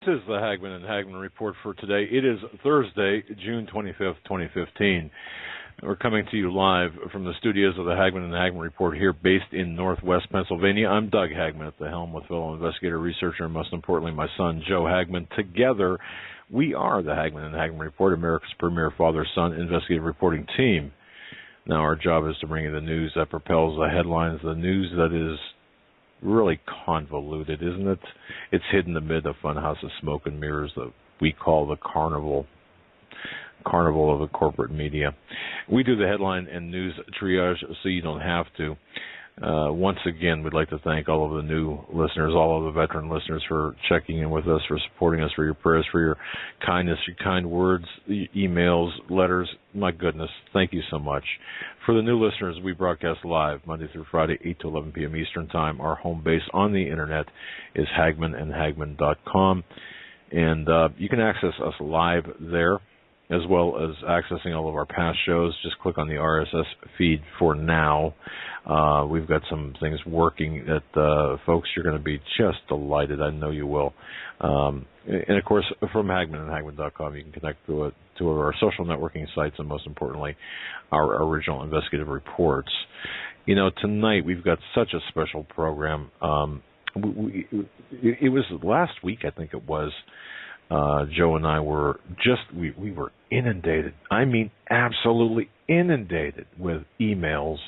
This is the Hagmann and Hagmann report for today. It is Thursday, June 25th, 2015. We're coming to you live from the studios of the Hagmann and Hagmann report here based in Northwest Pennsylvania. I'm Doug Hagmann at the helm with fellow investigator, researcher, and most importantly, my son, Joe Hagmann. Together, we are the Hagmann and Hagmann report, America's premier father-son investigative reporting team. Now, our job is to bring you the news that propels the headlines, the news that is really convoluted, isn't it? It's hidden amid a funhouse of smoke and mirrors that we call the carnival of the corporate media. We do the headline and news triage so you don't have to. Once again, we'd like to thank all of the new listeners, all of the veteran listeners for checking in with us, for supporting us, for your prayers, for your kindness, your kind words, emails, letters. My goodness, thank you so much. For the new listeners, we broadcast live Monday through Friday, 8 to 11 p.m. Eastern Time. Our home base on the Internet is hagmannandhagmann.com, and you can access us live there, as well as accessing all of our past shows. Just click on the RSS feed for now. We've got some things working that, folks, you're going to be just delighted. I know you will. And, of course, from hagmannandhagmann.com, you can connect to our social networking sites and, most importantly, our original investigative reports. You know, tonight we've got such a special program. It was last week, I think it was, Joe and I were we were inundated. I mean, absolutely inundated with emails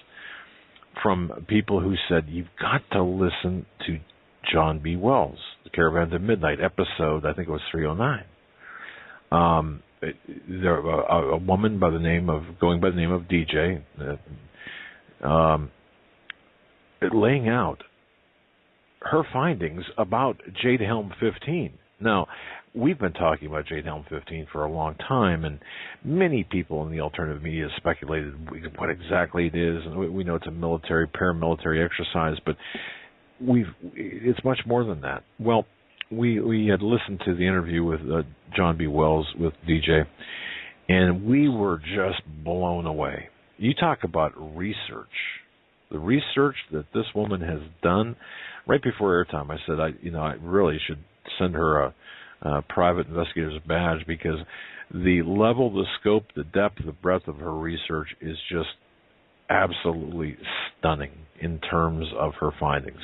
from people who said, you've got to listen to John B. Wells, The Caravan to Midnight, episode, I think it was 309. A woman going by the name of DJ, laying out her findings about Jade Helm 15. Now, we've been talking about Jade Helm 15 for a long time, and many people in the alternative media speculated what exactly it is. And we know it's a paramilitary exercise, but it's much more than that. Well, we had listened to the interview with John B. Wells with DJ, and we were just blown away. You talk about research. The research that this woman has done. Right before airtime, I said, I really should send her a private investigator's badge, because the level, the scope, the depth, the breadth of her research is just absolutely stunning in terms of her findings.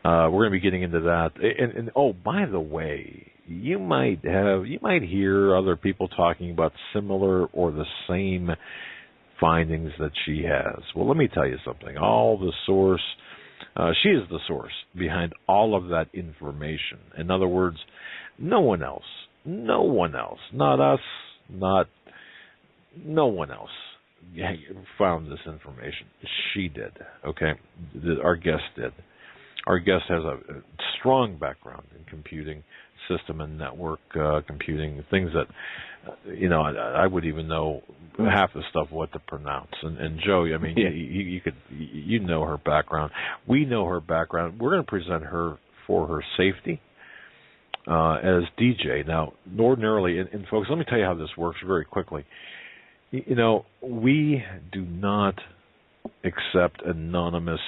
We're going to be getting into that. And oh, by the way, you might hear other people talking about similar or the same findings that she has. Well, let me tell you something. She is the source behind all of that information. In other words, no one else, not us, no one else found this information. She did, okay? Our guest did. Our guest has a strong background in computing, system and network computing, things that, I would even know half the stuff what to pronounce. And Joe, I mean, you know her background. We know her background. We're going to present her for her safety as DJ. Now, ordinarily, and folks, let me tell you how this works very quickly. We do not accept anonymous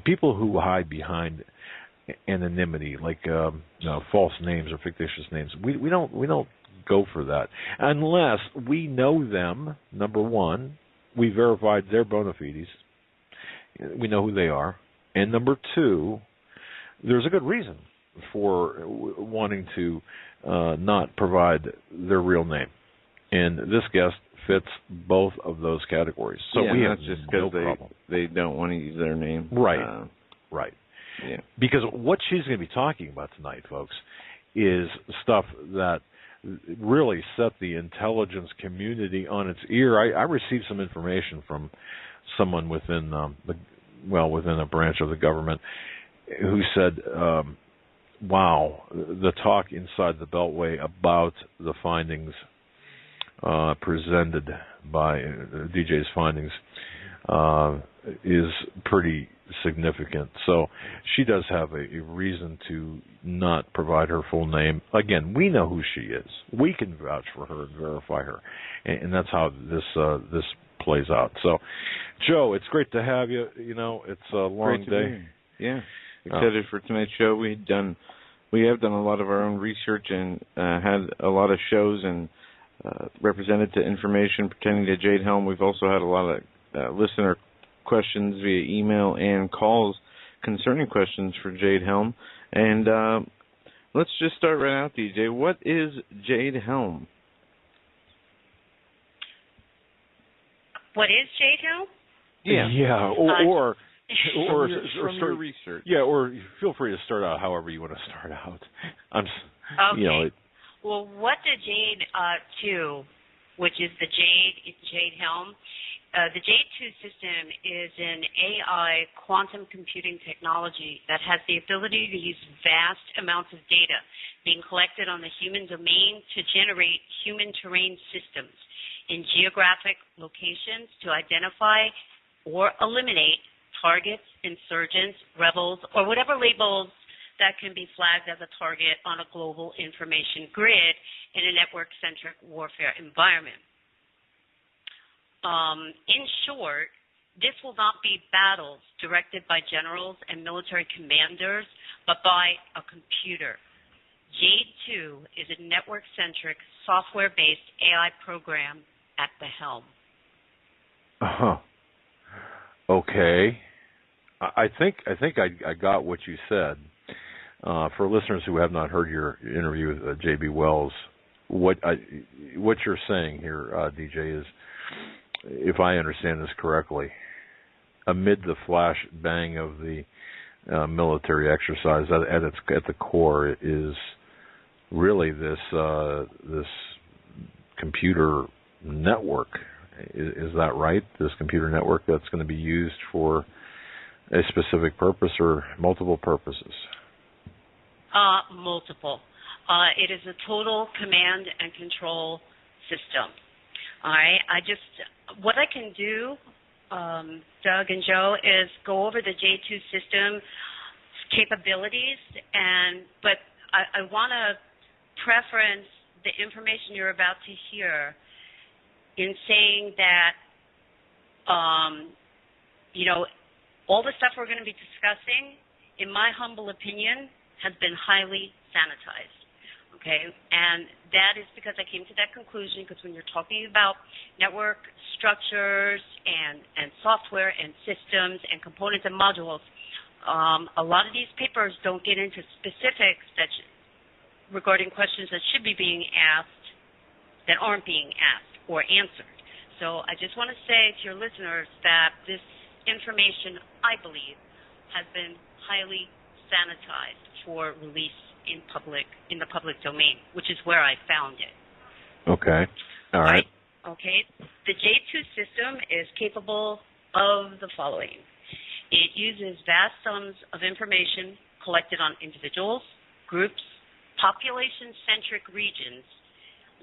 people who hide behind anonymity, like false names or fictitious names. We don't go for that unless we know them. Number one, we verified their bona fides. We know who they are, and number two, there's a good reason for wanting to not provide their real name, and this guest fits both of those categories. So we have just no because problem. They don't want to use their name, right? Right. Yeah. Because what she's going to be talking about tonight, folks, is stuff that really set the intelligence community on its ear. I received some information from someone within a branch of the government who said, wow, the talk inside the Beltway about the findings presented by DJ's findings is pretty significant. So she does have a reason to not provide her full name. Again, we know who she is. We can vouch for her and verify her, and that's how this plays out. So, Joe, it's great to have you. It's a long day. Yeah, excited for tonight's show. We'd done We have done a lot of our own research and had a lot of shows and represented to information pertaining to Jade Helm. We've also had a lot of listener questions via email and calls concerning questions for Jade Helm. And let's just start right out, DJ. What is Jade Helm? What is Jade Helm? Yeah, or from your research. Yeah, or feel free to start out however you want to start out. Okay. Well, what the Jade 2, which is the Jade Helm, the Jade 2 system is an AI quantum computing technology that has the ability to use vast amounts of data being collected on the human domain to generate human terrain systems in geographic locations to identify or eliminate targets, insurgents, rebels, or whatever labels that can be flagged as a target on a global information grid in a network-centric warfare environment. In short, this will not be battles directed by generals and military commanders, but by a computer. Jade 2 is a network-centric, software-based AI program at the helm. Okay. I think I got what you said. For listeners who have not heard your interview with J.B. Wells, what you're saying here, DJ, is, if I understand this correctly, amid the flash bang of the military exercise, at the core is really this computer network. Is that right? This computer network that's going to be used for a specific purpose or multiple purposes? Multiple. It is a total command and control system. All right. What I can do, Doug and Joe, is go over the J2 system capabilities, but I want to preference the information you're about to hear in saying that, all the stuff we're going to be discussing, in my humble opinion, has been highly sanitized. Okay, and that is because I came to that conclusion because when you're talking about network structures and software and systems and components and modules, a lot of these papers don't get into specifics regarding questions that should be being asked that aren't being asked or answered. So I just want to say to your listeners that this information, I believe, has been highly sanitized for release in the public domain, which is where I found it. Okay. All right. Okay. The J2 system is capable of the following. It uses vast sums of information collected on individuals, groups, population-centric regions,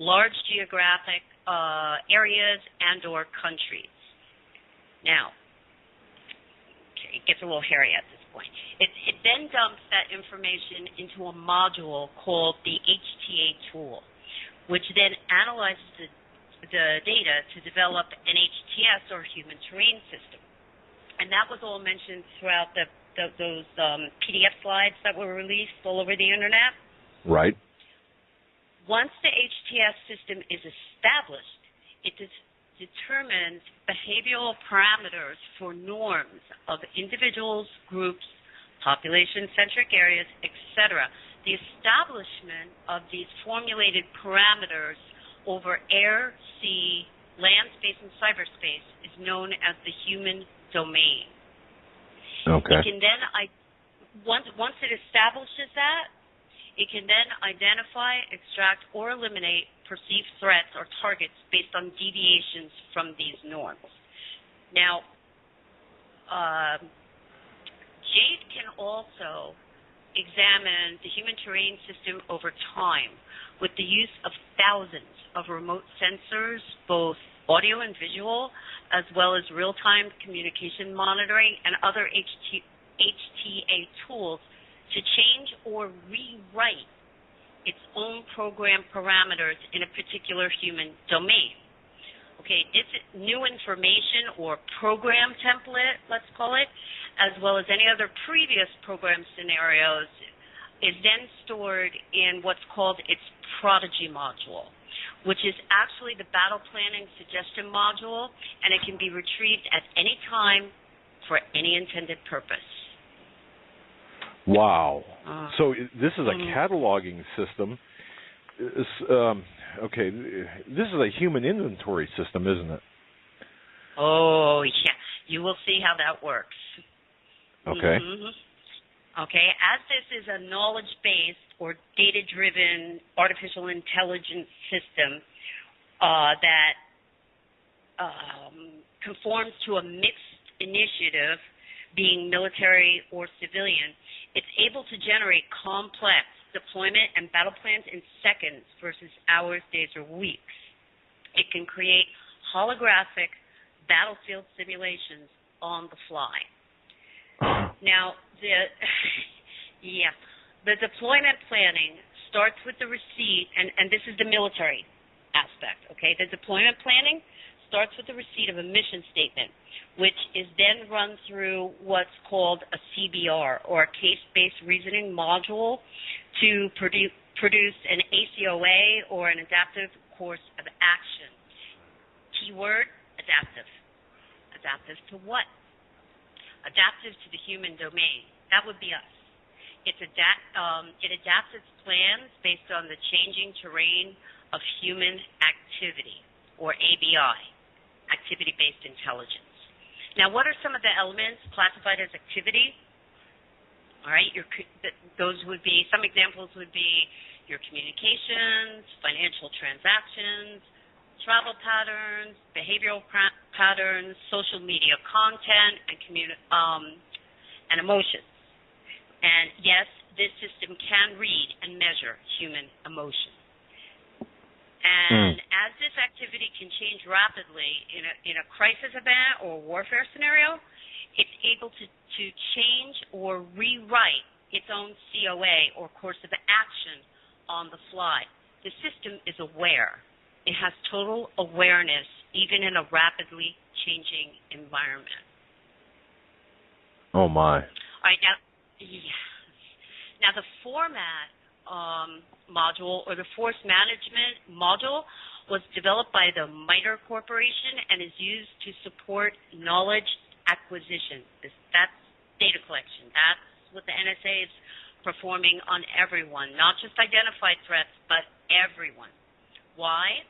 large geographic areas, and or countries. Now, it gets a little hairy at this point. It then dumps that information into a module called the HTA tool, which then analyzes the data to develop an HTS or human terrain system. And that was all mentioned throughout those PDF slides that were released all over the internet. Right. Once the HTS system is established, it determines behavioral parameters for norms of individuals, groups, population-centric areas, etc. The establishment of these formulated parameters over air, sea, land space, and cyberspace is known as the human domain. Okay. It can then, once it establishes that, it can then identify, extract, or eliminate perceived threats or targets based on deviations from these norms. Now, Jade can also examine the human terrain system over time with the use of thousands of remote sensors, both audio and visual, as well as real-time communication monitoring and other HTA tools to change or rewrite its own program parameters in a particular human domain. Okay, this new information or program template, let's call it, as well as any other previous program scenarios, is then stored in what's called its prodigy module, which is actually the battle planning suggestion module, and it can be retrieved at any time for any intended purpose. Wow. So this is a cataloging system. Okay, this is a human inventory system, isn't it? Oh, yeah. You will see how that works. Okay. Okay, as this is a knowledge-based or data-driven artificial intelligence system that conforms to a mixed initiative, being military or civilian, it's able to generate complex deployment and battle plans in seconds versus hours, days, or weeks. It can create holographic battlefield simulations on the fly. Now, the deployment planning starts with the receipt, and this is the military aspect, okay? The deployment planning starts with the receipt of a mission statement, which is then run through what's called a CBR, or a case-based reasoning module, to produce an ACOA, or an adaptive course of action. Keyword, adaptive. Adaptive to what? Adaptive to the human domain. That would be us. It adapts its plans based on the changing terrain of human activity, or ABI, activity-based intelligence. Now, what are some of the elements classified as activity? All right, those would be, some examples would be your communications, financial transactions, travel patterns, behavioral patterns, social media content, and emotions. And yes, this system can read and measure human emotion. And as this activity can change rapidly in a crisis event or warfare scenario, it's able to change or rewrite its own COA, or course of action, on the fly. The system is aware. It has total awareness, even in a rapidly changing environment. Oh, my. All right, now the format module, or the force management module, was developed by the MITRE Corporation and is used to support knowledge acquisition. That's data collection. That's what the NSA is performing on everyone, not just identified threats, but everyone. Why?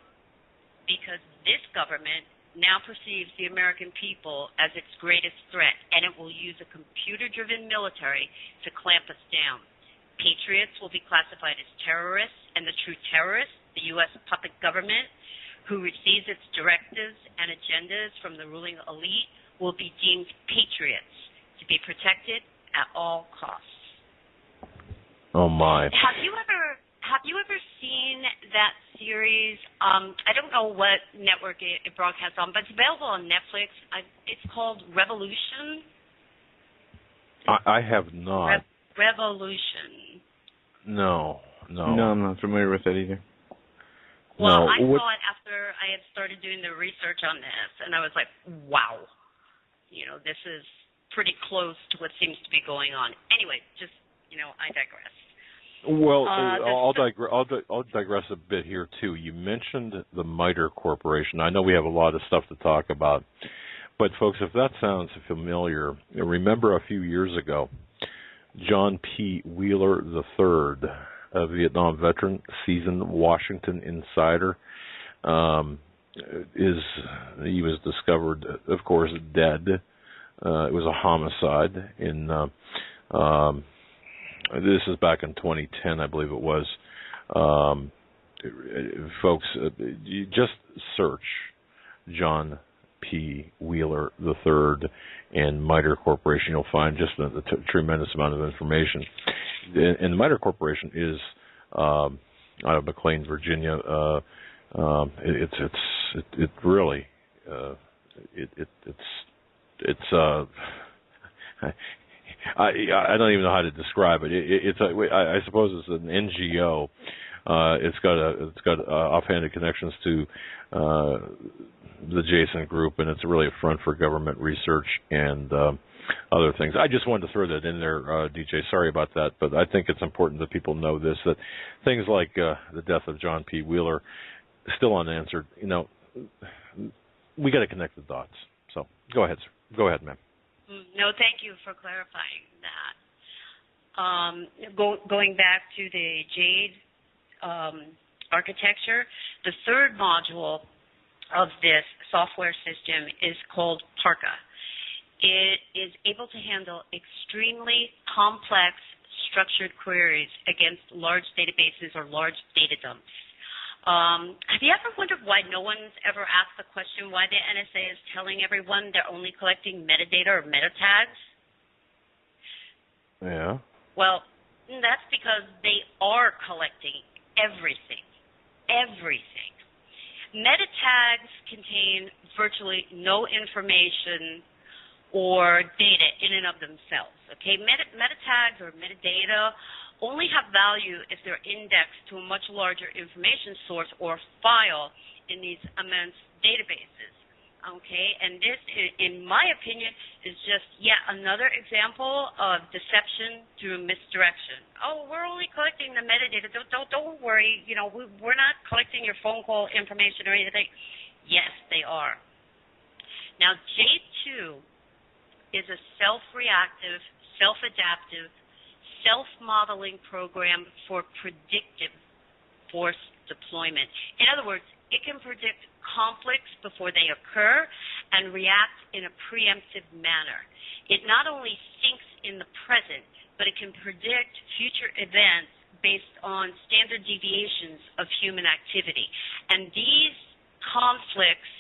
Because this government now perceives the American people as its greatest threat, and it will use a computer-driven military to clamp us down. Patriots will be classified as terrorists, and the true terrorist, the U.S. puppet government, who receives its directives and agendas from the ruling elite, will be deemed patriots to be protected at all costs. Oh, my. Have you ever seen that series? I don't know what network it broadcasts on, but it's available on Netflix. It's called Revolution. I have not. Revolution. No, I'm not familiar with that either. Well, I saw it after I had started doing the research on this, and I was like, wow. This is pretty close to what seems to be going on. Anyway, just, I digress. Well, I'll digress a bit here, too. You mentioned the MITRE Corporation. I know we have a lot of stuff to talk about, but, folks, if that sounds familiar, remember a few years ago, John P. Wheeler III, a Vietnam veteran, seasoned Washington insider, he was discovered, of course, dead. It was a homicide in this is back in 2010, I believe it was. Folks, you just search John P. Wheeler III and MITRE Corporation. You'll find just a tremendous amount of information. And the MITRE Corporation is out of McLean, Virginia. It really I don't even know how to describe it. I suppose it's an NGO. It's got offhanded connections to the Jason Group, and it's really a front for government research and other things. I just wanted to throw that in there, DJ. Sorry about that, but I think it's important that people know this, that things like the death of John P. Wheeler still unanswered. We got to connect the dots. So go ahead, sir. Go ahead, ma'am. No, thank you for clarifying that. Going back to the Jade architecture, the third module of this software system is called Parka. It is able to handle extremely complex structured queries against large databases or large data dumps. Have you ever wondered why no one's ever asked the question why the NSA is telling everyone they're only collecting metadata or meta tags? Yeah. Well, that's because they are collecting everything. Everything. Meta tags contain virtually no information or data in and of themselves. Okay, meta tags or metadata only have value if they're indexed to a much larger information source or file in these immense databases. Okay, and this, in my opinion, is just yet another example of deception through misdirection. Oh, we're only collecting the metadata. Don't worry. We're not collecting your phone call information or anything. Yes, they are. Now, J2 is a self-reactive, self-adaptive, self-modeling program for predictive force deployment. In other words, it can predict conflicts before they occur and react in a preemptive manner. It not only thinks in the present, but it can predict future events based on standard deviations of human activity. And these conflicts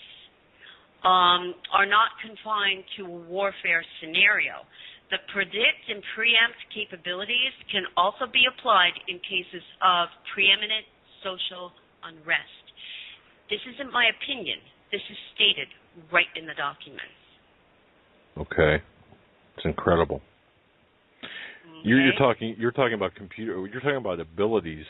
are not confined to a warfare scenario. The predict and preempt capabilities can also be applied in cases of preeminent social unrest. This isn't my opinion. This is stated right in the documents. Okay, it's incredible. Okay. You're talking about You're talking about abilities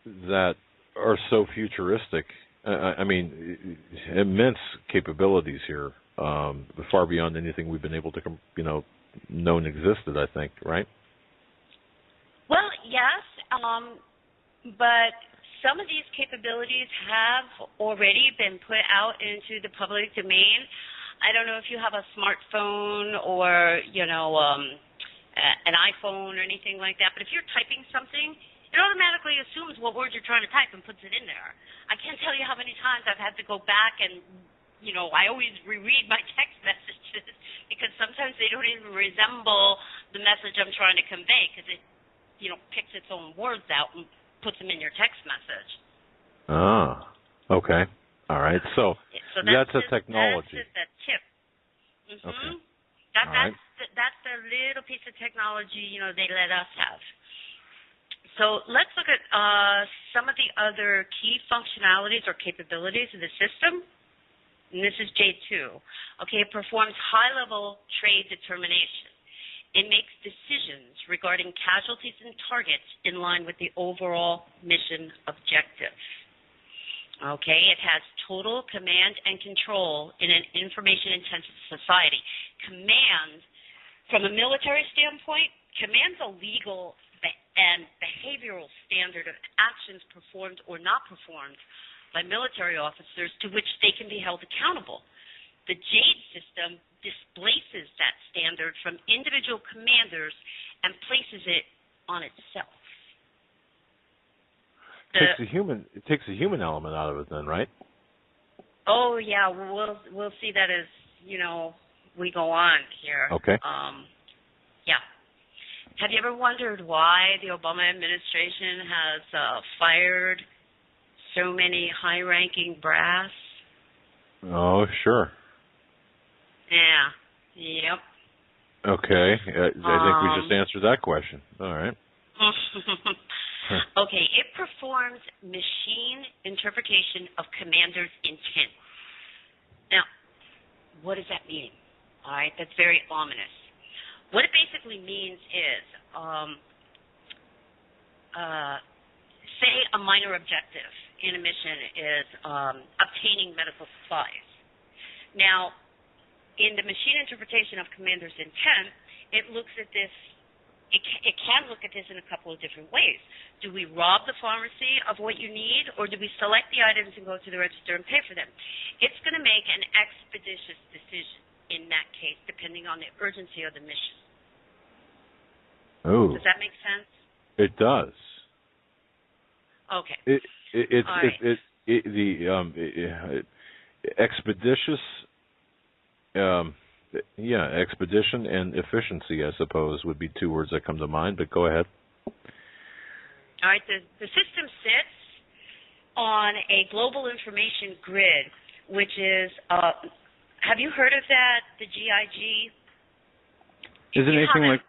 that are so futuristic. I mean, immense capabilities here, far beyond anything we've been able to, known existed. I think, right? Well, yes, but some of these capabilities have already been put out into the public domain. I don't know if you have a smartphone or, an iPhone or anything like that, but if you're typing something, it automatically assumes what word you're trying to type and puts it in there. I can't tell you how many times I've had to go back and, I always reread my text messages because sometimes they don't even resemble the message I'm trying to convey because it, picks its own words out and puts them in your text message. Ah, okay. All right. So that's a technology. That's just a tip. Mm-hmm. Okay. That's the little piece of technology, they let us have. So let's look at some of the other key functionalities or capabilities of the system. And this is J2. Okay, it performs high-level trade determination. It makes decisions regarding casualties and targets in line with the overall mission objective. Okay, it has total command and control in an information-intensive society. Command, from a military standpoint, command's a legal and behavioral standard of actions performed or not performed by military officers to which they can be held accountable. The JADE system displaces that standard from individual commanders and places it on itself. It takes a human element out of it then, right? Oh yeah, we'll see that as we go on here. Okay. Yeah. Have you ever wondered why the Obama administration has fired so many high-ranking brass? Oh, sure. Yeah. Yep. Okay. I think we just answered that question. All right. Okay. It performs machine interpretation of commander's intent. Now, what does that mean? All right. That's very ominous. What it basically means is, say a minor objective in a mission is obtaining medical supplies. Now, in the machine interpretation of commander's intent, it looks at this. It can look at this in a couple of different ways. Do we rob the pharmacy of what you need, or do we select the items and go to the register and pay for them? It's going to make an expeditious decision in that case, depending on the urgency of the mission. Oh. Does that make sense? It does. Okay. Expeditious. Expedition and efficiency, I suppose, would be two words that come to mind, but go ahead. All right, the system sits on a global information grid, which is, have you heard of that, the GIG? Is it anything like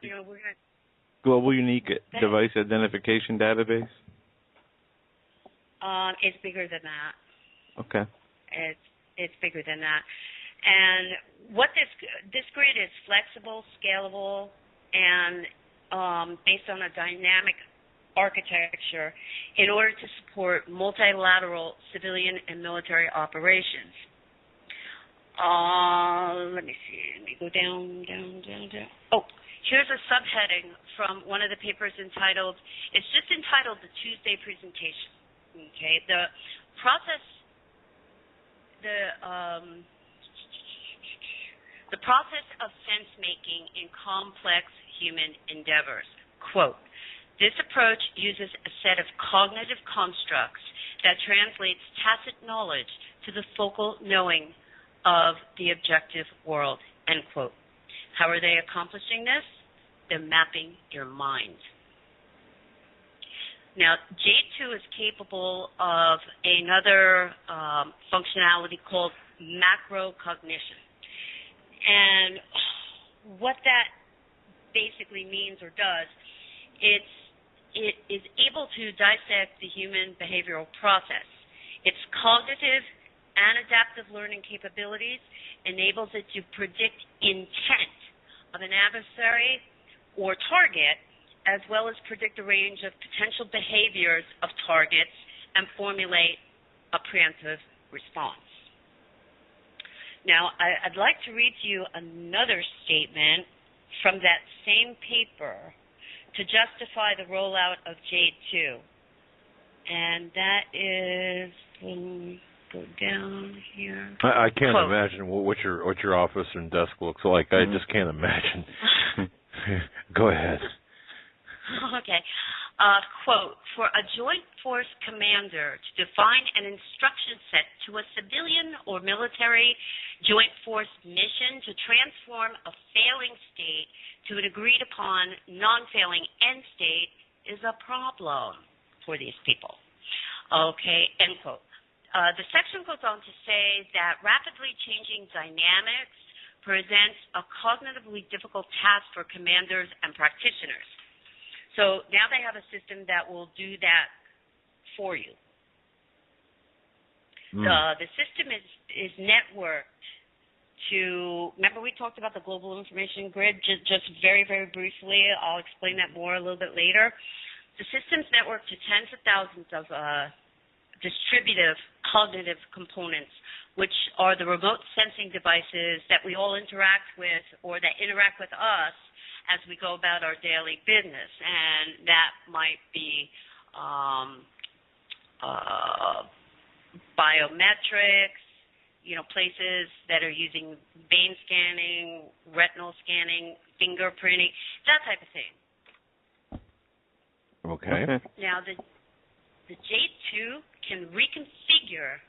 Global Unique Device Identification Database? It's bigger than that. Okay. It's bigger than that. And what this grid is flexible, scalable, and based on a dynamic architecture in order to support multilateral civilian and military operations. Let me see. Let me go down. Oh, here's a subheading from one of the papers entitled, it's just entitled The Tuesday Presentation. Okay, the process of sense-making in complex human endeavors. Quote, this approach uses a set of cognitive constructs that translates tacit knowledge to the focal knowing of the objective world, end quote. How are they accomplishing this? They're mapping your mind. Now, J2 is capable of another functionality called macrocognition. And what that basically means or does, it is able to dissect the human behavioral process. Its cognitive and adaptive learning capabilities enables it to predict intent of an adversary or target, as well as predict a range of potential behaviors of targets and formulate a preemptive response. Now, I'd like to read to you another statement from that same paper to justify the rollout of J2. And that is, go down here. I can't imagine what your office and desk looks like. I just can't imagine. Go ahead. Okay. Quote, for a joint force commander to define an instruction set to a civilian or military joint force mission to transform a failing state to an agreed upon non-failing end state is a problem for these people. Okay, end quote. The section goes on to say that rapidly changing dynamics presents a cognitively difficult task for commanders and practitioners. So now they have a system that will do that for you. The system is networked to, remember we talked about the global information grid just very, very briefly. I'll explain that more a little bit later. The system's networked to tens of thousands of distributive cognitive components, which are the remote sensing devices that we all interact with or that interact with us as we go about our daily business. And that might be biometrics, places that are using vein scanning, retinal scanning, fingerprinting, that type of thing. Okay. Now, the J2 can reconfigure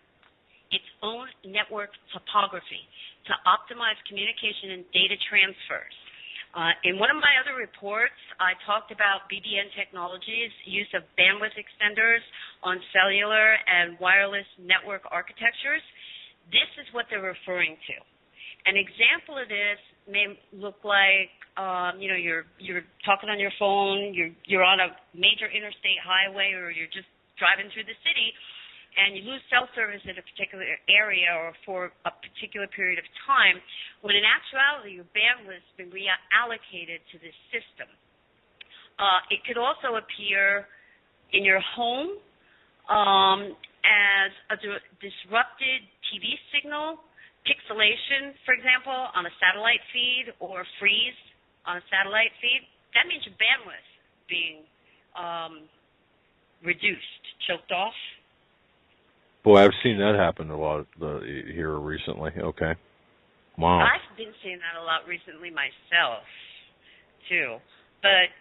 its own network topography to optimize communication and data transfers. In one of my other reports, I talked about BBN Technologies' use of bandwidth extenders on cellular and wireless network architectures. This is what they're referring to. An example of this may look like, you're talking on your phone, you're on a major interstate highway, or you're just driving through the city, and you lose cell service in a particular area or for a particular period of time, when in actuality your bandwidth has been reallocated to this system. It could also appear in your home as a disrupted TV signal pixelation, for example, on a satellite feed or freeze on a satellite feed, that means your bandwidth being reduced, choked off. Boy, I've seen that happen a lot here recently. Okay. Wow. I've been seeing that a lot recently myself, too. But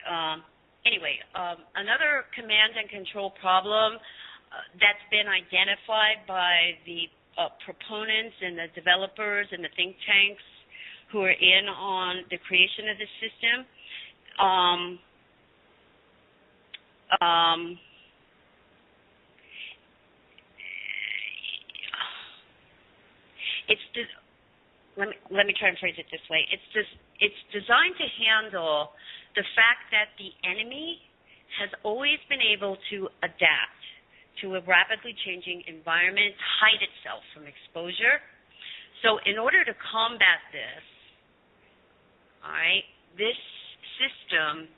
anyway, another command and control problem that's been identified by the proponents and the developers and the think tanks who are in on the creation of this system. Let me try and phrase it this way. It's designed to handle the fact that the enemy has always been able to adapt to a rapidly changing environment, hide itself from exposure. So in order to combat this, all right, this system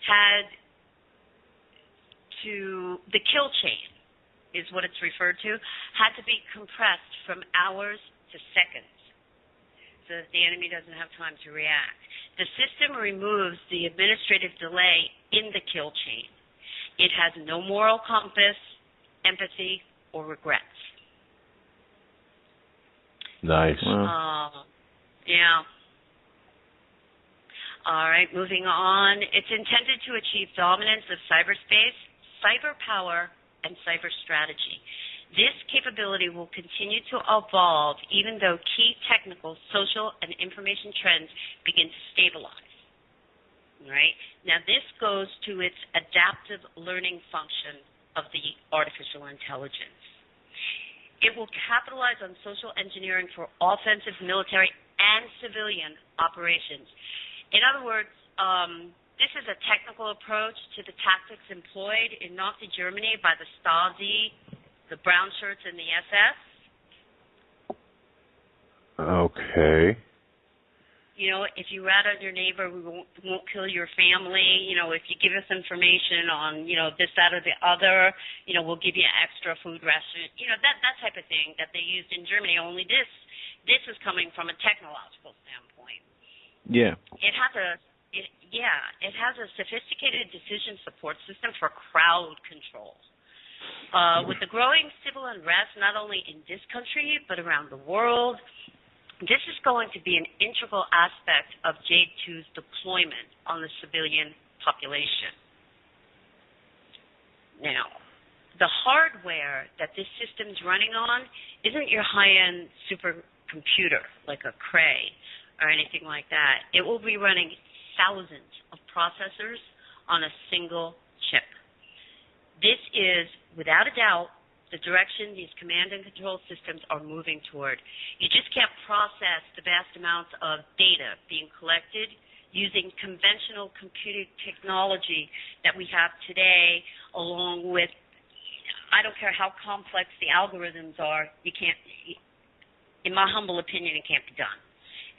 had the kill chain is what it's referred to, had to be compressed from hours to seconds so that the enemy doesn't have time to react. The system removes the administrative delay in the kill chain. It has no moral compass, empathy, or regrets. Nice. Yeah. All right, moving on. It's intended to achieve dominance of cyberspace, cyber power, and cyber strategy. This capability will continue to evolve even though key technical, social, and information trends begin to stabilize. Right? Now, this goes to its adaptive learning function of the artificial intelligence. It will capitalize on social engineering for offensive, military, and civilian operations. In other words, this is a technical approach to the tactics employed in Nazi Germany by the Stasi, the brown shirts, and the SS. Okay. You know, if you rat on your neighbor, we won't kill your family. You know, if you give us information on, you know, this, that, or the other, you know, we'll give you extra food ration. You know, that type of thing that they used in Germany. Only this is coming from a technological standpoint. Yeah. It has a sophisticated decision support system for crowd control. With the growing civil unrest, not only in this country but around the world, this is going to be an integral aspect of Jade 2's deployment on the civilian population. Now, the hardware that this system's running on isn't your high-end supercomputer like a Cray or anything like that. It will be running thousands of processors on a single chip. This is, without a doubt, the direction these command and control systems are moving toward. You just can't process the vast amounts of data being collected using conventional computing technology that we have today, along with, I don't care how complex the algorithms are, you can't, in my humble opinion, it can't be done.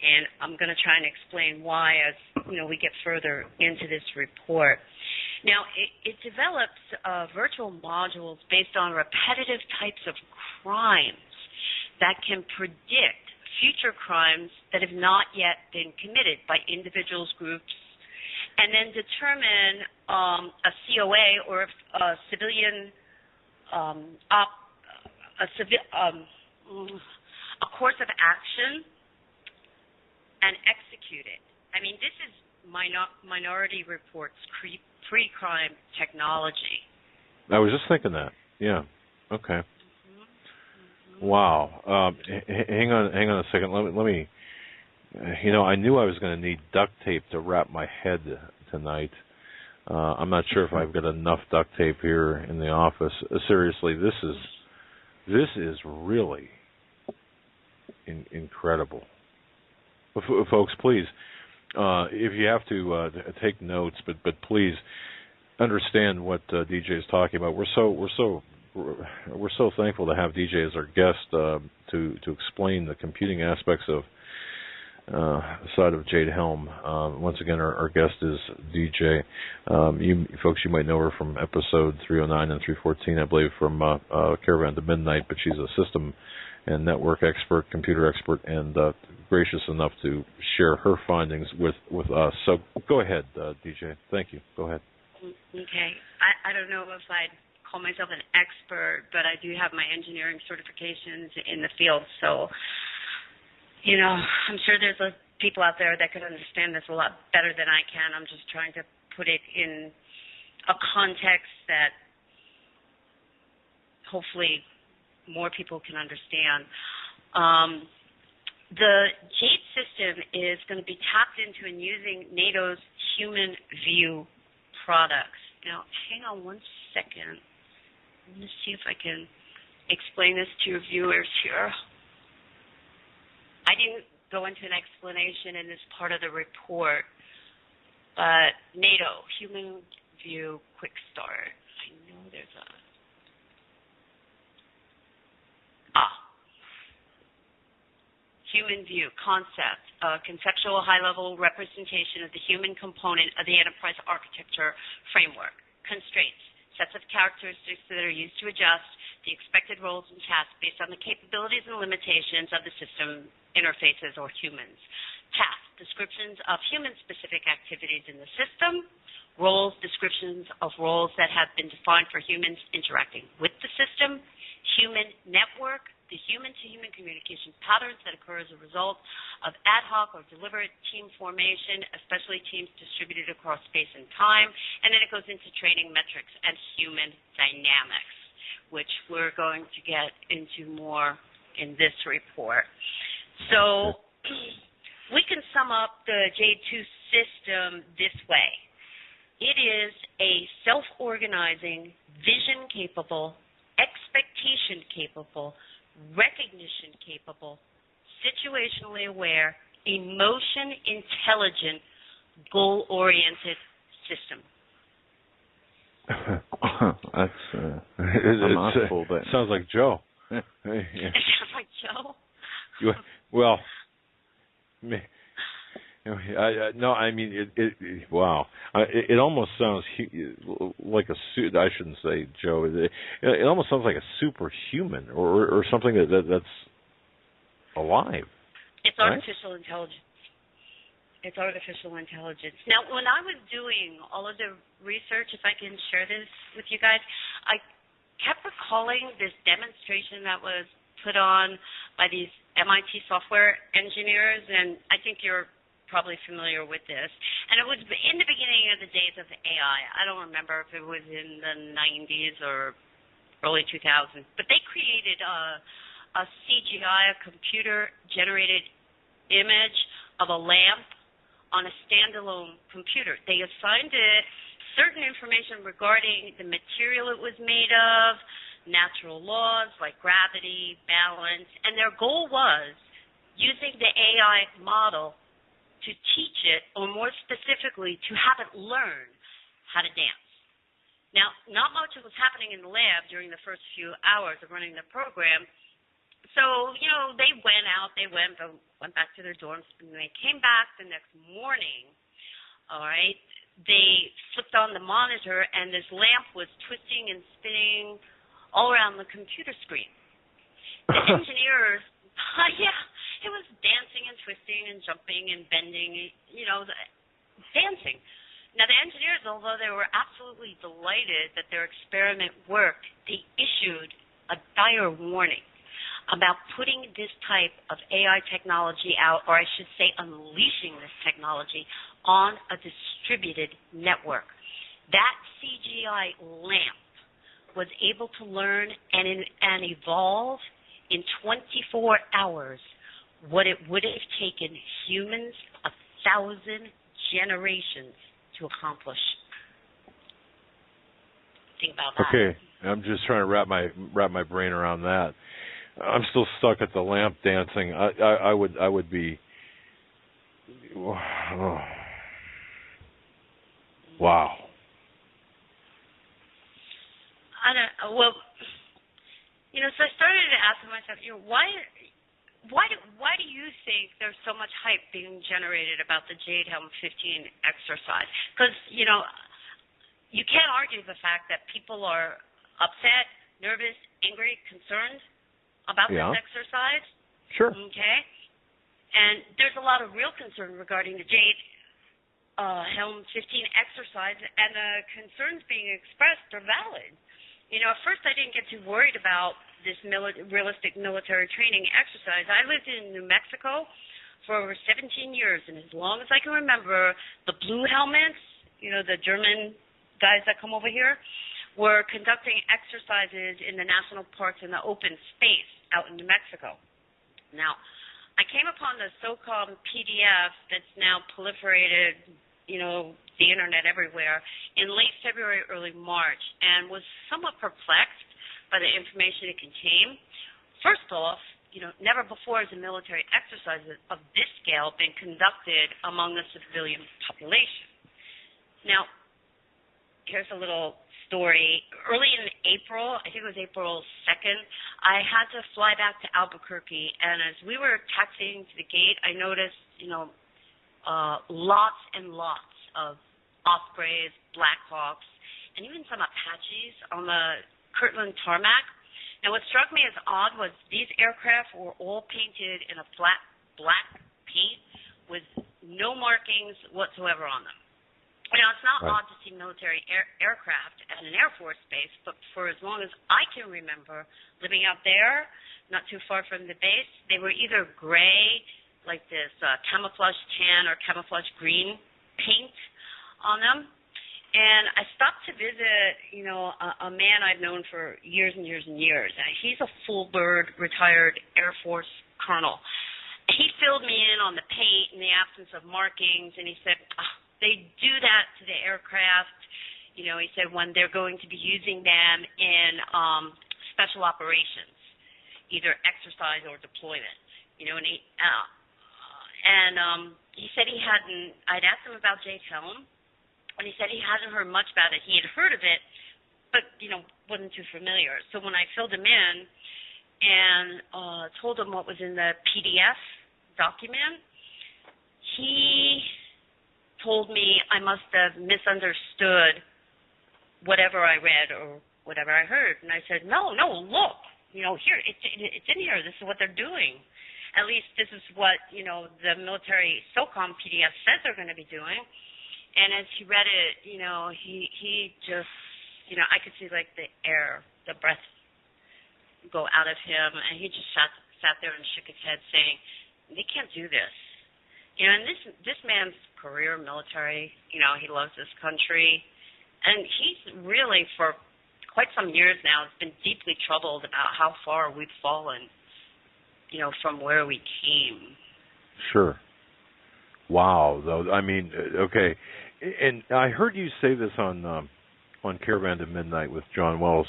And I'm going to try and explain why as we get further into this report. Now, it develops virtual modules based on repetitive types of crimes that can predict future crimes that have not yet been committed by individuals, groups, and then determine a COA or a civilian a course of action and execute it. I mean, this is Minority Report's pre-crime technology. I was just thinking that. Yeah. Okay. Mm-hmm. Wow. Hang on a second. Let me. I knew I was going to need duct tape to wrap my head tonight. I'm not sure if I've got enough duct tape here in the office. Seriously, this is really incredible. Folks, please, if you have to take notes, but please understand what DJ is talking about. We're so thankful to have DJ as our guest to explain the computing aspects of side of Jade Helm. Once again, our guest is DJ. You folks, you might know her from episode 309 and 314, I believe, from Caravan to Midnight, but she's a system and network expert, computer expert, and gracious enough to share her findings with us. So go ahead, DJ. Thank you. Go ahead. Okay. I don't know if I'd call myself an expert, but I do have my engineering certifications in the field. So, I'm sure there's people out there that could understand this a lot better than I can. I'm just trying to put it in a context that hopefully more people can understand. The JADE system is going to be tapped into and using NATO's Human View products. Now, hang on one second. Let me see if I can explain this to your viewers here. I didn't go into an explanation in this part of the report, but NATO, Human View Quick Start. I know there's a... Human View concept, a conceptual high-level representation of the human component of the enterprise architecture framework. Constraints, sets of characteristics that are used to adjust the expected roles and tasks based on the capabilities and limitations of the system interfaces or humans. Tasks, descriptions of human-specific activities in the system. Roles, descriptions of roles that have been defined for humans interacting with the system. Human network, the human-to-human communication patterns that occur as a result of ad hoc or deliberate team formation, especially teams distributed across space and time. And then it goes into training metrics and human dynamics, which we're going to get into more in this report. So we can sum up the JADE 2 system this way. It is a self-organizing, vision-capable, expectation-capable, recognition-capable, situationally aware, emotion-intelligent, goal-oriented system. That's a mouthful, but sounds like Joe. It sounds like Joe? Well, no, I mean, wow. It almost sounds like a suit. I shouldn't say Joe. It almost sounds like a superhuman or something that's alive. It's artificial intelligence. It's artificial intelligence. Now, when I was doing all of the research, if I can share this with you guys, I kept recalling this demonstration that was put on by these MIT software engineers, and I think you're probably familiar with this. And it was in the beginning of the days of AI. I don't remember if it was in the 90s or early 2000s, but they created a CGI, a computer-generated image of a lamp on a standalone computer. They assigned it certain information regarding the material it was made of, natural laws like gravity, balance, and their goal was using the AI model to teach it, or more specifically, to have it learn how to dance. Now, not much was happening in the lab during the first few hours of running the program. So, they went out, went back to their dorms, and they came back the next morning, all right, they flipped on the monitor, and this lamp was twisting and spinning all around the computer screen. The engineers, it was dancing and twisting and jumping and bending, dancing. Now, the engineers, although they were absolutely delighted that their experiment worked, they issued a dire warning about putting this type of AI technology out, or I should say unleashing this technology on a distributed network. That CGI lamp was able to learn and evolve in 24 hours what it would have taken humans 1,000 generations to accomplish. Think about that. Okay, I'm just trying to wrap my brain around that. I'm still stuck at the lamp dancing. I would be. Oh. Wow. Well, so I started to ask myself, why do you think there's so much hype being generated about the Jade Helm 15 exercise? Because, you can't argue the fact that people are upset, nervous, angry, concerned about this exercise. Sure. Okay. And there's a lot of real concern regarding the Jade Helm 15 exercise, and the concerns being expressed are valid. At first I didn't get too worried about this realistic military training exercise. I lived in New Mexico for over 17 years, and as long as I can remember, the blue helmets, the German guys that come over here, were conducting exercises in the national parks in the open space out in New Mexico. Now, I came upon the so-called PDF that's now proliferated, the internet everywhere, in late February, early March, and was somewhat perplexed by the information it contained. First off, never before has a military exercise of this scale been conducted among the civilian population. Now, here's a little story. Early in April, I think it was April 2nd, I had to fly back to Albuquerque, and as we were taxiing to the gate, I noticed, lots and lots of Ospreys, Blackhawks, and even some Apaches on the Kirtland tarmac. Now, what struck me as odd was these aircraft were all painted in a flat black paint with no markings whatsoever on them. It's not odd to see military aircraft at an Air Force base, but for as long as I can remember living out there, not too far from the base, they were either gray, like this camouflage tan or camouflage green paint on them. And I stopped to visit, a man I've known for years and years and years. He's a full-bird retired Air Force colonel. He filled me in on the paint in the absence of markings, and he said, they do that to the aircraft, he said, when they're going to be using them in special operations, either exercise or deployment, and he said I'd asked him about Jade Helm, and he said he hadn't heard much about it. He had heard of it, but, wasn't too familiar. So when I filled him in and told him what was in the PDF document, he told me I must have misunderstood whatever I read or whatever I heard. And I said, no, look, here, it's in here. This is what they're doing. At least this is what, the military SOCOM PDF says they're going to be doing. And as he read it, he just, I could see like the breath go out of him. And he just sat there and shook his head saying, they can't do this. And this man's career military, he loves this country. And he's really, for quite some years now, has been deeply troubled about how far we've fallen, from where we came. Sure. Wow, though. I mean, okay. And I heard you say this on Caravan to Midnight with John Wells.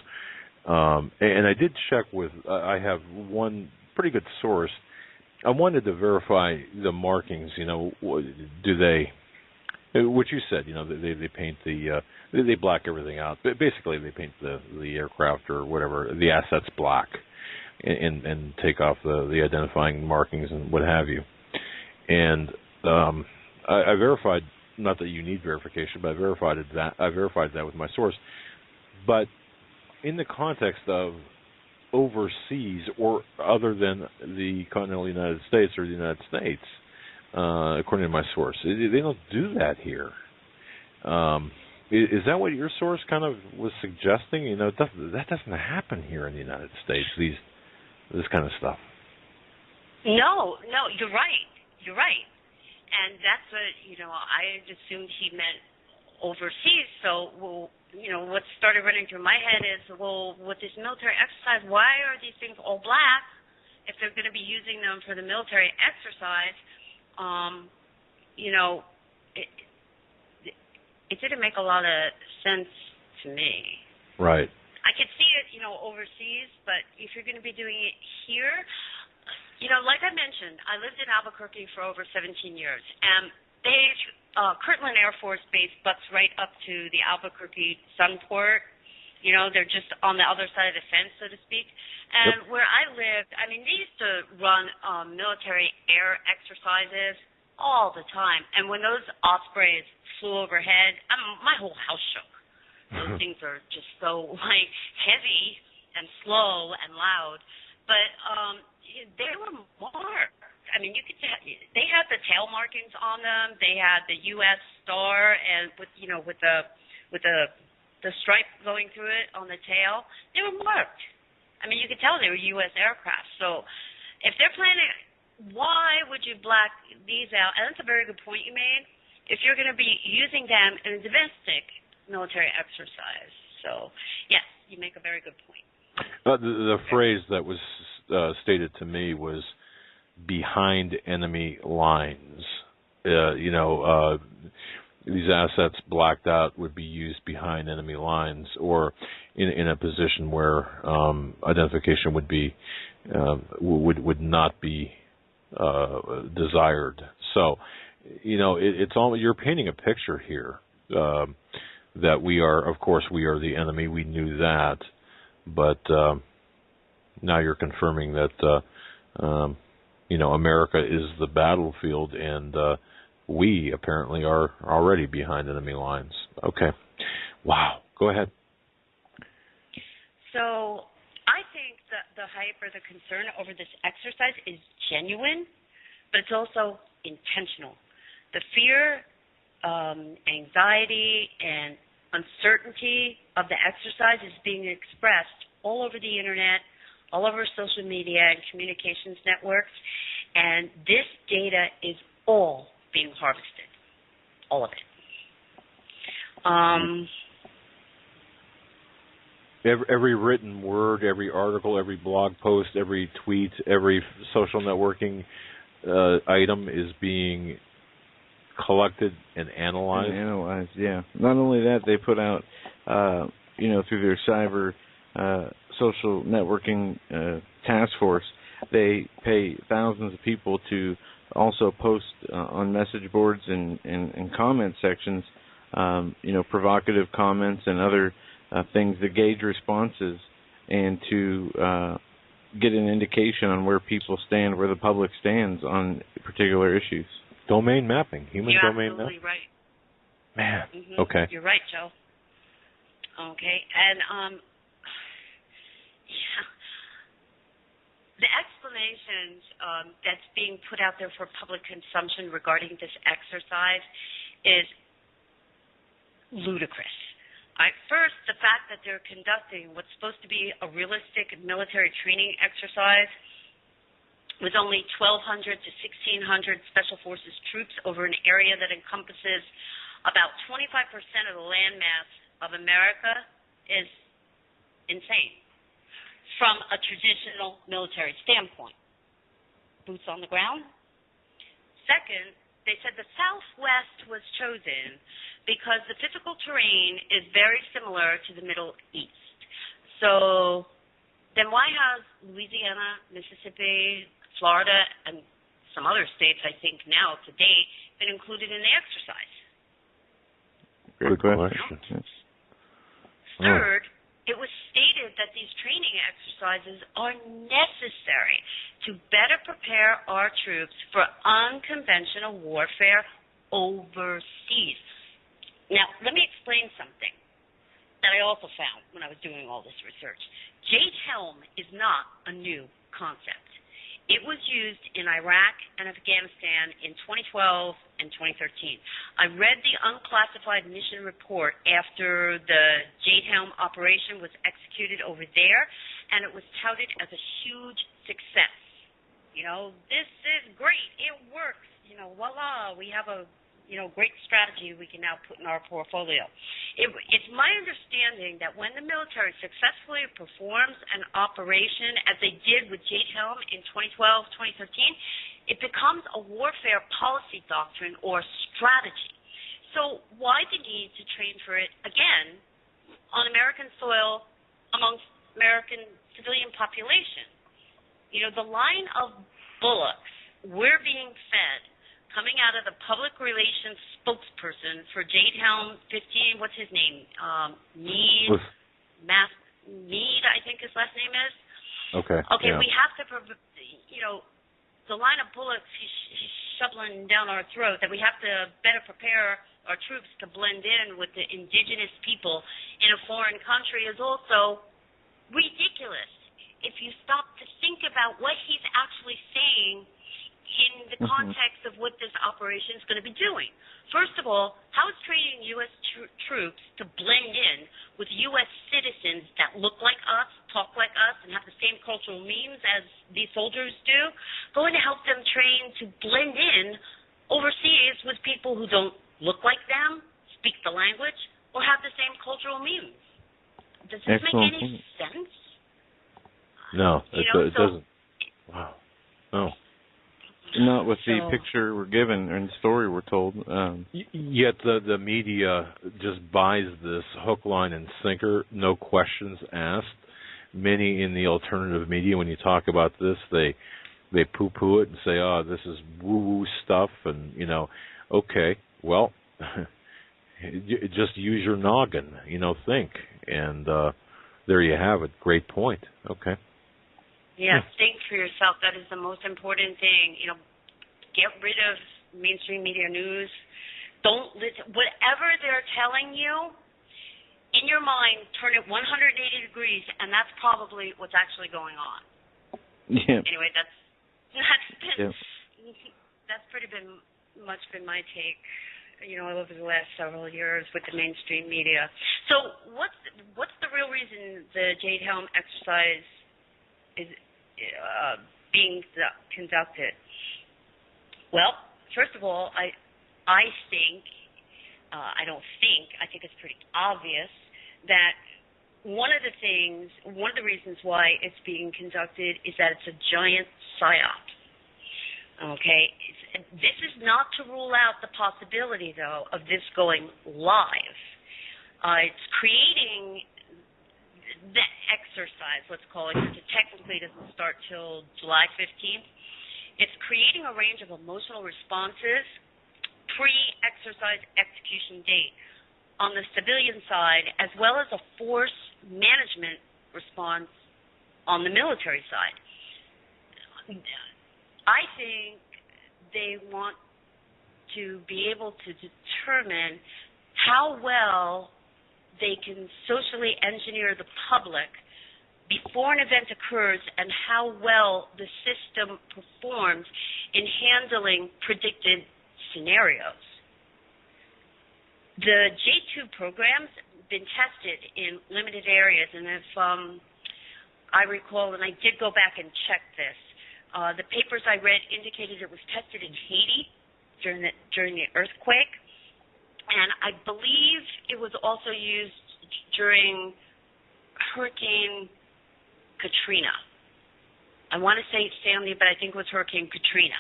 And I did check with, I have one pretty good source. I wanted to verify the markings, do they, what you said, they paint they black everything out. But basically, they paint the aircraft or whatever, the assets black and take off the identifying markings and what have you. And I verified, not that you need verification, but I verified that with my source. But in the context of overseas or other than the continental United States or the United States, according to my source, they don't do that here. Is that what your source kind of was suggesting? That doesn't happen here in the United States, this kind of stuff. No, you're right. And that's what, I assumed he meant overseas. So, what started running through my head is, with this military exercise, why are these things all black if they're going to be using them for the military exercise? It didn't make a lot of sense to me. Right. I could see it, overseas, but if you're going to be doing it here, like I mentioned, I lived in Albuquerque for over 17 years, and Kirtland Air Force Base butts right up to the Albuquerque Sunport. They're just on the other side of the fence, so to speak. And where I lived, they used to run military air exercises all the time. And when those Ospreys flew overhead, my whole house shook. Those things are just so heavy and slow and loud. But they were marked. I mean, you could they had the tail markings on them. They had the U.S. star and with the stripe going through it on the tail. They were marked. I mean, you could tell they were U.S. aircraft. So if they're planning, why would you black these out? And that's a very good point you made. If you're going to be using them in a domestic military exercise. So, yes, you make a very good point. The phrase that was stated to me was behind enemy lines. These assets blacked out would be used behind enemy lines, or in a position where identification would be would not be desired. So, it's all, you're painting a picture here that we are, of course, we are the enemy. We knew that, but now you're confirming that America is the battlefield, and we apparently are already behind enemy lines. Okay. Wow. Go ahead. So I think that the hype or the concern over this exercise is genuine, but it's also intentional. The fear, anxiety, and uncertainty of the exercise is being expressed all over the internet, all over social media and communications networks, and this data is all being harvested, all of it. Every written word, every article, every blog post, every tweet, every social networking item is being collected and analyzed. Yeah. Not only that, they put out, through their cyber social networking task force, they pay thousands of people to also post on message boards and comment sections, provocative comments and other things to gauge responses and to get an indication on where people stand, where the public stands on particular issues. Domain mapping, human domain mapping. You're absolutely right. Man, mm-hmm. Okay. You're right, Joe. Okay, and the explanations that's being put out there for public consumption regarding this exercise is ludicrous. First, the fact that they're conducting what's supposed to be a realistic military training exercise with only 1,200 to 1,600 Special Forces troops over an area that encompasses about 25% of the landmass of America is insane from a traditional military standpoint. Boots on the ground. Second, they said the Southwest was chosen because the physical terrain is very similar to the Middle East. So then why has Louisiana, Mississippi, Florida, and some other states, I think now to date, been included in the exercise? Good question. Third, it was stated that these training exercises are necessary to better prepare our troops for unconventional warfare overseas. Now, let me explain something that I also found when I was doing all this research. Jade Helm is not a new concept. It was used in Iraq and Afghanistan in 2012 and 2013. I read the unclassified mission report after the Jade Helm operation was executed over there, and it was touted as a huge success. This is great. It works. Voila, we have a great strategy we can now put in our portfolio. It's my understanding that when the military successfully performs an operation, as they did with Jade Helm in 2012, 2013, it becomes a warfare policy doctrine or strategy. So why the need to train for it again on American soil amongst American civilian population? The line of bullocks we're being fed coming out of the public relations spokesperson for Jade Helm 15, what's his name? Mead, I think his last name is. Okay. Okay, yeah. We have to, the line of bullets he's shoveling down our throat, that we have to better prepare our troops to blend in with the indigenous people in a foreign country is also ridiculous. if you stop to think about what he's actually saying in the context of what this operation is going to be doing. First of all, how is training U.S. troops to blend in with U.S. citizens that look like us, talk like us, and have the same cultural memes as these soldiers do, going to help them train to blend in overseas with people who don't look like them, speak the language, or have the same cultural memes? Does this make any sense? No, it doesn't. Wow. No. Not with the picture we're given and the story we're told. Yet the media just buys this hook, line, and sinker, no questions asked. Many in the alternative media, when you talk about this, they poo-poo it and say, "Oh, this is woo-woo stuff," and okay, well, just use your noggin, think, and there you have it. Great point. Okay. Yeah, think for yourself. That is the most important thing. Get rid of mainstream media news. Don't listen. Whatever they're telling you, in your mind, turn it 180 degrees, and that's probably what's actually going on. Yeah. Anyway, that's pretty much been my take, over the last several years with the mainstream media. So, what's the real reason the Jade Helm exercise is being conducted? Well, first of all, I think it's pretty obvious that one of the reasons why it's being conducted is that it's a giant psyop. Okay, this is not to rule out the possibility, though, of this going live. It's creating the exercise, let's call it, because it technically doesn't start till July 15th. It's creating a range of emotional responses pre-exercise execution date on the civilian side, as well as a force management response on the military side. I think they want to be able to determine how well they can socially engineer the public before an event occurs and how well the system performs in handling predicted scenarios. The J2 program's been tested in limited areas, and if I recall, and I did go back and check this, the papers I read indicated it was tested in Haiti during the earthquake, and I believe it was also used during Hurricane Katrina. I want to say Sandy, but I think it was Hurricane Katrina.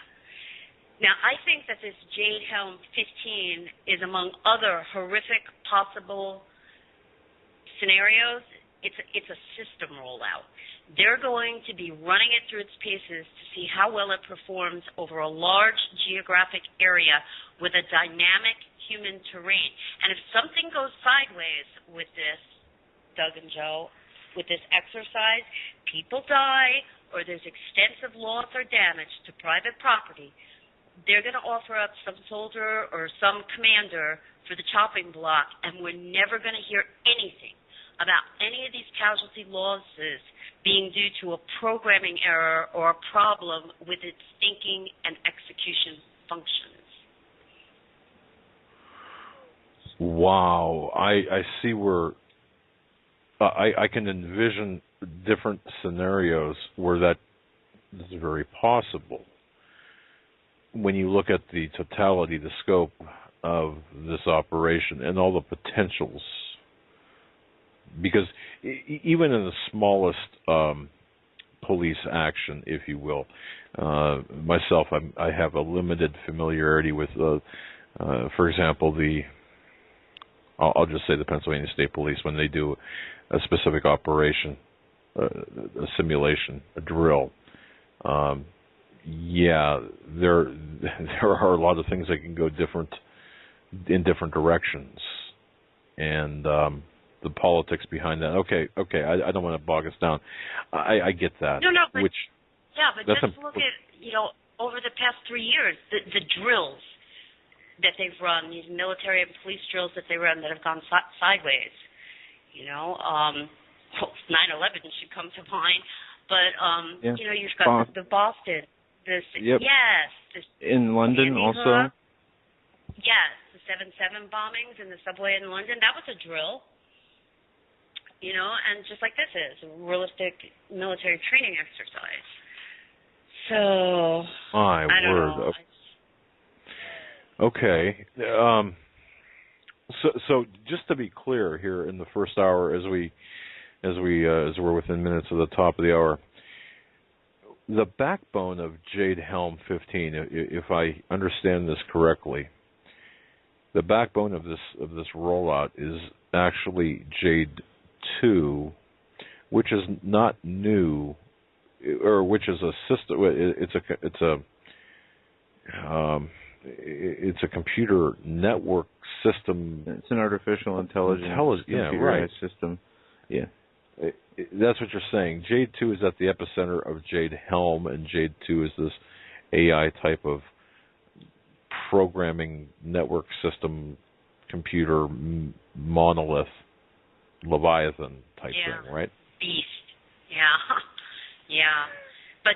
Now, I think that this Jade Helm 15 is among other horrific possible scenarios. It's a system rollout. They're going to be running it through its paces to see how well it performs over a large geographic area with a dynamic human terrain. And if something goes sideways with this, Doug and Joe, with this exercise, people die or there's extensive loss or damage to private property, they're going to offer up some soldier or some commander for the chopping block, and we're never going to hear anything about any of these casualty losses being due to a programming error or a problem with its thinking and execution functions. Wow. I see where I can envision different scenarios where that is very possible. When you look at the totality, the scope of this operation and all the potentials, because even in the smallest police action, if you will, myself, I have a limited familiarity with, for example, I'll just say the Pennsylvania State Police, when they do a specific operation, a simulation, a drill. There are a lot of things that can go in different directions, and the politics behind that. Okay, I don't want to bog us down. I get that. No, but just look at over the past 3 years, the drills that they've run, these military and police drills that they run that have gone sideways. 9/11 should come to mind. But Yeah. You've got the Boston, this Yep. yes, this In London Sandy also. Hook. Yes, the 7/7 bombings in the subway in London. That was a drill. And just like this is a realistic military training exercise. So My I don't word. know. Okay. So just to be clear here in the first hour, as we're within minutes of the top of the hour, the backbone of Jade Helm 15, if I understand this correctly, the backbone of this rollout is actually Jade 2, which is not new, or which is a system. It's a computer network system. It's an artificial intelligence computerized system. Yeah. That's what you're saying. Jade 2 is at the epicenter of Jade Helm, and Jade 2 is this AI type of programming network system, computer monolith, Leviathan type thing, right? Beast. Yeah. But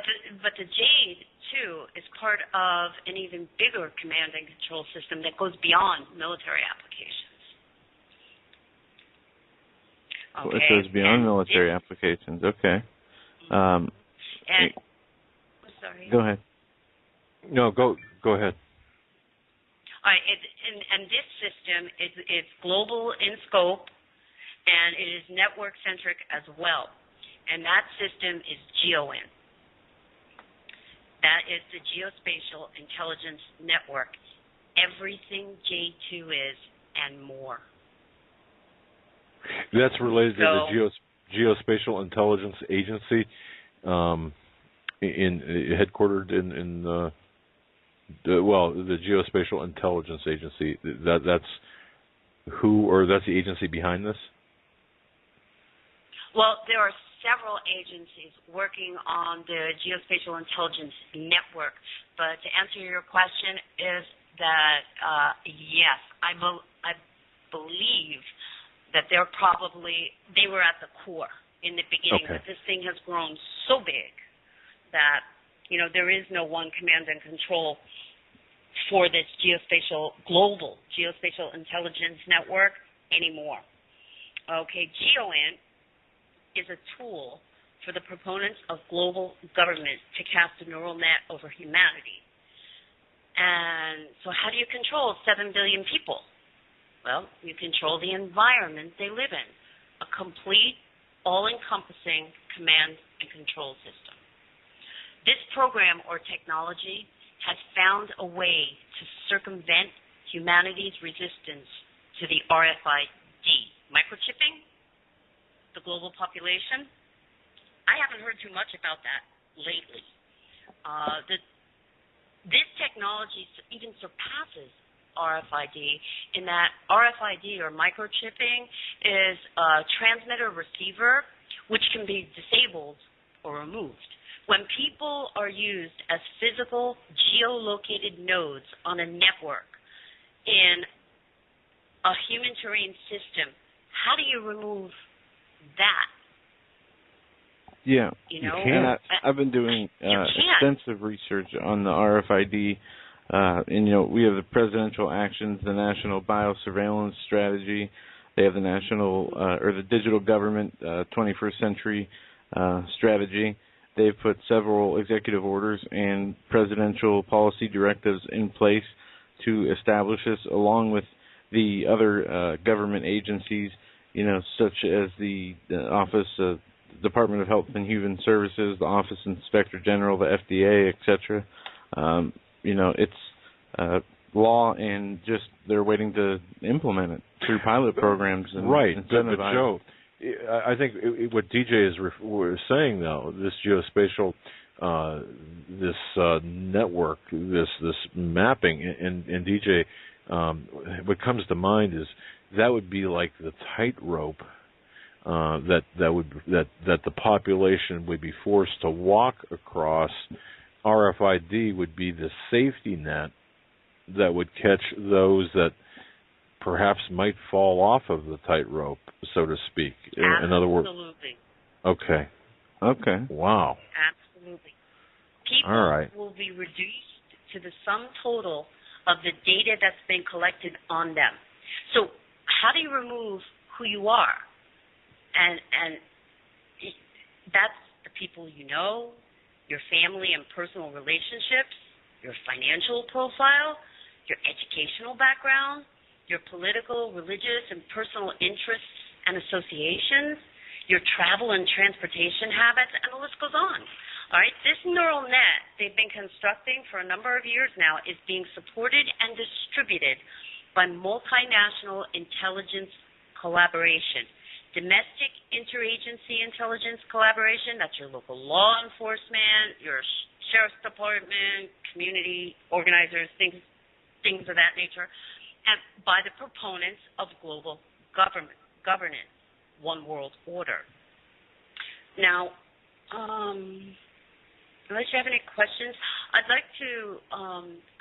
the Jade 2 is part of an even bigger command and control system that goes beyond military applications. Okay. It goes beyond military applications. Okay. Sorry. Go ahead. No, go ahead. All right. And this system is global in scope, and it is network-centric as well. And that system is GEOINT. That is the Geospatial Intelligence Network. Everything J2 is and more. That's related to the Geospatial Intelligence Agency, headquartered in the Geospatial Intelligence Agency. That's the agency behind this? Well, there are several agencies working on the Geospatial Intelligence Network. But to answer your question is that, yes, I believe that they were at the core in the beginning. Okay. But this thing has grown so big that, there is no one command and control for this global Geospatial Intelligence Network anymore. Okay, GEOINT is a tool for the proponents of global government to cast a neural net over humanity. And so how do you control 7 billion people? Well, you control the environment they live in, a complete, all-encompassing command and control system. This program or technology has found a way to circumvent humanity's resistance to the RFID. Microchipping the global population? I haven't heard too much about that lately. This technology even surpasses RFID in that RFID or microchipping is a transmitter-receiver which can be disabled or removed. When people are used as physical geolocated nodes on a network in a human terrain system, how do you remove that? Yeah, you know, and I've been doing extensive research on the RFID, and we have the presidential actions, the national biosurveillance strategy. They have the national or the digital government 21st century strategy. They've put several executive orders and presidential policy directives in place to establish this, along with the other government agencies, such as the Office of Department of Health and Human Services, the Office of Inspector General, the FDA, etc. It's law, and just they're waiting to implement it through pilot programs. And right, but Joe, I think what DJ was saying, though, this geospatial, this network, this mapping, and DJ, what comes to mind is that would be like the tightrope that the population would be forced to walk across. RFID would be the safety net that would catch those that perhaps might fall off of the tightrope, so to speak. Absolutely. In other words, okay. Okay. Wow. Absolutely. People All right. will be reduced to the sum total of the data that's been collected on them. So how do you remove who you are? And that's the people you know, your family and personal relationships, your financial profile, your educational background, your political, religious, and personal interests and associations, your travel and transportation habits, and the list goes on. All right, this neural net they've been constructing for a number of years now is being supported and distributed by multinational intelligence collaboration. Domestic interagency intelligence collaboration, that's your local law enforcement, your sheriff's department, community organizers, things of that nature, and by the proponents of global governance, one world order. Now, unless you have any questions, I'd like to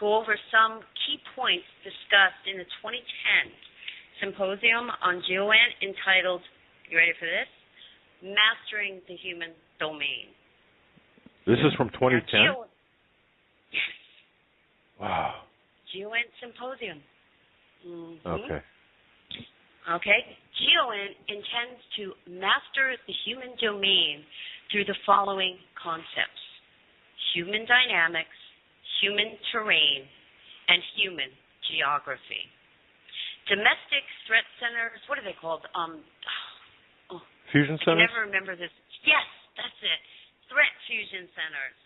go over some key points discussed in the 2010 symposium on GON entitled, you ready for this? Mastering the Human Domain. This is from 2010? Yes. Wow. GON Symposium. Mm-hmm. Okay. Okay. GON intends to master the human domain through the following concepts: human dynamics, human terrain, and human geography. Domestic threat centers, what are they called? Fusion centers? I never remember this. Yes, that's it. Threat fusion centers.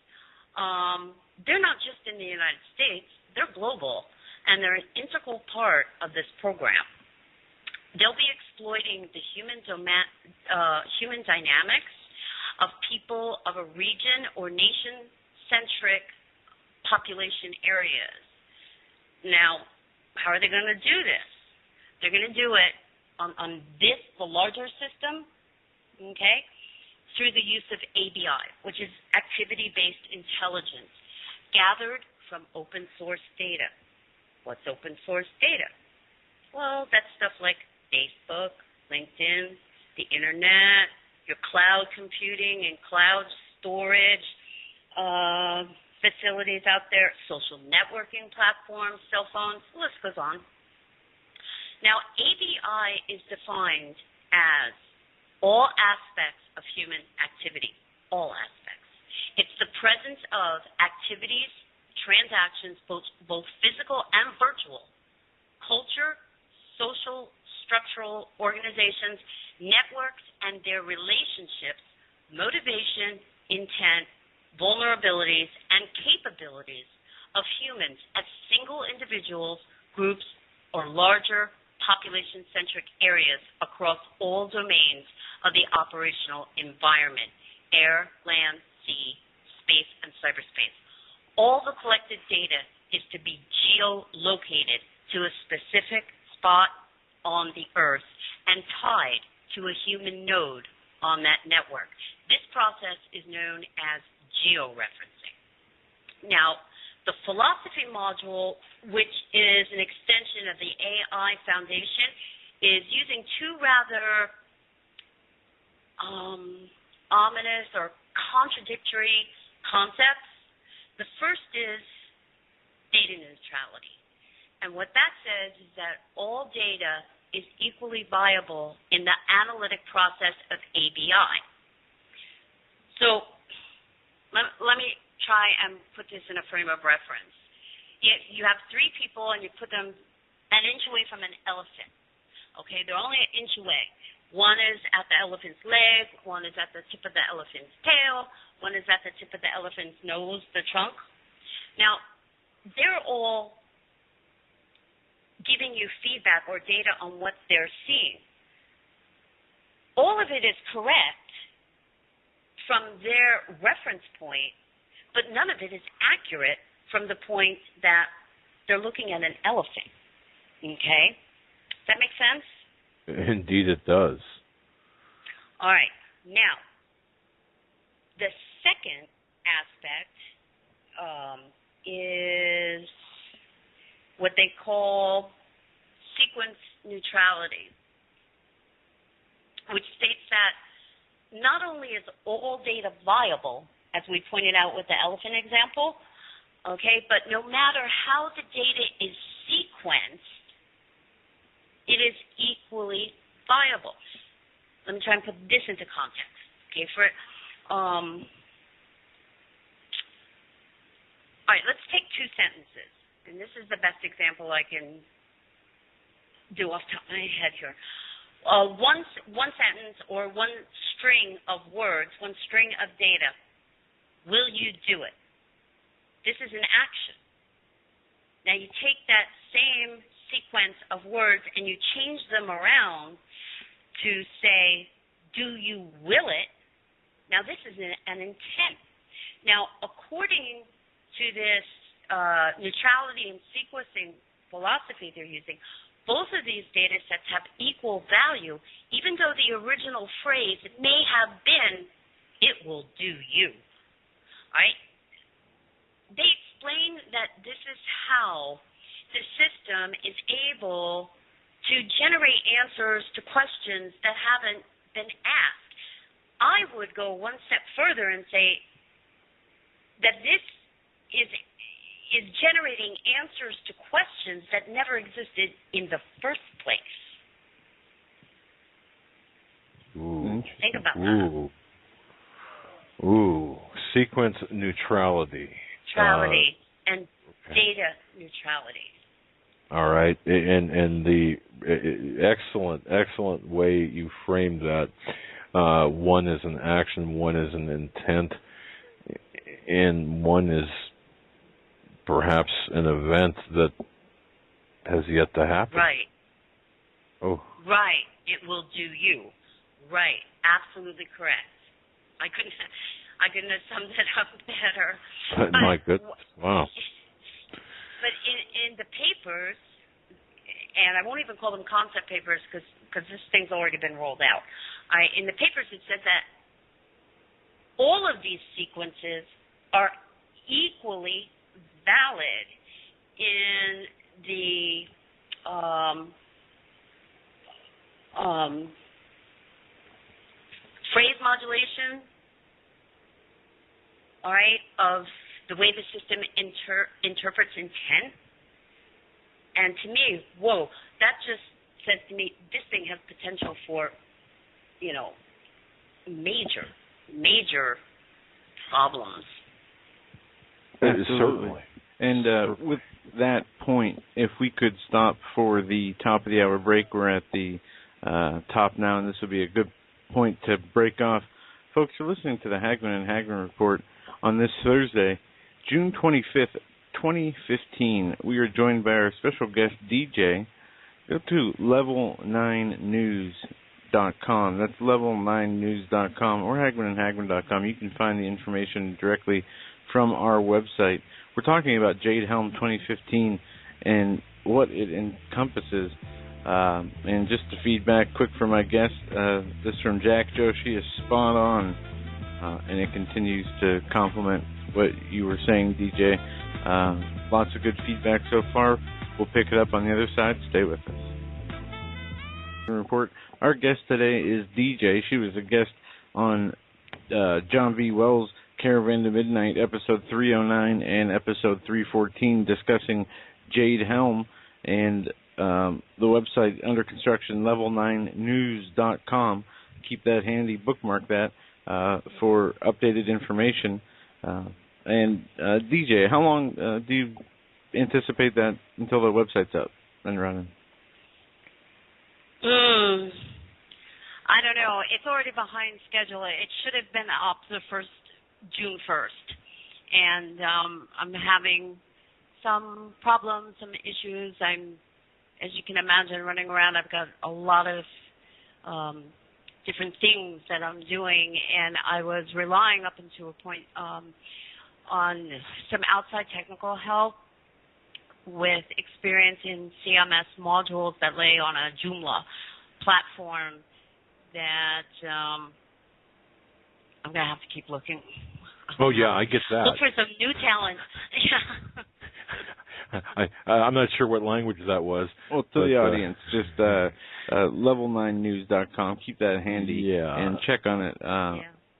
They're not just in the United States. They're global, and they're an integral part of this program. They'll be exploiting the human dynamics of people of a region or nation-centric population areas. Now, how are they going to do this? They're going to do it on the larger system, okay, through the use of ABI, which is activity-based intelligence, gathered from open source data. What's open source data? Well, that's stuff like Facebook, LinkedIn, the internet, your cloud computing and cloud storage facilities out there, social networking platforms, cell phones, the list goes on. Now, ABI is defined as all aspects of human activity, all aspects. It's the presence of activities, transactions, both physical and virtual, culture, social, structural organizations, networks, and their relationships, motivation, intent, vulnerabilities, and capabilities of humans as single individuals, groups, or larger population-centric areas across all domains of the operational environment, air, land, sea, space, and cyberspace. All the collected data is to be geolocated to a specific spot on the Earth and tied to a human node on that network. This process is known as georeferencing. Now, the philosophy module, which is an extension of the AI Foundation, is using two rather ominous or contradictory concepts. The first is data neutrality. And what that says is that all data is equally viable in the analytic process of ABI. So let me try and put this in a frame of reference. You have three people and you put them an inch away from an elephant. Okay, they're only an inch away. One is at the elephant's leg, one is at the tip of the elephant's tail, one is at the tip of the elephant's nose, the trunk. Now, they're all giving you feedback or data on what they're seeing. All of it is correct from their reference point, but none of it is accurate from the point that they're looking at an elephant. Okay? Does that make sense? Indeed it does. All right. Now, the second aspect is what they call sequence neutrality, which states that not only is all data viable, as we pointed out with the elephant example, okay, but no matter how the data is sequenced, it is equally viable. Let me try and put this into context. Okay, all right, let's take two sentences, and this is the best example I can do off the top of my head here. One sentence or one string of words, one string of data. Will you do it? This is an action. Now you take that same sequence of words and you change them around to say, do you will it? Now this is an intent. Now according to this neutrality and sequencing philosophy they're using, both of these data sets have equal value, even though the original phrase may have been, it will do you. All right? They explain that this is how the system is able to generate answers to questions that haven't been asked. I would go one step further and say that this is generating answers to questions that never existed in the first place. Ooh. Think about that. Ooh. Sequence neutrality. Neutrality and data neutrality. All right, and the excellent way you framed that. One is an action, one is an intent, and one is perhaps an event that has yet to happen. Right. Oh. Right. It will do you. Right. Absolutely correct. I couldn't have summed it up better. My goodness. Wow. But in the papers, and I won't even call them concept papers because this thing's already been rolled out. In the papers it said that all of these sequences are equally valid in the phrase modulation, all right, of the way the system interprets intent. And to me, whoa, that just says to me this thing has potential for, major problems. Certainly. And with that point, if we could stop for the top of the hour break, we're at the top now, and this would be a good point to break off. Folks, you're listening to the Hagmann Hagmann Report on this Thursday, June 25th, 2015. We are joined by our special guest, DJ. Go to level9news.com. That's level9news.com or hagmanandhagmann.com. You can find the information directly from our website. We're talking about Jade Helm 2015 and what it encompasses. And just the feedback quick from my guest, this from Jack Joe. She is spot on, and it continues to complement what you were saying, DJ. Lots of good feedback so far. We'll pick it up on the other side. Stay with us. Report. Our guest today is DJ. She was a guest on John V. Wells' Caravan to Midnight, episode 309 and episode 314, discussing Jade Helm, and the website under construction, level9news.com. Keep that handy, bookmark that for updated information. And DJ, how long do you anticipate that until the website's up and running? I don't know. It's already behind schedule. It should have been up the June 1st. And I'm having some problems, some issues. I'm, as you can imagine, running around. I've got a lot of different things that I'm doing, and I was relying up until a point on some outside technical help with experience in CMS modules that lay on a Joomla platform that I'm going to have to keep looking. Oh, yeah, I get that. Look for some new talent. I'm not sure what language that was. Well, to the audience, just level9news.com. Keep that handy and check on it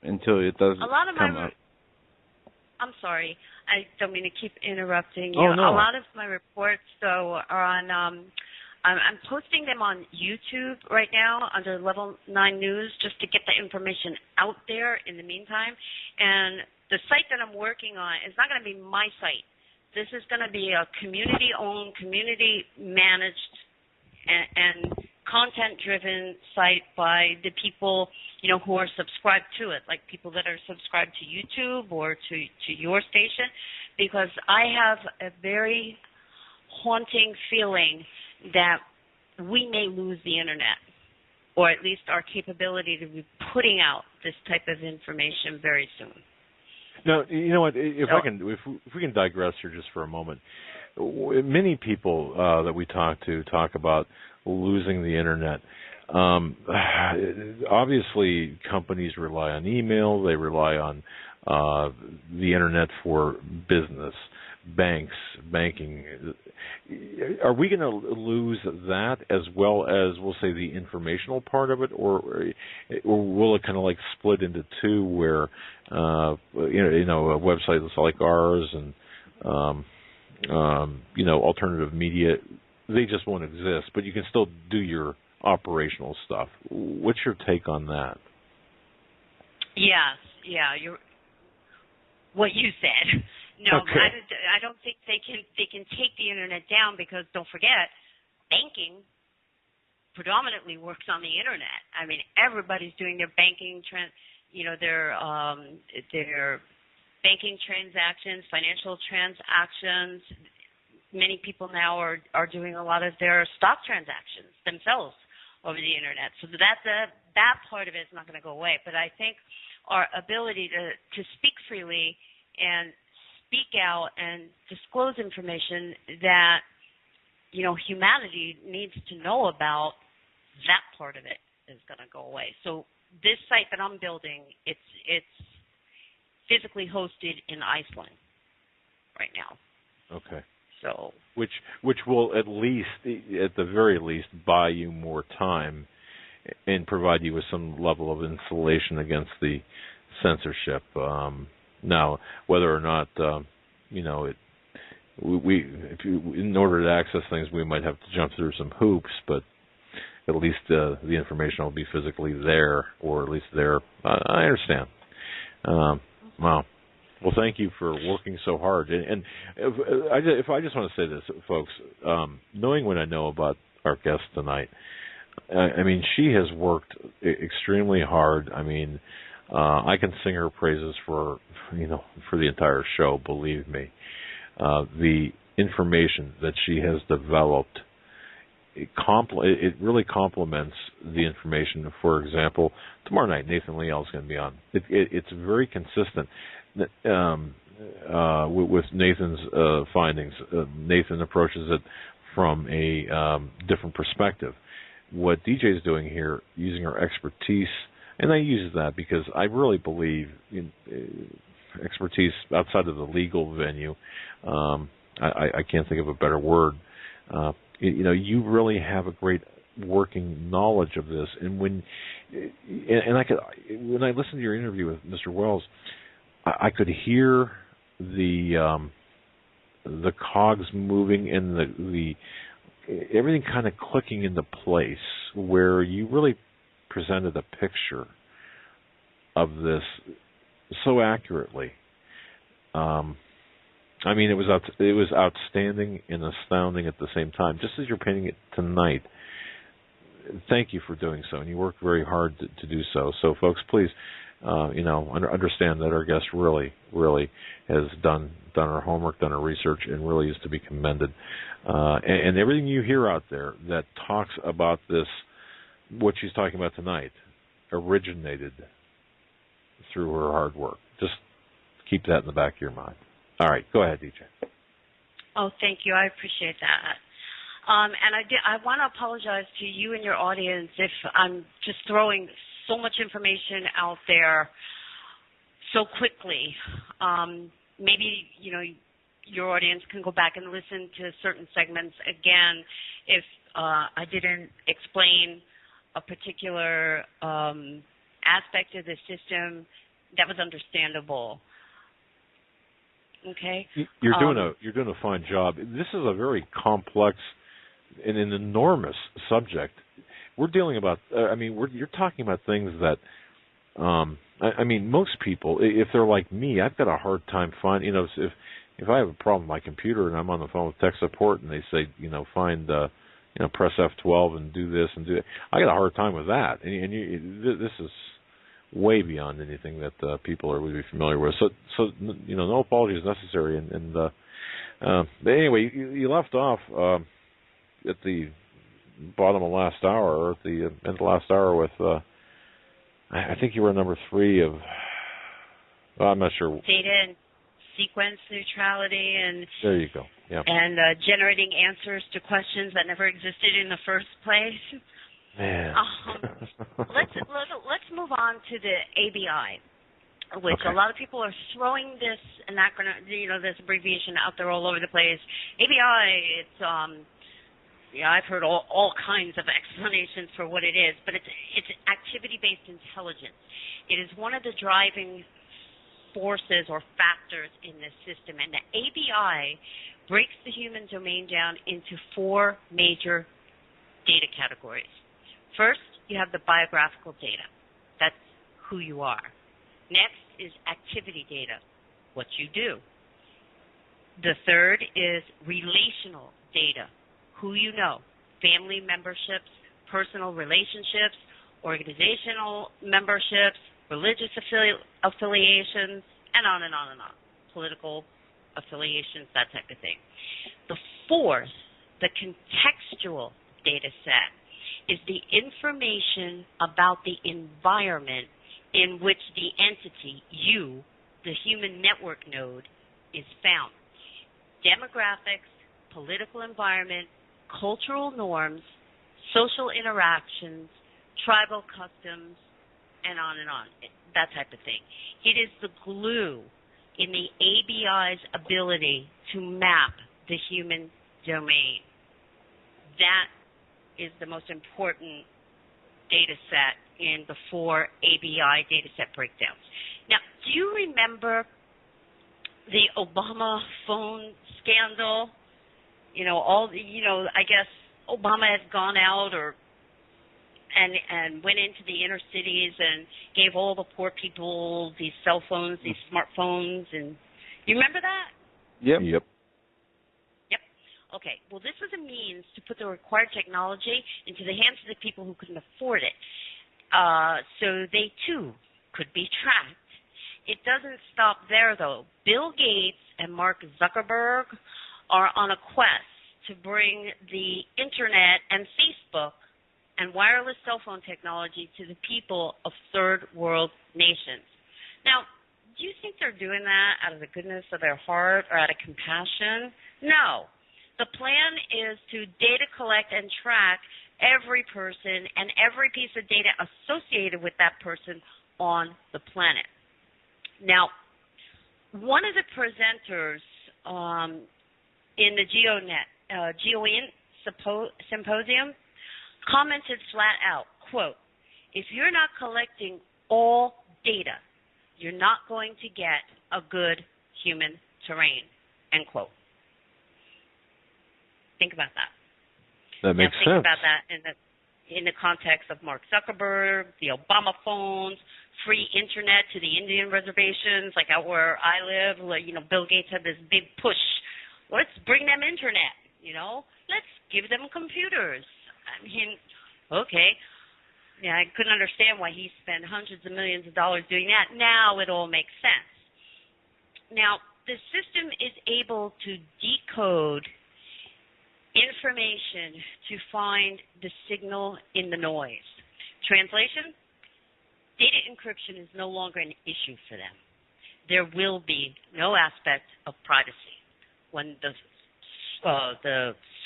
until it does come up. I'm sorry. I don't mean to keep interrupting you. Oh, no. A lot of my reports, though, are on I'm posting them on YouTube right now under Level 9 News just to get the information out there in the meantime. And the site that I'm working on is not going to be my site. This is going to be a community-owned, community-managed, and content-driven site by the people, who are subscribed to it, like people that are subscribed to YouTube or to your station, because I have a very haunting feeling that we may lose the internet, or at least our capability to be putting out this type of information very soon. Now, you know what? If we can digress here just for a moment, many people that we talk about losing the internet. Obviously, companies rely on email. They rely on the internet for business, banking. Are we going to lose that as well as, we'll say, the informational part of it, or will it kind of like split into two, where websites like ours and alternative media, they just won't exist, but you can still do your operational stuff. What's your take on that? Yes, what you said. No, okay. I don't think they can take the internet down, because don't forget, banking predominantly works on the internet. I mean, everybody's doing their banking their banking transactions, financial transactions. Many people now are doing a lot of their stock transactions themselves over the internet. So that part of it is not going to go away. But I think our ability to speak freely and speak out and disclose information that humanity needs to know about, that part of it is going to go away. So this site that I'm building, it's physically hosted in Iceland right now. Okay. So which will at the very least buy you more time and provide you with some level of insulation against the censorship. Now, whether or not in order to access things, we might have to jump through some hoops, but at least the information will be physically there, or at least there. I understand. Wow. Well, thank you for working so hard. And if I just want to say this, folks, knowing what I know about our guest tonight, I mean, she has worked extremely hard. I mean, I can sing her praises for the entire show, believe me. The information that she has developed, it really complements the information. For example, tomorrow night, Nathan Leal is going to be on. It's very consistent with Nathan's findings. Nathan approaches it from a different perspective. What DJ is doing here, using her expertise, and I use that because I really believe in expertise outside of the legal venue. I can't think of a better word. You really have a great working knowledge of this, and when I listened to your interview with Mr. Wells, I could hear the cogs moving and the everything kind of clicking into place, where you really presented a picture of this so accurately. I mean, it was outstanding and astounding at the same time, just as you're painting it tonight. Thank you for doing so, and you worked very hard to do so. So, folks, please, understand that our guest really, really has done her homework, done her research, and really is to be commended. And everything you hear out there that talks about this, what she's talking about tonight, originated through her hard work. Just keep that in the back of your mind. All right, go ahead, DJ. Oh, thank you. I appreciate that. And I want to apologize to you and your audience if I'm just throwing so much information out there so quickly. Maybe, your audience can go back and listen to certain segments again if I didn't explain a particular aspect of the system that was understandable. Okay. You're doing a fine job. This is a very complex and an enormous subject. We're dealing about. You're talking about things that. Most people, if they're like me, I've got a hard time finding. If I have a problem with my computer and I'm on the phone with tech support and they say, find, press F12 and do this and do that, I got a hard time with that. This is way beyond anything that people are really familiar with. So no apology is necessary. But anyway, you left off at the bottom of last hour, or at the end of last hour with, I think you were number 3 of, I'm not sure. Data and sequence neutrality, and there you go. Yeah. And generating answers to questions that never existed in the first place. Man. Let's move on to the ABI, which a lot of people are throwing this acronym, this abbreviation out there all over the place. ABI, it's I've heard all kinds of explanations for what it is, but it's activity-based intelligence. It is one of the driving forces or factors in this system, and the ABI breaks the human domain down into 4 major data categories. First, you have the biographical data. That's who you are. Next is activity data, what you do. The third is relational data, who you know, family memberships, personal relationships, organizational memberships, religious affiliations, and on and on and on, political affiliations, that type of thing. The fourth, the contextual data set, is the information about the environment in which the entity, you, the human network node, is found. Demographics, political environment, cultural norms, social interactions, tribal customs, and on, that type of thing. It is the glue in the ABI's ability to map the human domain. That is the most important data set in the 4 ABI data set breakdowns. Now, do you remember the Obama phone scandal? I guess Obama has gone out and went into the inner cities and gave all the poor people these cell phones, these smartphones, and you remember that? Yep. Okay. Well, this was a means to put the required technology into the hands of the people who couldn't afford it, so they too could be tracked. It doesn't stop there, though. Bill Gates and Mark Zuckerberg are on a quest to bring the internet and Facebook and wireless cell phone technology to the people of third world nations. Now, do you think they're doing that out of the goodness of their heart or out of compassion? No. The plan is to data collect and track every person and every piece of data associated with that person on the planet. Now, one of the presenters in the GeoInt Symposium commented flat out, quote, "If you're not collecting all data, you're not going to get a good human terrain," end quote. Think about that. That makes sense. Think about that in the context of Mark Zuckerberg, the Obama phones, free internet to the Indian reservations, like out where I live. Bill Gates had this big push. Let's bring them internet. Let's give them computers. Okay. Yeah, I couldn't understand why he spent hundreds of millions of dollars doing that. Now it all makes sense. Now, the system is able to decode information to find the signal in the noise. Translation? Data encryption is no longer an issue for them. There will be no aspect of privacy when the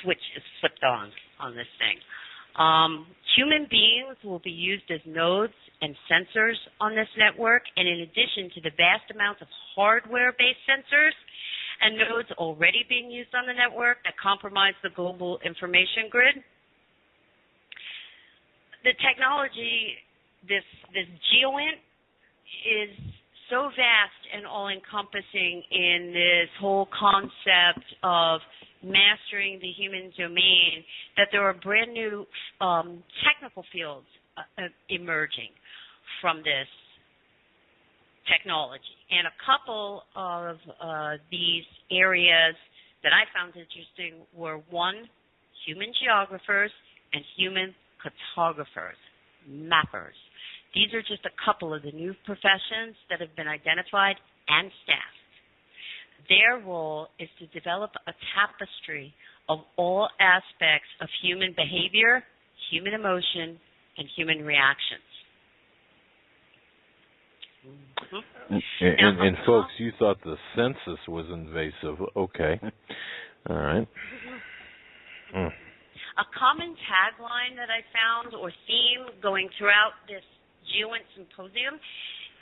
switch is flipped on this thing. Human beings will be used as nodes and sensors on this network, and in addition to the vast amounts of hardware-based sensors and nodes already being used on the network that compromise the global information grid. The technology, this GeoInt, is so vast and all-encompassing in this whole concept of mastering the human domain that there are brand new technical fields emerging from this technology. And a couple of these areas that I found interesting were, one, human geographers and human cartographers, mappers. These are just a couple of the new professions that have been identified and staffed. Their role is to develop a tapestry of all aspects of human behavior, human emotion, and human reactions. Mm-hmm. And folks, you thought the census was invasive. Okay. All right. Mm. A common tagline that I found, or theme going throughout this GeoInt symposium,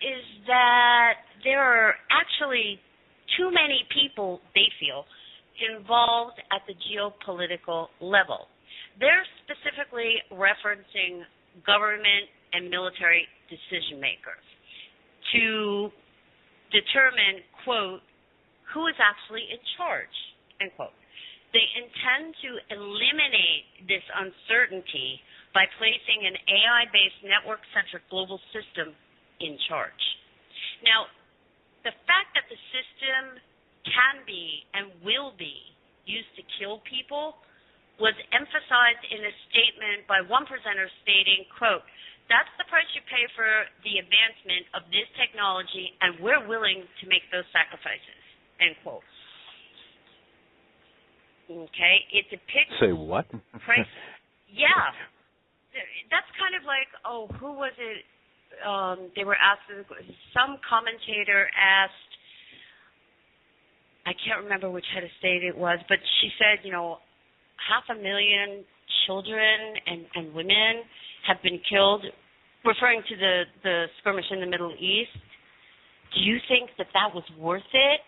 is that there are actually too many people, they feel, involved at the geopolitical level. They're specifically referencing government and military decision makers to determine, quote, who is actually in charge, end quote. They intend to eliminate this uncertainty by placing an AI-based network-centric global system in charge. Now, the fact that the system can be and will be used to kill people was emphasized in a statement by one presenter stating, quote, that's the price you pay for the advancement of this technology, and we're willing to make those sacrifices, end quote. Okay, it depicts... Say what? Price. Yeah. That's kind of like, who was it? They were asking, some commentator asked, I can't remember which head of state it was, but she said, 500,000 children and women have been killed, referring to the skirmish in the Middle East. Do you think that was worth it?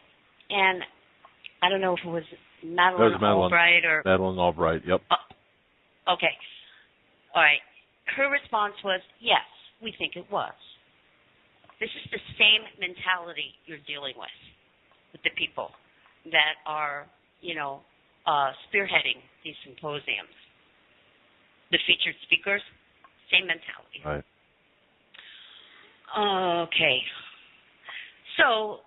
And I don't know if it was Madeleine Albright or... Madeleine Albright, yep. Okay. All right. Her response was, yes, we think it was. This is the same mentality you're dealing with the people that are, spearheading these symposiums. The featured speakers, same mentality. Right. Okay. So,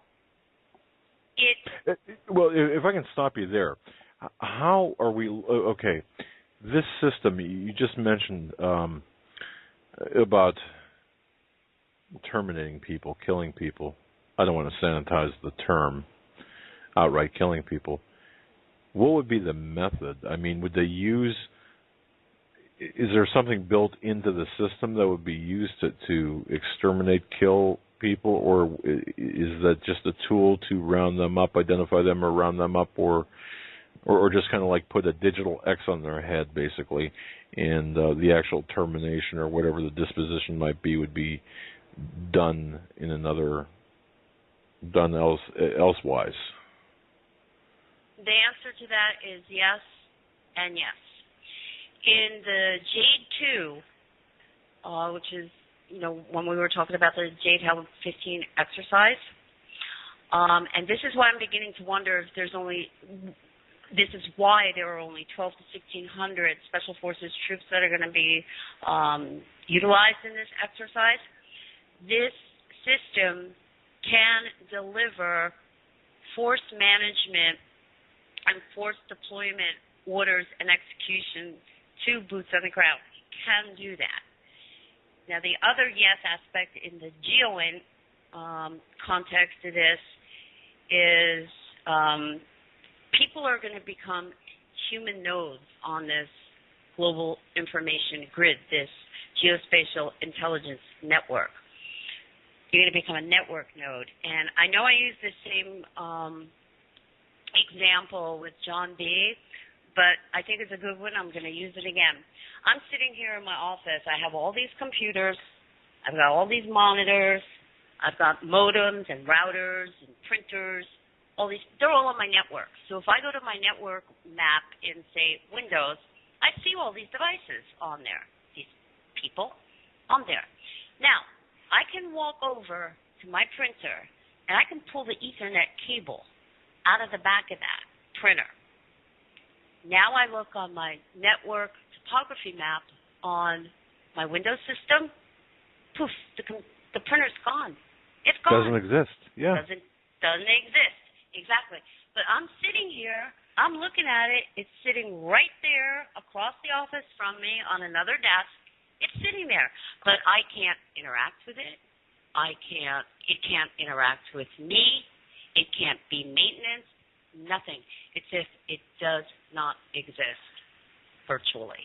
well, if I can stop you there, how are we? Okay, this system you just mentioned about terminating people, killing people. I don't want to sanitize the term, outright killing people. What would be the method? I mean, would they use? Is there something built into the system that would be used to exterminate, kill people, or is that just a tool to round them up, identify them, or round them up, or just kind of like put a digital X on their head, basically, and the actual termination or whatever the disposition might be would be done elsewise? The answer to that is yes and yes. In the Jade 2, which is, when we were talking about the Jade Hell 15 exercise, and this is why I'm beginning to wonder if this is why there are only 12 to 1,600 Special Forces troops that are going to be utilized in this exercise. This system can deliver force management and force deployment orders and execution to boots on the ground. It can do that. Now, the other yes aspect in the GeoInt context to this is people are going to become human nodes on this global information grid, this geospatial intelligence network. You're going to become a network node. And I know I used the same example with John B., but I think it's a good one. I'm going to use it again. I'm sitting here in my office. I have all these computers. I've got all these monitors. I've got modems and routers and printers they're all on my network. So if I go to my network map in, say, Windows, I see all these devices on there, these people on there. Now, I can walk over to my printer, and I can pull the Ethernet cable out of the back of that printer. Now I look on my network topography map on my Windows system. Poof, the printer's gone. It's gone. Doesn't exist. Yeah. Doesn't exist. Exactly. But I'm sitting here. I'm looking at it. It's sitting right there across the office from me on another desk. It's sitting there. But I can't interact with it. It can't interact with me. It can't be maintenance. Nothing. It's if it does not exist virtually.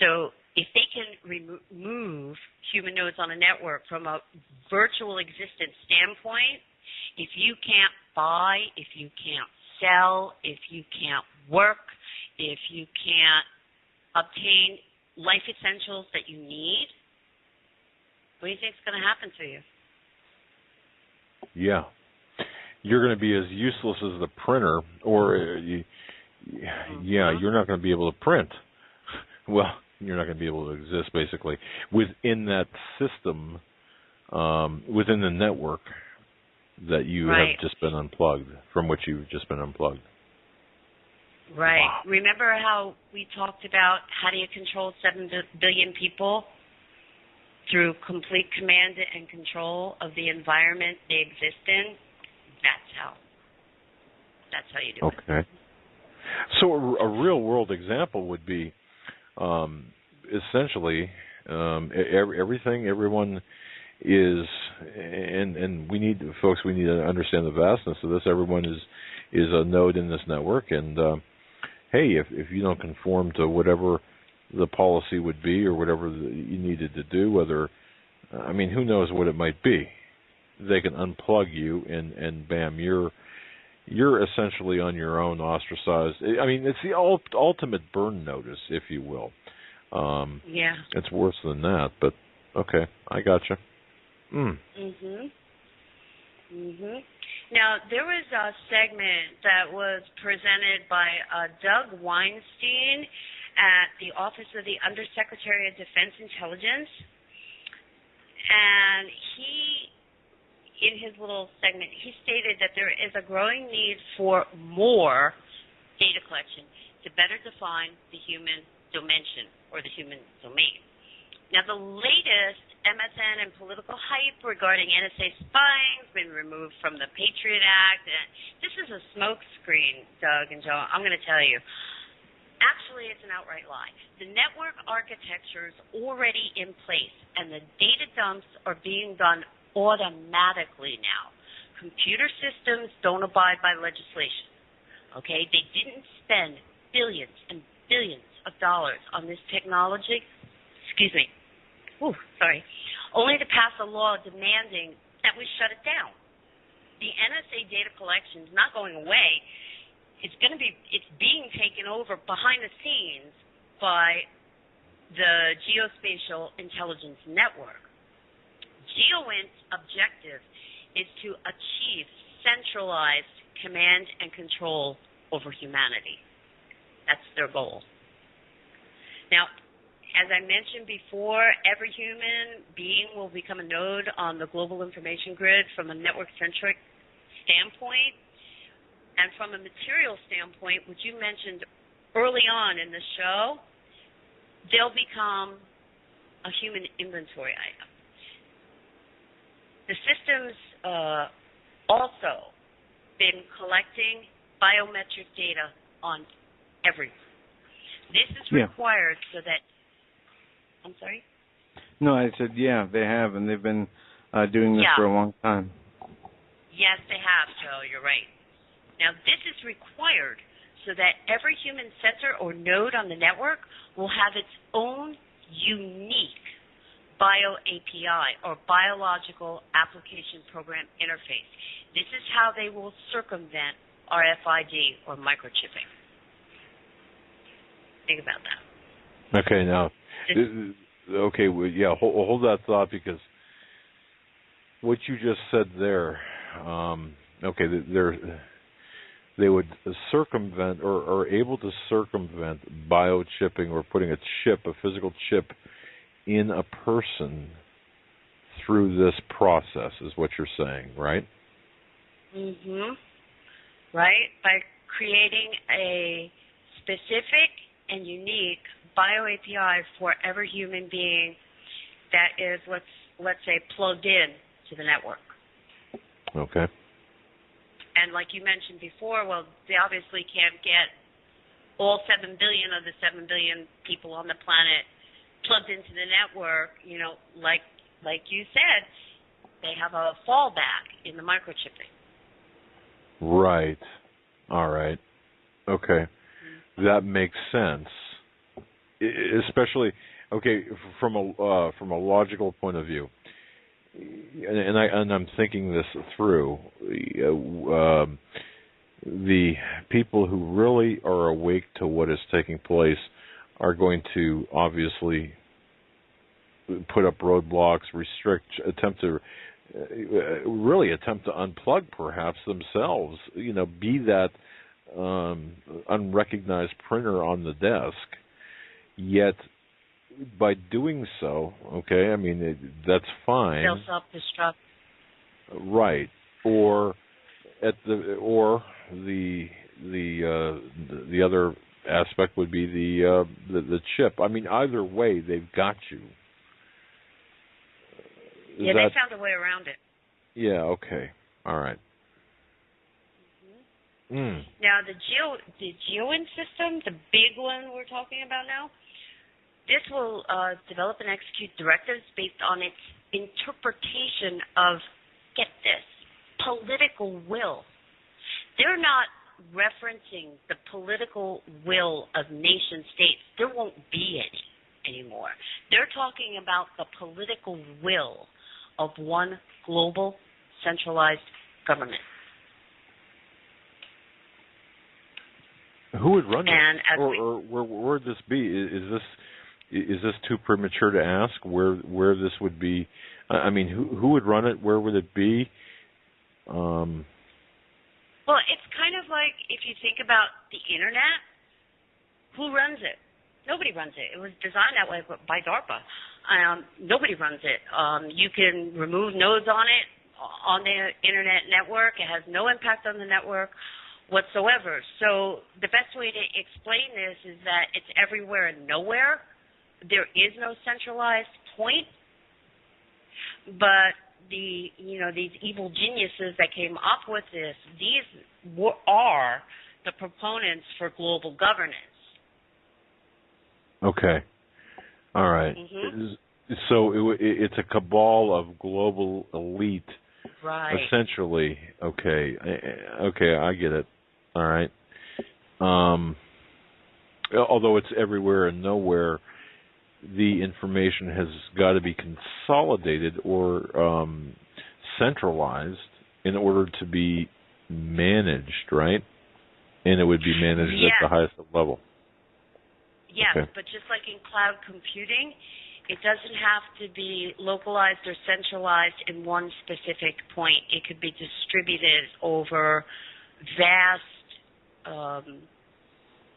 So if they can remove human nodes on a network from a virtual existence standpoint, if you can't buy, if you can't sell, if you can't work, if you can't obtain life essentials that you need, what do you think is going to happen to you? Yeah. You're going to be as useless as the printer, or you're not going to be able to print. Well, you're not going to be able to exist, basically, within that system, within the network that you have just been unplugged, from which you've just been unplugged. Right. Wow. Remember how we talked about how do you control 7 billion people? Through complete command and control of the environment they exist in. That's how you do it. Okay. So a real-world example would be essentially everyone is, and we need to understand the vastness of this. Everyone is a node in this network, and hey, if you don't conform to whatever the policy would be or whatever you needed to do, who knows what it might be, they can unplug you and bam, you're essentially on your own, ostracized. I mean, it's the ultimate burn notice, if you will. Yeah. It's worse than that, but okay, I gotcha. Now, there was a segment that was presented by Doug Weinstein at the Office of the Undersecretary of Defense Intelligence, and he, in his little segment, he stated that there is a growing need for more data collection to better define the human dimension or the human domain. Now, the latest MSN and political hype regarding NSA spying has been removed from the Patriot Act. This is a smokescreen, Doug and Joe. I'm going to tell you. Actually, it's an outright lie. The network architecture is already in place, and the data dumps are being done automatically now. Computer systems don't abide by legislation. Okay? They didn't spend billions and billions of dollars on this technology. Excuse me. Only to pass a law demanding that we shut it down. The NSA data collection is not going away. It's being taken over behind the scenes by the Geospatial Intelligence Network. GeoInt's objective is to achieve centralized command and control over humanity. That's their goal. Now, as I mentioned before, every human being will become a node on the global information grid from a network-centric standpoint. And from a material standpoint, which you mentioned early on in the show, they'll become a human inventory item. The system's also been collecting biometric data on everyone. This is required so that... I'm sorry? No, I said, they have, and they've been doing this for a long time. Yes, they have, Joe. You're right. Now, this is required so that every human sensor or node on the network will have its own unique bio-API or biological application program interface. This is how they will circumvent RFID or microchipping. Think about that. Okay, now, hold that thought, because what you just said there, they would circumvent or are able to circumvent biochipping or putting a physical chip in a person through this process, is what you're saying, right? Right? By creating a specific and unique bio-API for every human being that is, let's say, plugged in to the network. Okay. And like you mentioned before, well, they obviously can't get all 7 billion of the 7 billion people on the planet plugged into the network. You know, like you said, they have a fallback in the microchipping. Right. All right. Okay. That makes sense. Especially, okay, from a logical point of view. And I'm thinking this through. The people who really are awake to what is taking place are going to obviously put up roadblocks, restrict, attempt to unplug perhaps themselves. You know, be that unrecognized printer on the desk. Yet, by doing so, okay, I mean that's fine. They'll self-destruct. Right, or the other aspect would be the chip. I mean, either way, they've got you. They found a way around it. Yeah. Okay. All right. Now the GeoIn system, the big one we're talking about now. This will develop and execute directives based on its interpretation of, get this, political will. They're not referencing the political will of nation states. There won't be any anymore. They're talking about the political will of one global centralized government. Who would run this? Or where would this be? Is this too premature to ask where this would be? I mean, who would run it? Where would it be? Well, it's kind of like if you think about the internet, who runs it? Nobody runs it. It was designed that way by DARPA. Nobody runs it. You can remove nodes on it, on the internet network. It has no impact on the network whatsoever. So the best way to explain this is that it's everywhere and nowhere. There is no centralized point, but these evil geniuses that came up with this, these are the proponents for global governance. Okay. All right. So it's a cabal of global elite, right? Essentially. Okay. I get it. All right. Although it's everywhere and nowhere, the information has got to be consolidated or centralized in order to be managed, right? And it would be managed at the highest level. Yes, okay. But just like in cloud computing, it doesn't have to be localized or centralized in one specific point. It could be distributed over vast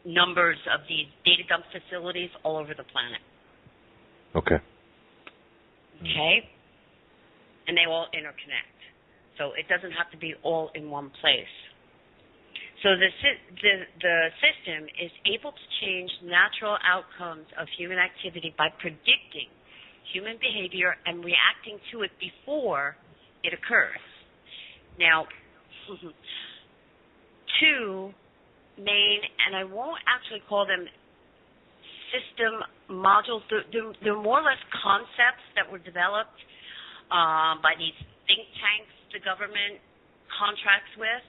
numbers of these data dump facilities all over the planet. Okay. Okay? And they all interconnect. So it doesn't have to be all in one place. So the system is able to change natural outcomes of human activity by predicting human behavior and reacting to it before it occurs. Now, two main, and I won't actually call them system modules, they're more or less concepts that were developed by these think tanks the government contracts with.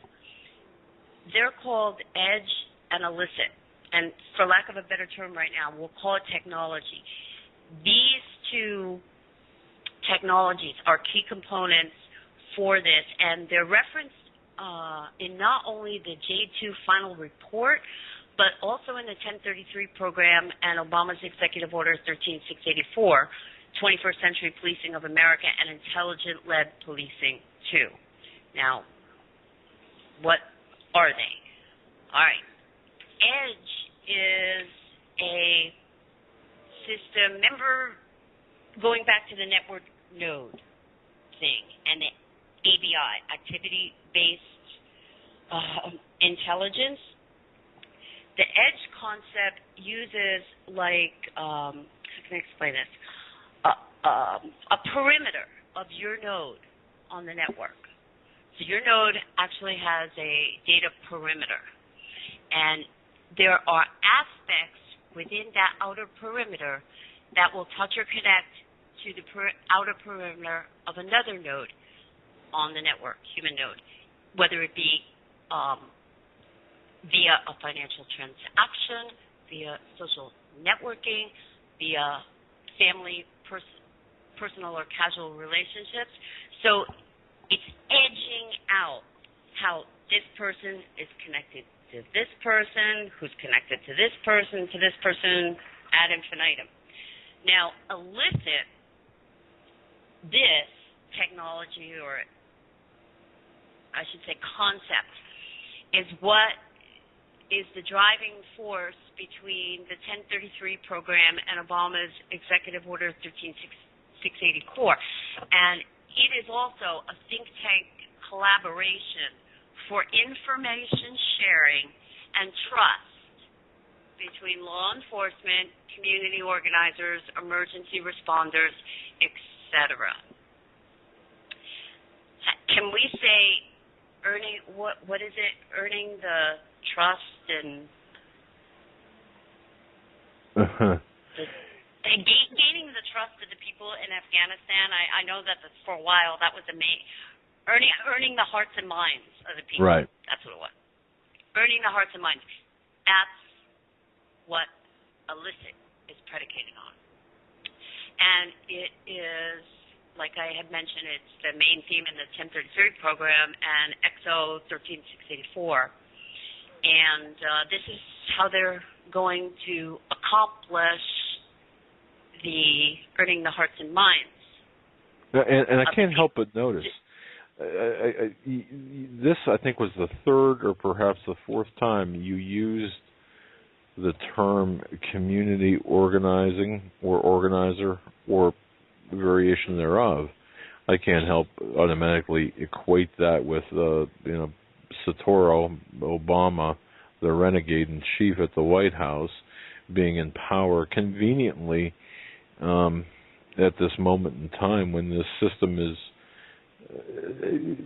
They're called edge and elicit. And for lack of a better term right now, we'll call it technology. These two technologies are key components for this, and they're referenced in not only the J2 final report, but also in the 1033 program and Obama's Executive Order 13684, 21st Century Policing of America and Intelligent-Led Policing too. Now, what are they? All right. Edge is a system. Remember going back to the network node thing and the ABI, activity-based intelligence. The edge concept uses how can I explain this? A perimeter of your node on the network. So your node actually has a data perimeter, and there are aspects within that outer perimeter that will touch or connect to the outer perimeter of another node on the network, human node, whether it be via a financial transaction, via social networking, via family, personal or casual relationships. So it's edging out how this person is connected to this person, who's connected to this person, ad infinitum. Now, illicit, this technology, or I should say concept, is what is the driving force between the 1033 program and Obama's Executive Order 13684. And it is also a think tank collaboration for information sharing and trust between law enforcement, community organizers, emergency responders, etc. Can we say earning what is it? Earning the trust and gaining the trust of the people in Afghanistan. I know that for a while that was the main earning the hearts and minds of the people. Right. That's what it was. Earning the hearts and minds. That's what illicit is predicated on. And it is, like I had mentioned, it's the main theme in the 1033 program and XO 13684. And this is how they're going to accomplish the earning the hearts and minds. And I can't help but notice, this I think was the third or perhaps the fourth time you used the term community organizing or organizer or variation thereof. I can't help automatically equate that with Satoru Obama, the renegade in chief at the White House, being in power conveniently at this moment in time when this system is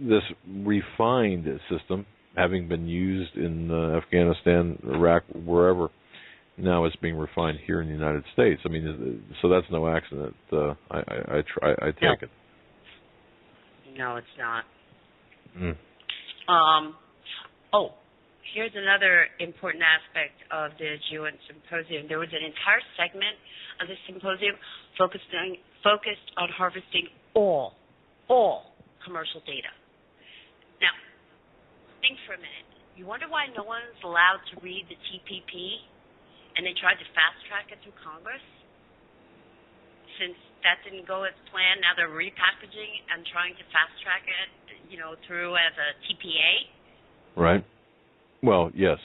this refined system, having been used in Afghanistan, Iraq, wherever. Now it's being refined here in the United States. I mean, so that's no accident. I take it. No, it's not. Mm. Here's another important aspect of the GUN Symposium. There was an entire segment of the symposium focused on harvesting all commercial data. Now, think for a minute. You wonder why no one's allowed to read the TPP, and they tried to fast-track it through Congress? Since that didn't go as planned, now they're repackaging and trying to fast-track it, through as a TPA. Right. Well, yes.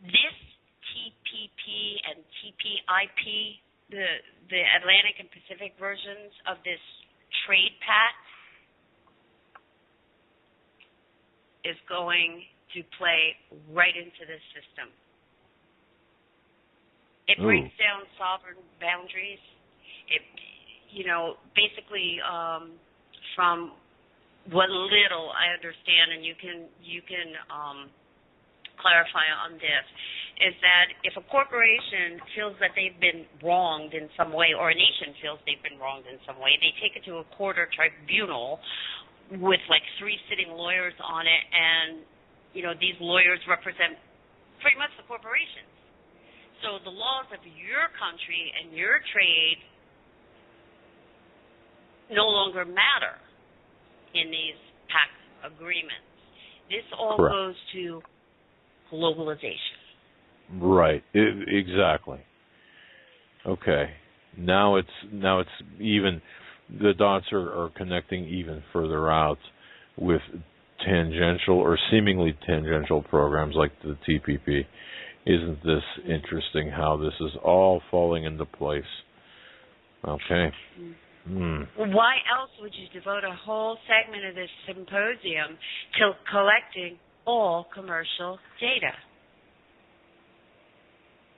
This TPP and TPIP, the Atlantic and Pacific versions of this trade pact, is going to play right into this system. It breaks down sovereign boundaries. It, basically, from what little I understand, and you can clarify on this, is that if a corporation feels that they've been wronged in some way, or a nation feels they've been wronged in some way, they take it to a court or tribunal with like 3 sitting lawyers on it, and these lawyers represent pretty much the corporations. So the laws of your country and your trade no longer matter in these pact agreements. This all Correct. goes to globalization. Right. Exactly. Okay. Now it's even, the dots are connecting even further out with tangential or seemingly tangential programs like the TPP. Isn't this interesting how this is all falling into place? Okay. Why else would you devote a whole segment of this symposium to collecting all commercial data?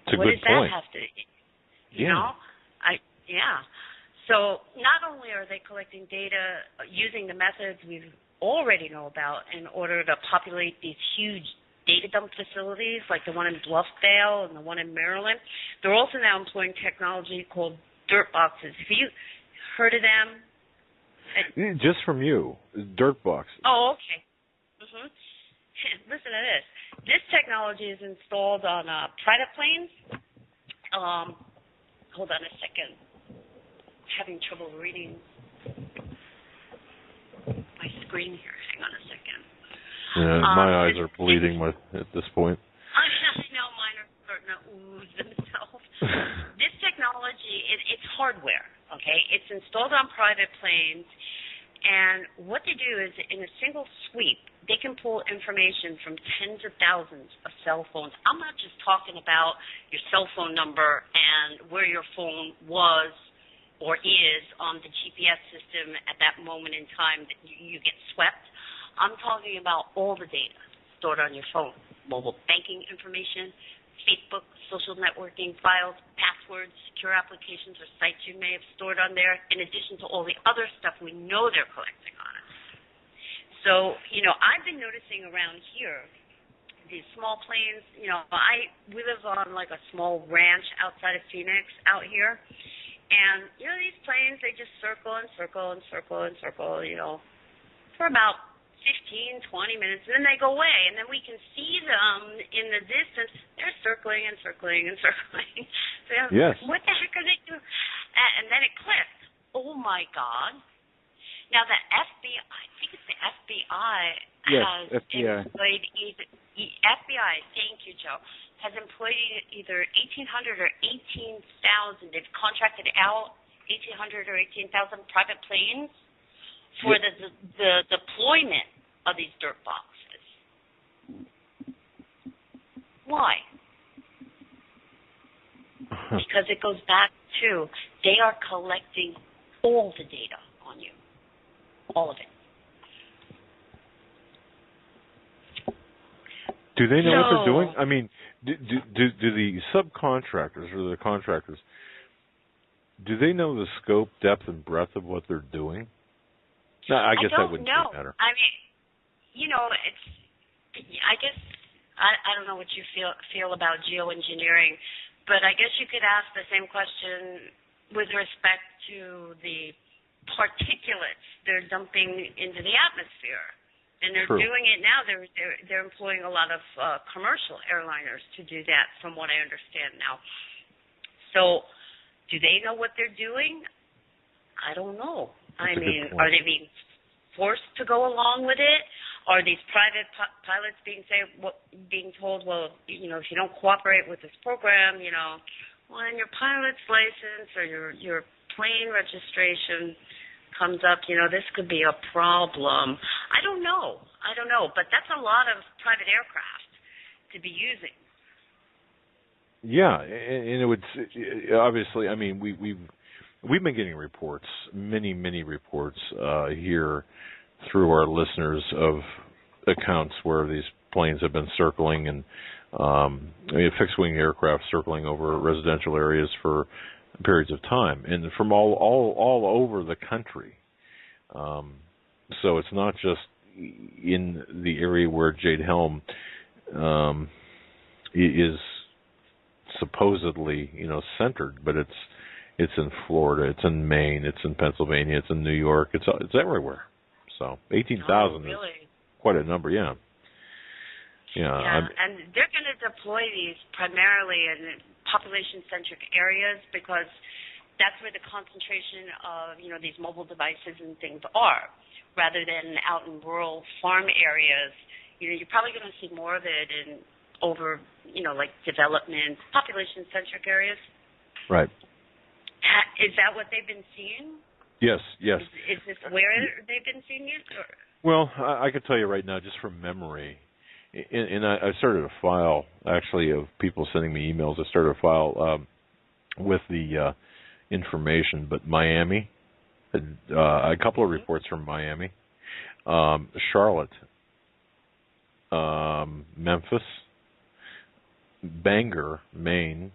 It's a what good does point. That have to, you know? So not only are they collecting data using the methods we already know about in order to populate these huge data dump facilities like the one in Bluffdale and the one in Maryland, they're also now employing technology called dirt boxes. Have you heard of them? Just from you, dirt boxes. Oh, okay. Listen to this. This technology is installed on private planes. Hold on a second. Having trouble reading my screen here. Hang on a second. Yeah, my eyes are bleeding at this point. I know mine are starting to ooze themselves. This technology, it's hardware, okay? It's installed on private planes, and what they do is in a single sweep, they can pull information from tens of thousands of cell phones. I'm not just talking about your cell phone number and where your phone was or is on the GPS system at that moment in time that you get swept. I'm talking about all the data stored on your phone, mobile banking information, Facebook, social networking files, passwords, secure applications or sites you may have stored on there, in addition to all the other stuff we know they're collecting on it. So, I've been noticing around here, these small planes, we live on like a small ranch outside of Phoenix out here. And, these planes, they just circle and circle and circle and circle, for about 15, 20 minutes, and then they go away. And then we can see them in the distance. They're circling and circling and circling. So, yes. What the heck are they doing? And then it clicked. Oh, my God. Now, the FBI, I think it's the FBI, has employed FBI, thank you, Joe, has employed either 1,800 or 18,000. They've contracted out 1,800 or 18,000 private planes for the deployment of these dirt boxes. Why? Because it goes back to they are collecting all the data on you, all of it. Do they know what they're doing? I mean, do the subcontractors or the contractors, do they know the scope, depth, and breadth of what they're doing? No, I guess that wouldn't matter. I mean, I don't know what you feel about geoengineering, but I guess you could ask the same question with respect to the particulates they're dumping into the atmosphere. And they're doing it now. They're employing a lot of commercial airliners to do that, from what I understand now. So, do they know what they're doing? I don't know. That's are they being forced to go along with it? Are these private pilots being told, well, if you don't cooperate with this program, when your pilot's license or your plane registration comes up, this could be a problem. I don't know, but that's a lot of private aircraft to be using. Yeah, and it would obviously. I mean, we've been getting reports, many reports here through our listeners of accounts where these planes have been circling and fixed-wing aircraft circling over residential areas for periods of time, and from all over the country. So it's not just in the area where Jade Helm is supposedly, centered, but it's in Florida, it's in Maine, it's in Pennsylvania, it's in New York, it's everywhere. So 18,000 is quite a number, yeah. And they're going to deploy these primarily in population-centric areas because that's where the concentration of, these mobile devices and things are, rather than out in rural farm areas. You're probably going to see more of it in over, like development, population-centric areas. Right. Is that what they've been seeing? Yes. Is this where they've been seeing it? Or? Well, I could tell you right now, just from memory, and I started a file actually of people sending me emails. I started a file with the information, but Miami, a couple of reports from Miami, Charlotte, Memphis, Bangor, Maine,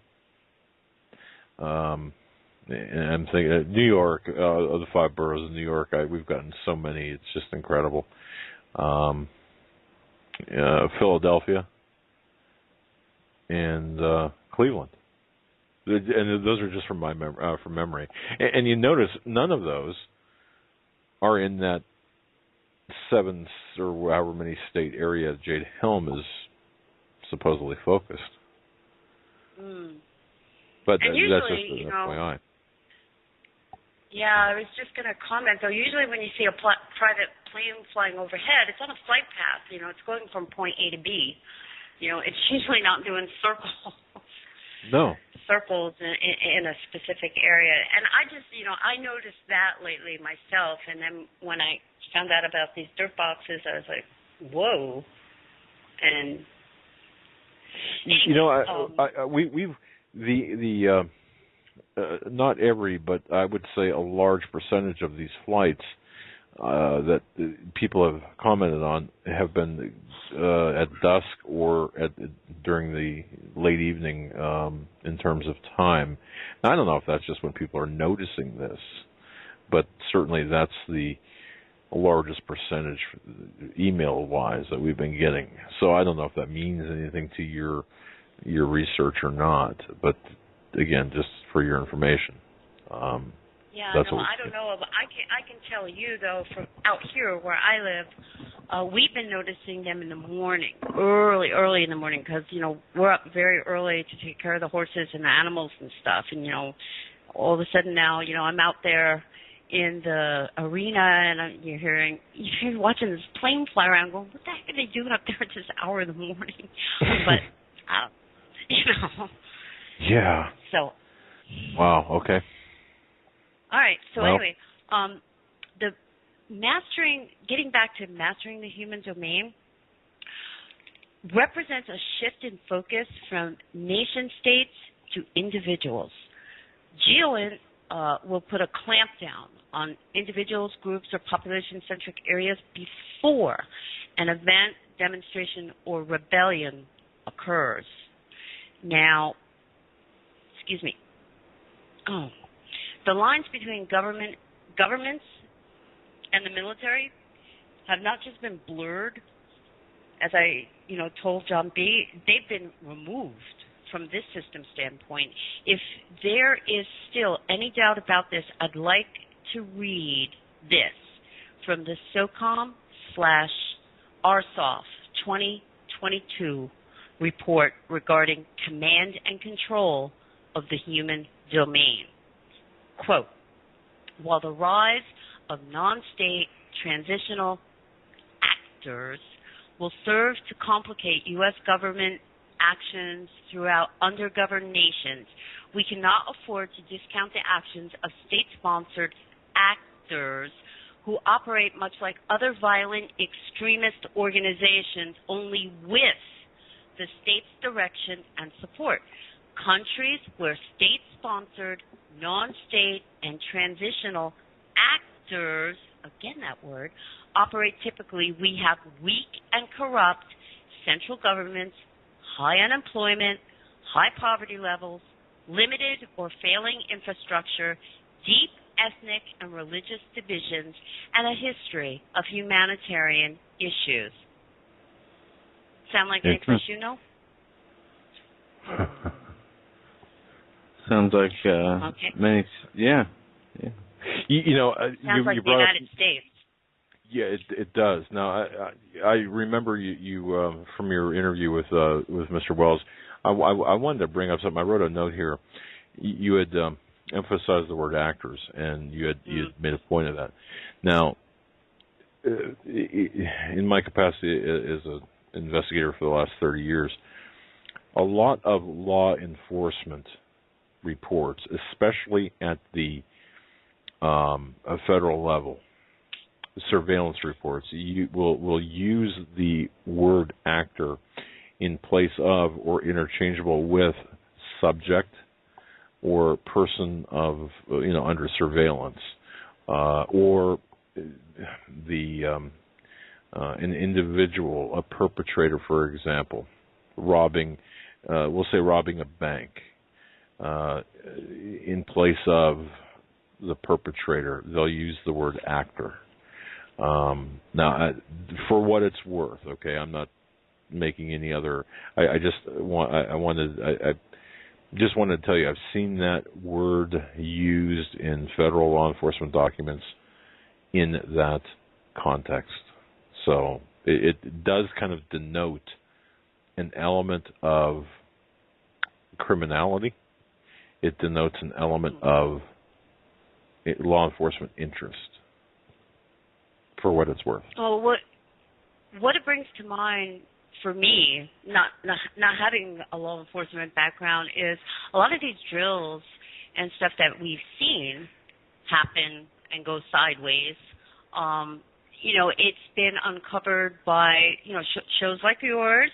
and I'm thinking New York, of the 5 boroughs of New York. We've gotten so many; it's just incredible. Philadelphia and Cleveland, and those are just from my from memory. And you notice none of those are in that 7 or however many state area Jade Helm is supposedly focused. But and usually, that's just an FYI. Yeah, I was just going to comment, though. Usually when you see a private plane flying overhead, it's on a flight path. It's going from point A to B. It's usually not doing circles. No. Circles in a specific area. And I just, I noticed that lately myself. And then when I found out about these dirt boxes, I was like, whoa. And we've not every, but I would say a large percentage of these flights that people have commented on have been at dusk or during the late evening in terms of time. Now, I don't know if that's just when people are noticing this, but certainly that's the largest percentage email-wise that we've been getting. So I don't know if that means anything to your research or not, but again, just for your information. I don't know, but I can tell you though, from out here where I live, we've been noticing them in the morning, early in the morning, because we're up very early to take care of the horses and the animals and stuff, and all of a sudden now, I'm out there in the arena and you're watching this plane fly around, going, what the heck are they doing up there at this hour in the morning? But Yeah. So. Wow. Okay. All right. So anyway, getting back to mastering the human domain represents a shift in focus from nation states to individuals. GLN will put a clamp down on individuals, groups, or population-centric areas before an event, demonstration, or rebellion occurs. Now, the lines between governments and the military have not just been blurred, as I told John B. They've been removed from this system standpoint. If there is still any doubt about this, I'd like to read this from the SOCOM/RSOF 2022 report regarding command and control of the human domain. Quote, while the rise of non-state transitional actors will serve to complicate U.S. government actions throughout undergoverned nations, we cannot afford to discount the actions of state-sponsored actors who operate much like other violent extremist organizations, only with the state's direction and support. Countries where state-sponsored, non-state, and transitional actors, again that word, operate typically, we have weak and corrupt central governments, high unemployment, high poverty levels, limited or failing infrastructure, deep ethnic and religious divisions, and a history of humanitarian issues. Sound like any place you know? Sounds like many. Yeah. Sounds like the United States. Yeah, it does. Now, I remember you from your interview with Mr. Wells. I wanted to bring up something. I wrote a note here. You had emphasized the word actors, and you had made a point of that. Now, in my capacity as an investigator for the last 30 years, a lot of law enforcement reports, especially at the federal level, surveillance reports will use the word actor in place of or interchangeable with subject or person of under surveillance, or an individual, a perpetrator, for example, robbing a bank, in place of the perpetrator, they'll use the word actor. Now, for what it's worth, okay, I'm not making any other. I just wanted to tell you, I've seen that word used in federal law enforcement documents in that context. So it does kind of denote an element of criminality. It denotes an element of law enforcement interest, for what it's worth. Well, what it brings to mind for me, not having a law enforcement background, is a lot of these drills and stuff that we've seen happen and go sideways. It's been uncovered by shows like yours.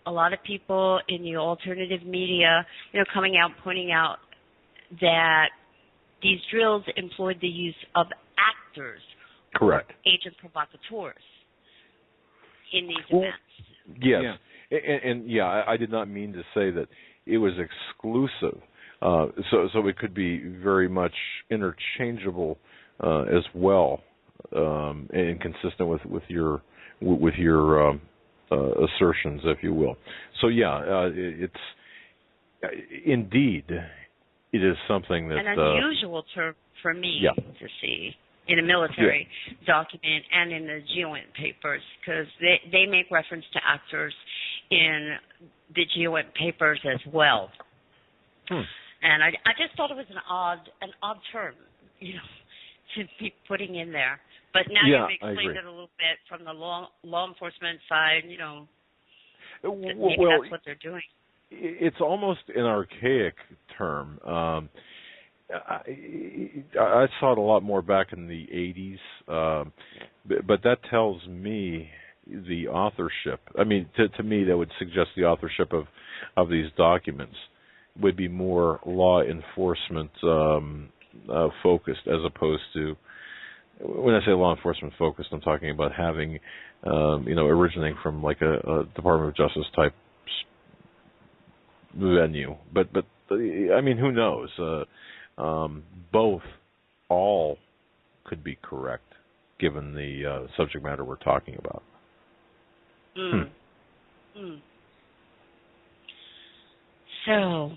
A lot of people in the alternative media, coming out pointing out that these drills employed the use of actors, correct, agent provocateurs, in these events. Yes, yeah. I did not mean to say that it was exclusive. So it could be very much interchangeable as well, and consistent with your assertions, if you will. So it's indeed it is something that an unusual term for me to see in a military document and in the GON papers, because they make reference to actors in the GON papers as well. And I just thought it was an odd term, to be putting in there. But now you've explained it a little bit from the law enforcement side, maybe that's what they're doing. It's almost an archaic term. I saw it a lot more back in the 80s, but that tells me the authorship. I mean, to me, that would suggest the authorship of these documents would be more law enforcement focused, as opposed to, when I say law enforcement focused, I'm talking about having, originating from like a Department of Justice type venue. But I mean, who knows? All could be correct, given the subject matter we're talking about. So,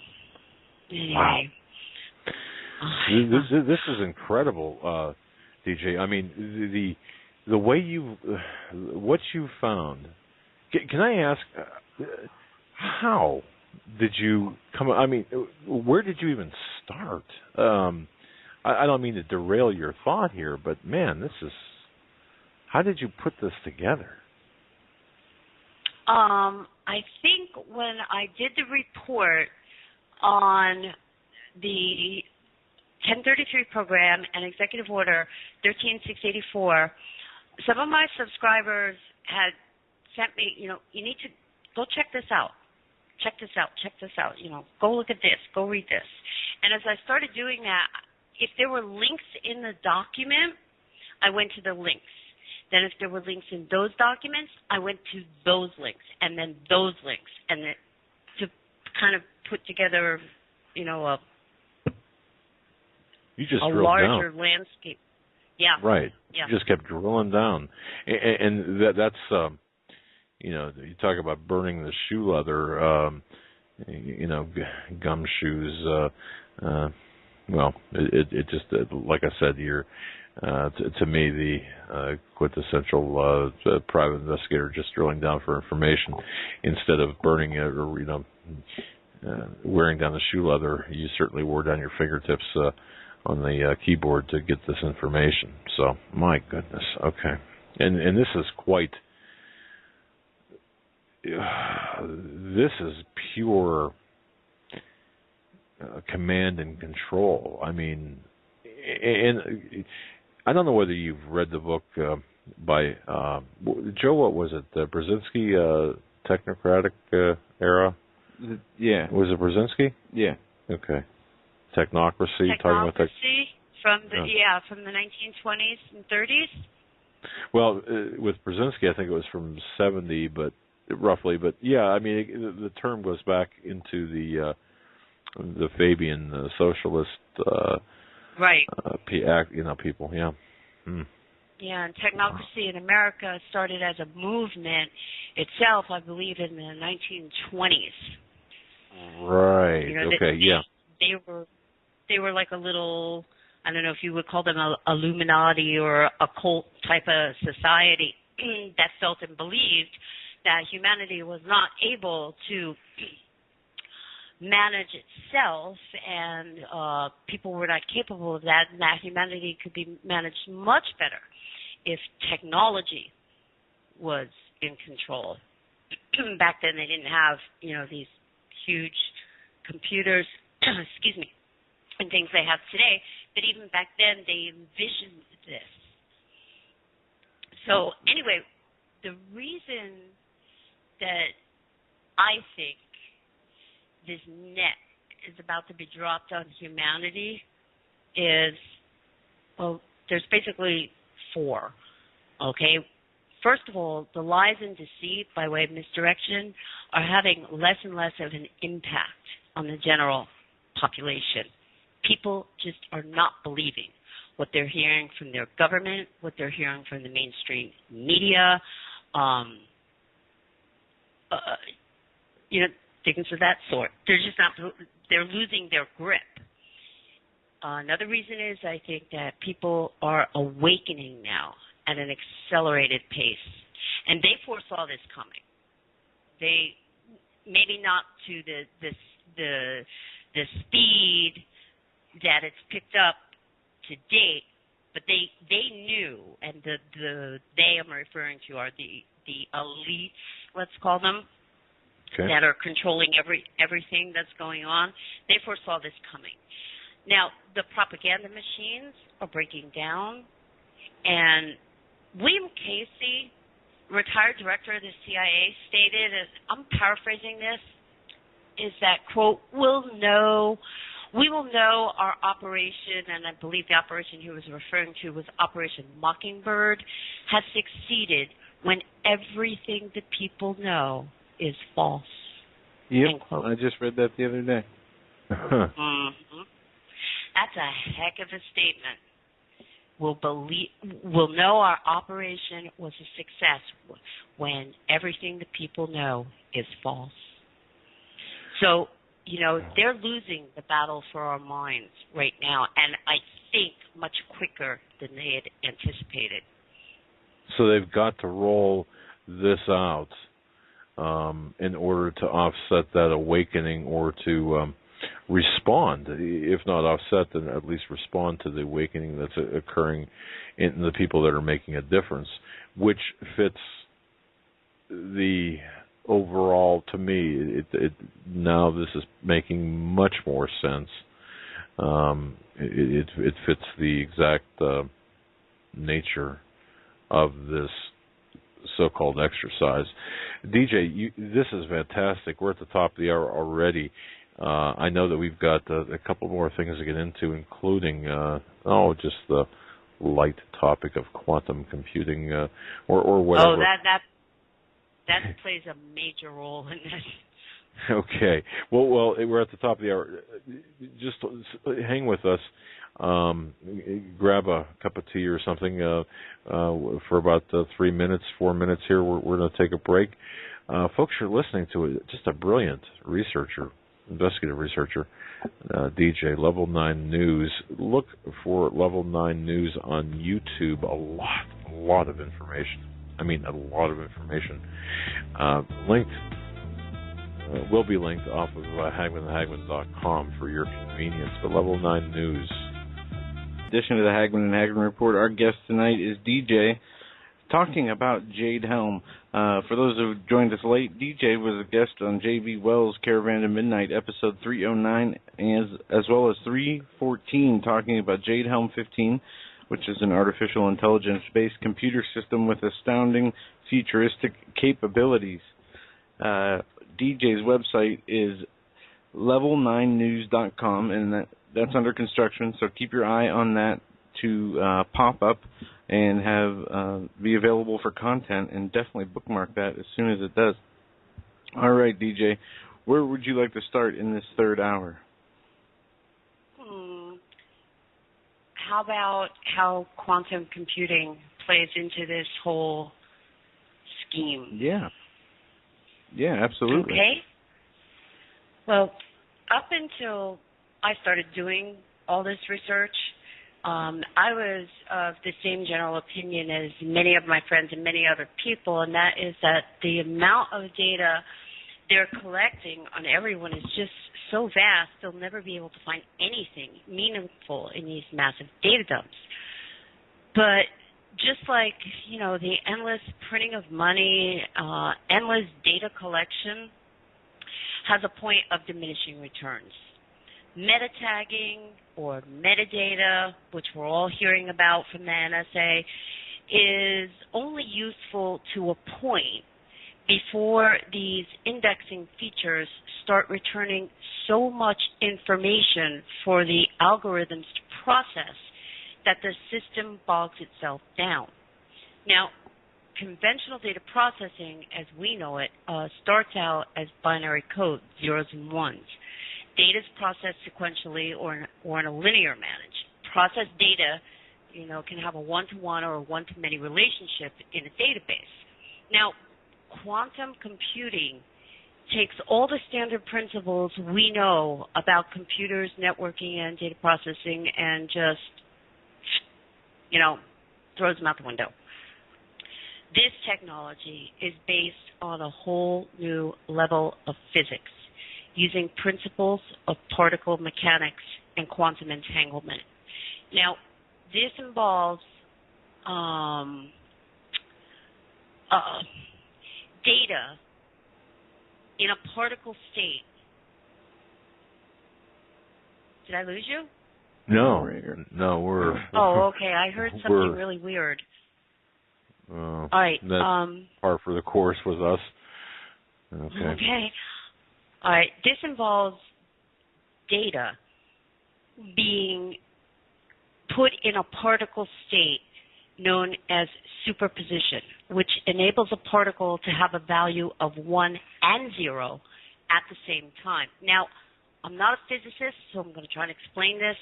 anyway. Wow. This is incredible, DJ. I mean, the way what you found. Can I ask, how did you come? I mean, where did you even start? I don't mean to derail your thought here, but man, how did you put this together? I think when I did the report on the 1033 program and Executive Order 13684, some of my subscribers had sent me, you need to go check this out. Check this out. Go look at this. Go read this. And as I started doing that, if there were links in the document, I went to the links. Then if there were links in those documents, I went to those links, and then those links, and then to kind of put together, you just a larger landscape. Yeah. Right. Yeah. You just kept drilling down, and that's you talk about burning the shoe leather, gumshoes. Well, it just like I said, you're. To me, the quintessential private investigator, just drilling down for information instead of burning it or wearing down the shoe leather. You certainly wore down your fingertips on the keyboard to get this information. So, my goodness, okay, and this is quite. This is pure command and control. I mean, and I don't know whether you've read the book by Joe. What was it? The Brzezinski Technocratic Era. Yeah. Was it Brzezinski? Yeah. Okay. Technocracy. Talking about from the 1920s and 30s. Well, with Brzezinski, I think it was from 70, but roughly. But yeah, I mean, the term goes back into the Fabian socialist. Right. People. Yeah. Mm. Yeah, and technocracy in America started as a movement itself, I believe, in the 1920s. Right. Okay. They were like a little, I don't know if you would call them a Illuminati or a cult type of society that felt and believed that humanity was not able to manage itself, and people were not capable of that, and that humanity could be managed much better if technology was in control. Back then, they didn't have, these huge computers, excuse me, and things they have today. But even back then, they envisioned this. So anyway, the reason that I think this net is about to be dropped on humanity is, well, there's basically 4, okay? First of all, the lies and deceit by way of misdirection are having less and less of an impact on the general population. People just are not believing what they're hearing from their government, what they're hearing from the mainstream media, things of that sort. They're just not, they're losing their grip. Another reason is I think that people are awakening now at an accelerated pace. And they foresaw this coming. They, maybe not to the speed that it's picked up to date, but they knew, and they I'm referring to are the elites, let's call them, okay, that are controlling everything that's going on. They foresaw this coming. Now, the propaganda machines are breaking down, and William Casey, retired director of the CIA, stated, as I'm paraphrasing this, is that, quote, we will know our operation, and I believe the operation he was referring to was Operation Mockingbird, has succeeded when everything the people know is false. Yep, I just read that the other day. Mm-hmm. That's a heck of a statement. We'll know our operation was a success when everything the people know is false. So, they're losing the battle for our minds right now, and I think much quicker than they had anticipated. So they've got to roll this out in order to offset that awakening, or to respond, if not offset, then at least respond to the awakening that's occurring in the people that are making a difference, which fits the overall, to me, it now this is making much more sense. It fits the exact nature of this so-called exercise. DJ, this is fantastic. We're at the top of the hour already. I know that we've got a couple more things to get into, including just the light topic of quantum computing, or whatever. Oh, that plays a major role in this. Okay. Well, we're at the top of the hour. Just hang with us. Grab a cup of tea or something for about 4 minutes here. We're going to take a break. Folks, you're listening to just a brilliant investigative researcher, DJ, Level 9 News. Look for Level 9 News on YouTube. A lot of information. I mean, a lot of information. Linked, will be linked off of HagmannHagmann.com for your convenience. But Level 9 News. Addition to the Hagmann Hagmann Report, our guest tonight is DJ, talking about Jade Helm. For those who joined us late, DJ was a guest on J.B. Wells' Caravan to Midnight, episode 309, as well as 314, talking about Jade Helm 15. which is an artificial intelligence-based computer system with astounding futuristic capabilities. DJ's website is level9news.com, and that's under construction, so keep your eye on that to pop up and have be available for content, and definitely bookmark that as soon as it does. All right, DJ, where would you like to start in this third hour? How about how quantum computing plays into this whole scheme? Yeah, absolutely. Okay. Well, up until I started doing all this research, I was of the same general opinion as many of my friends and many other people, and that is that the amount of data they're collecting on everyone is just so vast, they'll never be able to find anything meaningful in these massive data dumps. But just like, the endless printing of money, endless data collection has a point of diminishing returns. Meta tagging or metadata, which we're all hearing about from the NSA, is only useful to a point before these indexing features start returning so much information for the algorithms to process that the system bogs itself down. Now, conventional data processing, as we know it, starts out as binary code, zeros and ones. Data is processed sequentially or in a linear manner. Processed data, can have a one-to-one or a one-to-many relationship in a database. Now, quantum computing takes all the standard principles we know about computers, networking, and data processing and just, throws them out the window. This technology is based on a whole new level of physics, using principles of particle mechanics and quantum entanglement. Now, this involves data in a particle state. Did I lose you? No, we're... Oh, okay. I heard something really weird. All right. That's par for the course with us. Okay. All right. This involves data being put in a particle state known as superposition, which enables a particle to have a value of 1 and 0 at the same time. Now, I'm not a physicist, so I'm going to try and explain this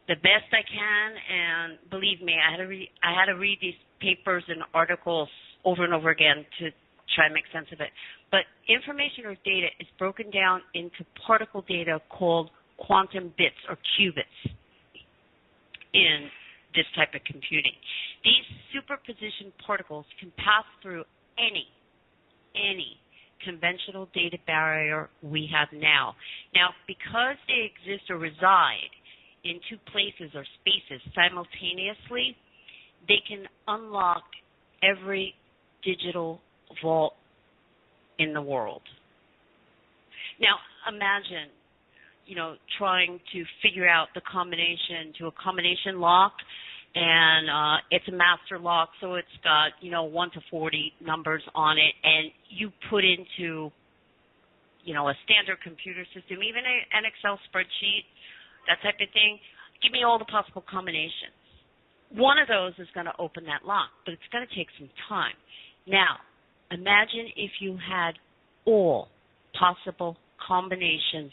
the best I can, and believe me, I had to read these papers and articles over and over again to try and make sense of it. But information or data is broken down into particle data called quantum bits or qubits in this type of computing. These superposition particles can pass through any conventional data barrier we have now. Now, because they exist or reside in two places or spaces simultaneously, they can unlock every digital vault in the world. Now, imagine, trying to figure out the combination to a combination lock, and it's a master lock, so it's got, 1 to 40 numbers on it, and you put into, a standard computer system, even an Excel spreadsheet, that type of thing, give me all the possible combinations. One of those is going to open that lock, but it's going to take some time. Now, imagine if you had all possible combinations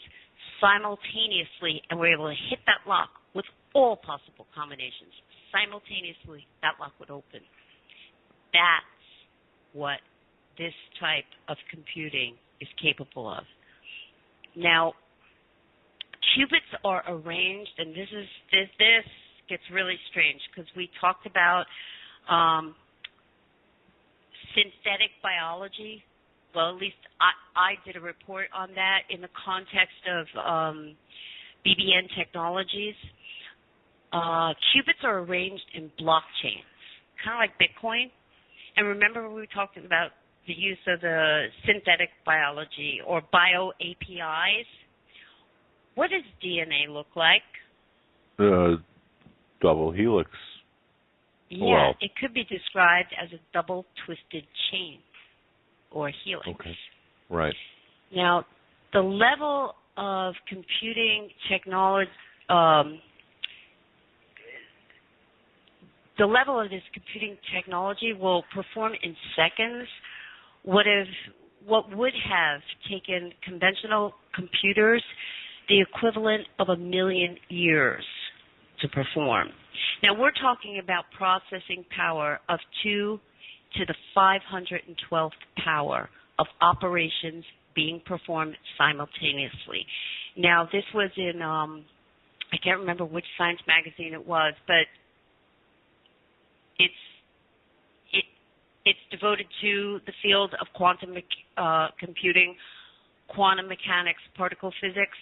simultaneously and were able to hit that lock with all possible combinations. Simultaneously, that lock would open. That's what this type of computing is capable of. Now, qubits are arranged, and this gets really strange because we talked about synthetic biology. Well, at least I did a report on that in the context of BBN technologies. Qubits are arranged in blockchains, kind of like Bitcoin. And remember we were talking about the use of the synthetic biology or bio APIs? What does DNA look like? Double helix Yeah, Well, it could be described as a double twisted chain or helix. okay. Right. Now, the level of computing technology, the level of this computing technology will perform in seconds what would have taken conventional computers the equivalent of 1 million years to perform. Now, we're talking about processing power of 2 to the 512th power of operations being performed simultaneously. Now, this was in, I can't remember which science magazine it was, but it's devoted to the field of quantum computing, quantum mechanics, particle physics.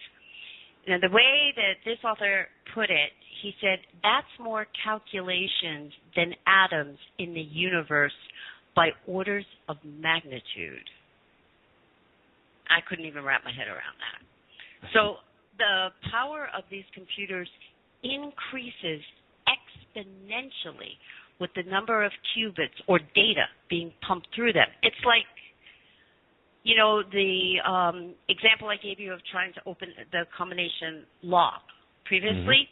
Now, the way that this author put it, he said, that's more calculations than atoms in the universe by orders of magnitude. I couldn't even wrap my head around that. So the power of these computers increases exponentially with the number of qubits or data being pumped through them. It's like, you know, the example I gave you of trying to open the combination lock previously.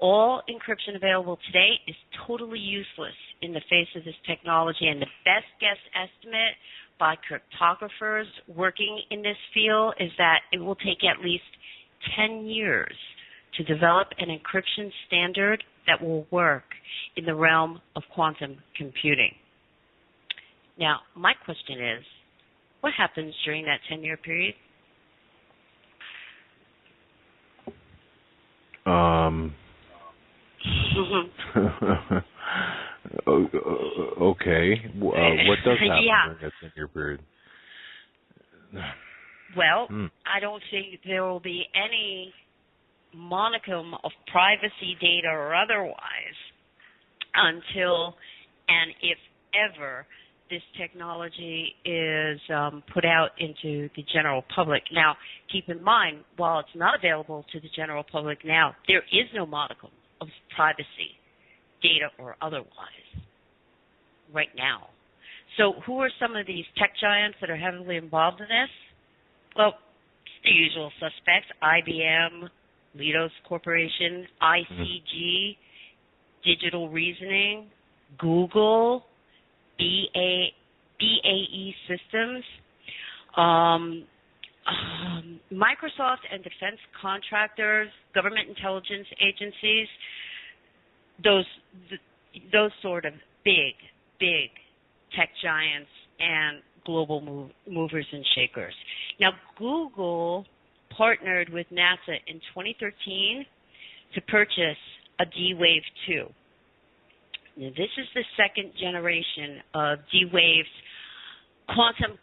All encryption available today is totally useless in the face of this technology, and the best guess estimate by cryptographers working in this field is that it will take at least 10 years to develop an encryption standard that will work in the realm of quantum computing. Now, my question is, what happens during that 10-year period? Okay. What does happen during that 10-year period? Well, I don't think there will be any monicum of privacy data or otherwise until and if ever this technology is put out into the general public. Now, keep in mind, while it's not available to the general public now, there is no modicum of privacy, data or otherwise, right now. So who are some of these tech giants that are heavily involved in this? Well, it's the usual suspects, IBM, Leidos Corporation, ICG, Digital Reasoning, Google, BAE Systems, Microsoft and defense contractors, government intelligence agencies, those sort of big tech giants and global movers and shakers. Now, Google partnered with NASA in 2013 to purchase a D-Wave 2. Now, this is the second generation of D-Wave's quantum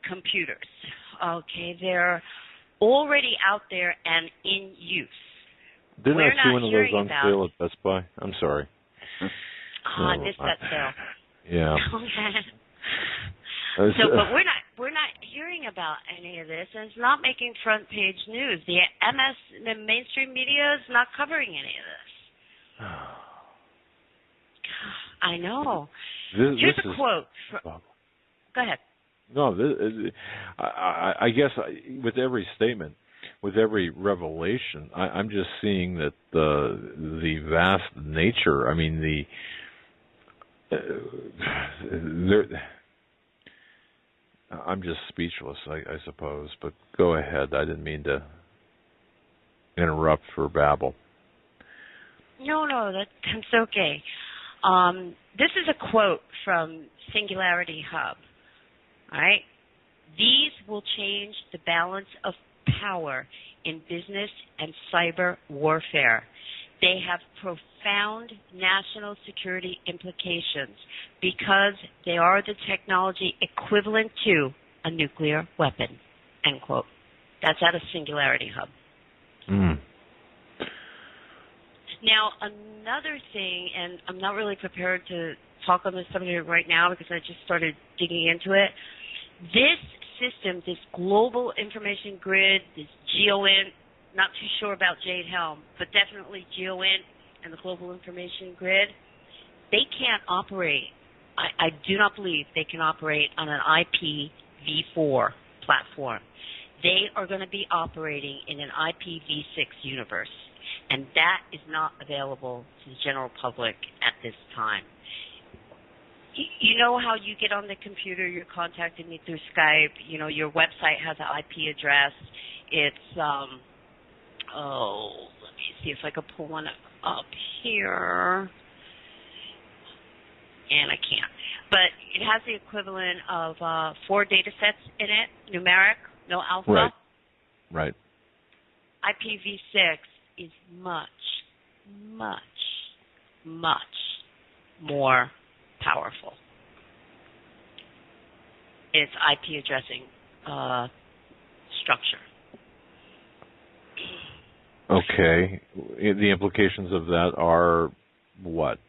computers. Okay, they're already out there and in use. Didn't I see one of those on sale at Best Buy? I'm sorry. I missed that sale. Yeah. But we're not hearing about any of this, and it's not making front page news. The mainstream media is not covering any of this. I know. Here's a quote. Go ahead. No, I guess with every statement, with every revelation, I'm just seeing that the vast nature. I mean, I'm just speechless, I suppose. But go ahead. I didn't mean to interrupt for babble. No, that's okay. This is a quote from Singularity Hub. All right? These will change the balance of power in business and cyber warfare. They have profound national security implications because they are the technology equivalent to a nuclear weapon, end quote. That's out of Singularity Hub. Now, another thing, and I'm not really prepared to talk on this subject right now because I just started digging into it. This system, this global information grid, this GeoInt, not too sure about Jade Helm, but definitely GeoInt and the global information grid, they can't operate. I do not believe they can operate on an IPv4 platform. They are going to be operating in an IPv6 universe, and that is not available to the general public at this time. You know how you get on the computer, you're contacting me through Skype, you know, your website has an IP address. It's, let me see if I can pull one up here. And I can't. But it has the equivalent of 4 data sets in it, numeric, no alpha. Right. IPv6 is much, much, much more powerful. It's IP addressing structure. Okay. The implications of that are what?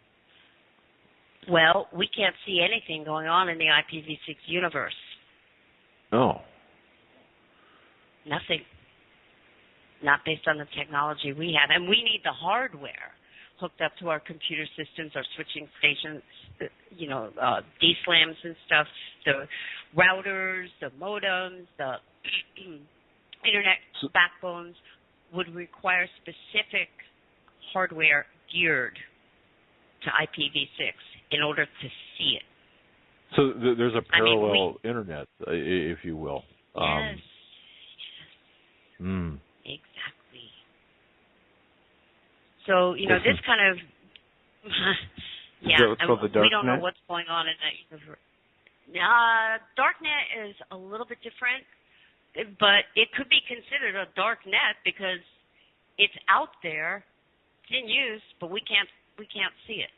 Well, we can't see anything going on in the IPv6 universe. Oh. Nothing. Not based on the technology we have. And we need the hardware hooked up to our computer systems, our switching stations, you know, DSLAMs and stuff, the routers, the modems, the internet backbones would require specific hardware geared to IPv6 in order to see it. So there's a parallel internet, if you will. Yes. Exactly. So, you know, this kind of, yeah, and we don't know what's going on in that universe. Darknet is a little bit different, but it could be considered a dark net because it's out there, it's in use, but we can't see it.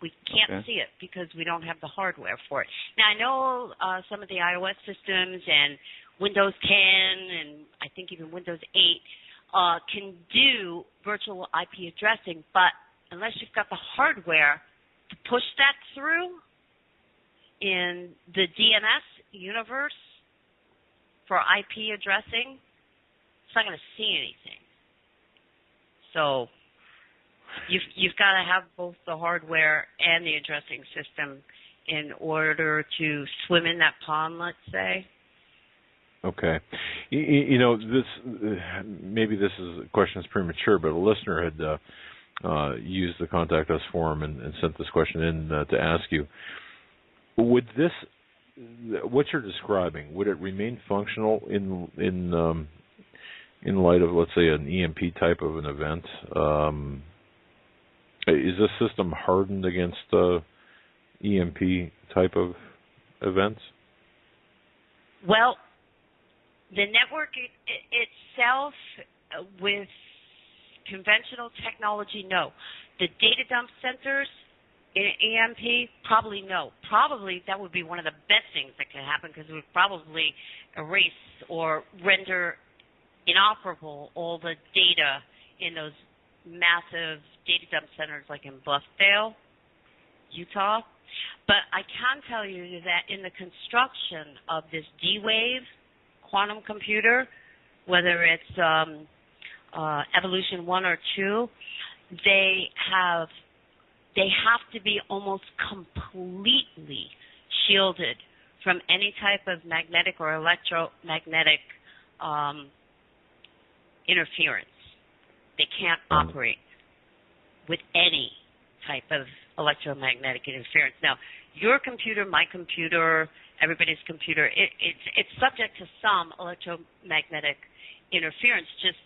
We can't see it because we don't have the hardware for it. Now, I know some of the iOS systems and Windows 10 and I think even Windows 8 can do virtual IP addressing, but unless you've got the hardware to push that through in the DNS universe for IP addressing, it's not going to see anything. So you've got to have both the hardware and the addressing system in order to swim in that pond, let's say. Okay. You know, maybe this question is premature, but a listener had used the Contact Us forum and sent this question in to ask you. Would this, what you're describing, would it remain functional in light of, let's say, an EMP type of an event? Is this system hardened against EMP type of events? Well, the network itself, with conventional technology, no. The data dump centers in EMP, probably no. Probably that would be one of the best things that could happen because it would probably erase or render inoperable all the data in those massive data dump centers like in Bluffdale, Utah. But I can tell you that in the construction of this D-Wave quantum computer, whether it's Evolution 1 or 2, they have to be almost completely shielded from any type of magnetic or electromagnetic interference. They can't operate with any type of electromagnetic interference. Now, your computer, my computer, everybody's computer, it's subject to some electromagnetic interference, just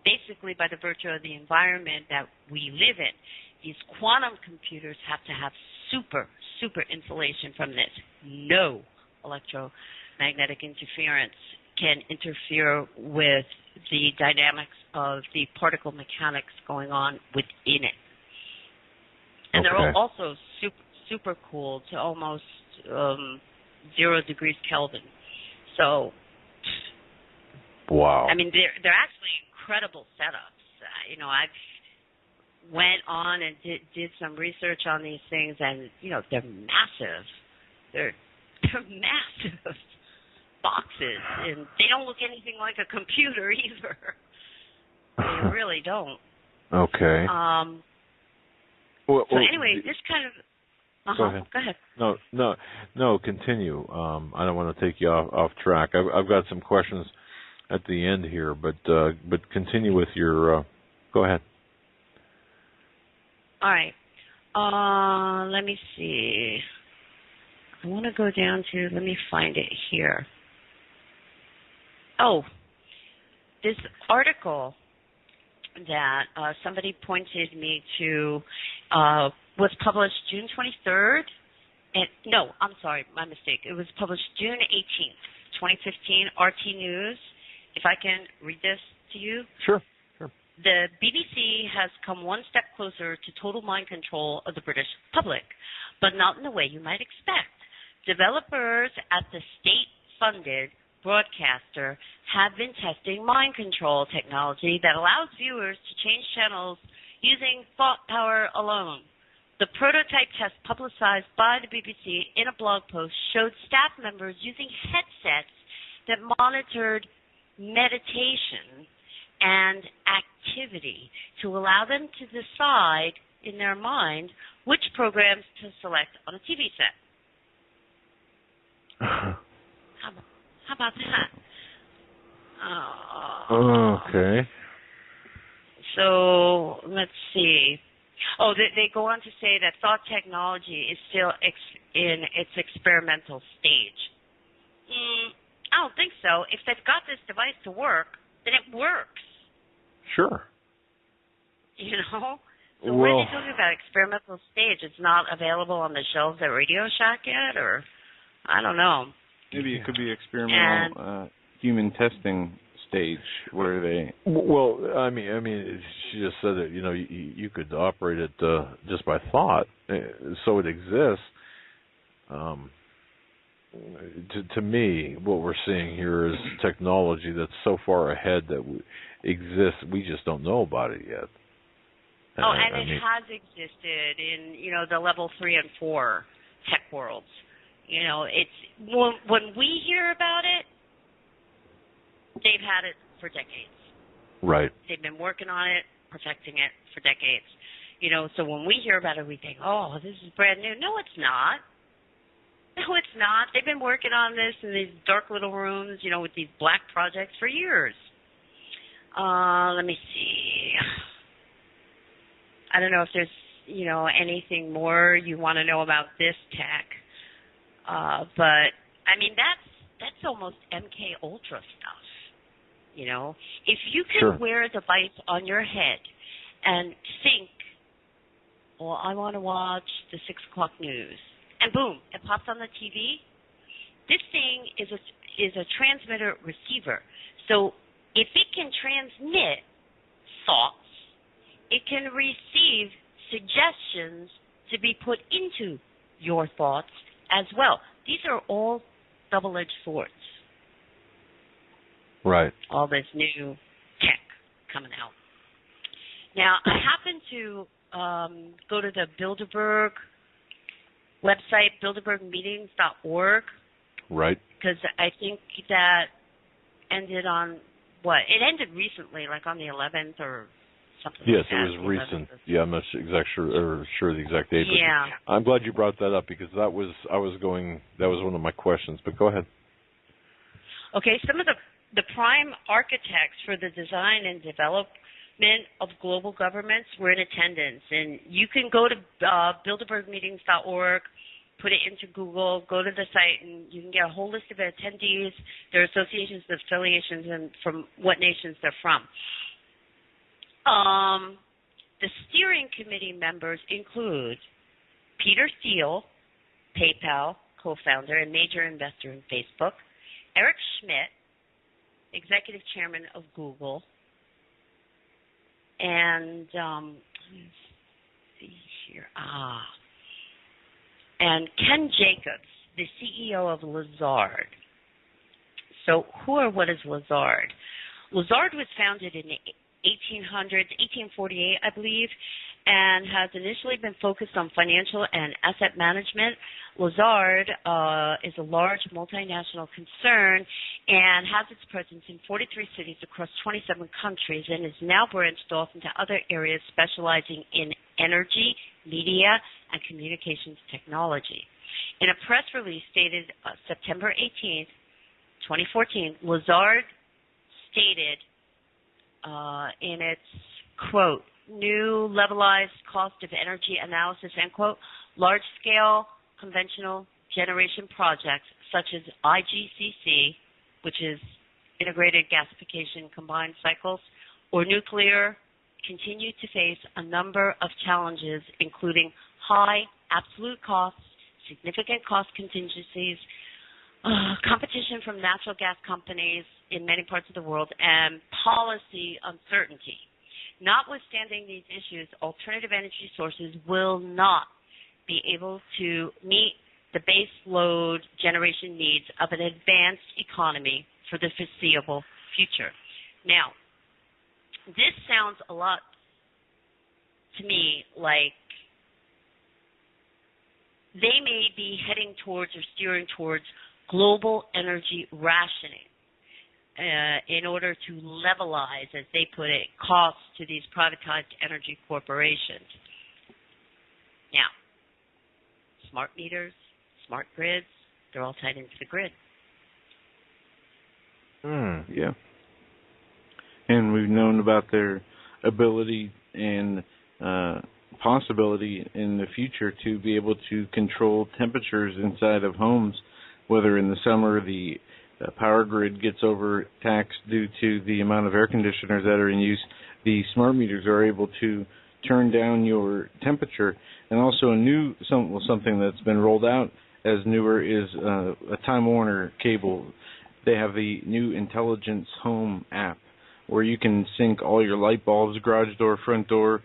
basically by the virtue of the environment that we live in. These quantum computers have to have super insulation from this. No electromagnetic interference can interfere with the dynamics of the particle mechanics going on within it. And they're also super cool to almost 0 degrees Kelvin. So, wow. I mean, they're actually incredible setups. You know, I've went on and did some research on these things, and you know, they're massive. They're massive boxes, and they don't look anything like a computer either. They really don't. Okay. So anyway, this kind of... Go ahead. No. Continue. I don't want to take you off track. I've got some questions at the end here, but continue with your. Go ahead. All right. Let me see. I want to go down to. Let me find it here. Oh, this article that somebody pointed me to was published June 23rd. No, I'm sorry, my mistake. It was published June 18th, 2015, RT News. If I can read this to you. Sure. The BBC has come one step closer to total mind control of the British public, but not in the way you might expect. Developers at the state-funded broadcaster have been testing mind control technology that allows viewers to change channels using thought power alone. The prototype test publicized by the BBC in a blog post showed staff members using headsets that monitored meditation and activity to allow them to decide in their mind which programs to select on a TV set. How about that? Okay. So let's see. Oh, they go on to say that thought technology is still in its experimental stage. I don't think so. If they've got this device to work, then it works. Sure. You know? So what are they talking about? Experimental stage? It's not available on the shelves at Radio Shack yet? Or, I don't know. Maybe it could be experimental human testing stage where they... Well, I mean, she just said that, you could operate it just by thought. So it exists. To me, what we're seeing here is technology that's so far ahead that exists. We just don't know about it yet. Oh, and it has existed in, the level 3 and 4 tech worlds. It's when we hear about it, they've had it for decades. Right. They've been working on it, perfecting it for decades. So when we hear about it, we think, oh, this is brand new. No, it's not. No, it's not. They've been working on this in these dark little rooms, with these black projects for years. Let me see. I don't know if there's, anything more you want to know about this tech. But, I mean, that's almost MK Ultra stuff. If you can wear a device on your head and think, well, I want to watch the 6 o'clock news, and boom, it pops on the TV. This thing is a transmitter receiver. So if it can transmit thoughts, it can receive suggestions to be put into your thoughts as well. These are all double-edged swords. Right. All this new tech coming out. Now, I happen to go to the Bilderberg website, bilderbergmeetings.org. Right. Because I think that ended on, what? It ended recently, like on the 11th or something yes, like that. Yes, it was recent. Yeah, I'm not sure the exact date. But yeah. I'm glad you brought that up because that was one of my questions. But go ahead. Okay, some of the prime architects for the design and development of global governments were in attendance. And you can go to bilderbergmeetings.org, put it into Google, go to the site, and you can get a whole list of attendees, their associations, their affiliations, and from what nations they're from. The steering committee members include Peter Thiel, PayPal co-founder and major investor in Facebook, Eric Schmidt, executive chairman of Google, and let's see here. And Ken Jacobs, the CEO of Lazard. So who or what is Lazard? Lazard was founded in the 1848, I believe, and has initially been focused on financial and asset management. Lazard is a large multinational concern and has its presence in 43 cities across 27 countries and is now branched off into other areas specializing in energy, media, and communications technology. In a press release dated September 18th, 2014, Lazard stated in its, quote, new levelized cost of energy analysis, end quote, large-scale conventional generation projects such as IGCC, which is integrated gasification combined cycles, or nuclear, continue to face a number of challenges, including high absolute costs, significant cost contingencies, competition from natural gas companies in many parts of the world, and policy uncertainty. Notwithstanding these issues, alternative energy sources will not be able to meet the base load generation needs of an advanced economy for the foreseeable future. Now, this sounds a lot to me like they may be heading towards or steering towards global energy rationing in order to levelize, as they put it, costs to these privatized energy corporations. Now, smart meters, smart grids, they're all tied into the grid. Yeah. And we've known about their ability and possibility in the future to be able to control temperatures inside of homes, whether in the summer the power grid gets overtaxed due to the amount of air conditioners that are in use. The smart meters are able to turn down your temperature. And also something that's been rolled out as newer is a Time Warner cable. They have the new Intelligence Home app where you can sync all your light bulbs, garage door, front door,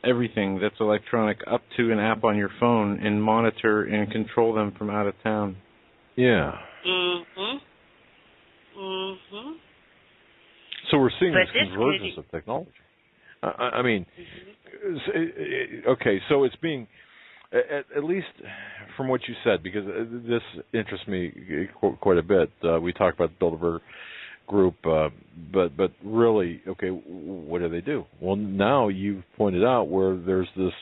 everything that's electronic up to an app on your phone and monitor and control them from out of town. Yeah. So we're seeing this convergence of technology. I mean, okay, so it's being, at least from what you said, because this interests me quite a bit. We talked about the Bilderberg Group, but really, okay, what do? Well, now you've pointed out where there's this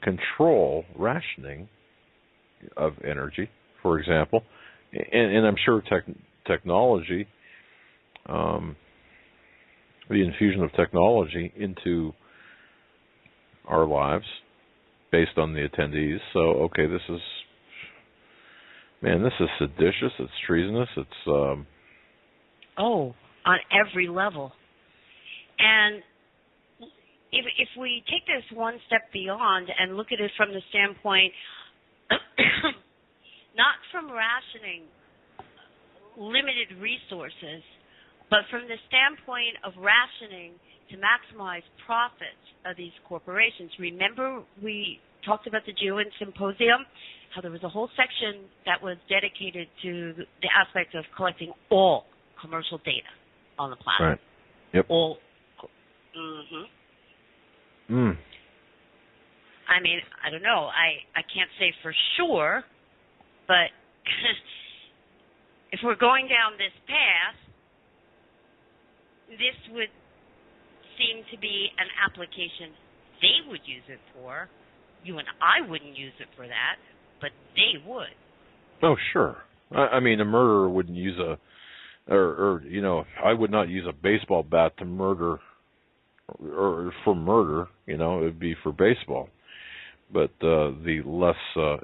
control, rationing of energy, for example, and I'm sure technology, the infusion of technology into our lives based on the attendees. So, okay, this is seditious, it's treasonous, it's... on every level. And if we take this one step beyond and look at it from the standpoint, not from rationing limited resources, but from the standpoint of rationing to maximize profits of these corporations. Remember we talked about the GEOINT Symposium, how there was a whole section that was dedicated to the aspect of collecting all commercial data on the planet. Right. Yep. All. I mean, I don't know. I can't say for sure, but if we're going down this path, this would seem to be an application they would use it for. You and I wouldn't use it for that, but they would. Oh, sure. I mean, a murderer wouldn't use I would not use a baseball bat to murder, or for murder, it would be for baseball. But the less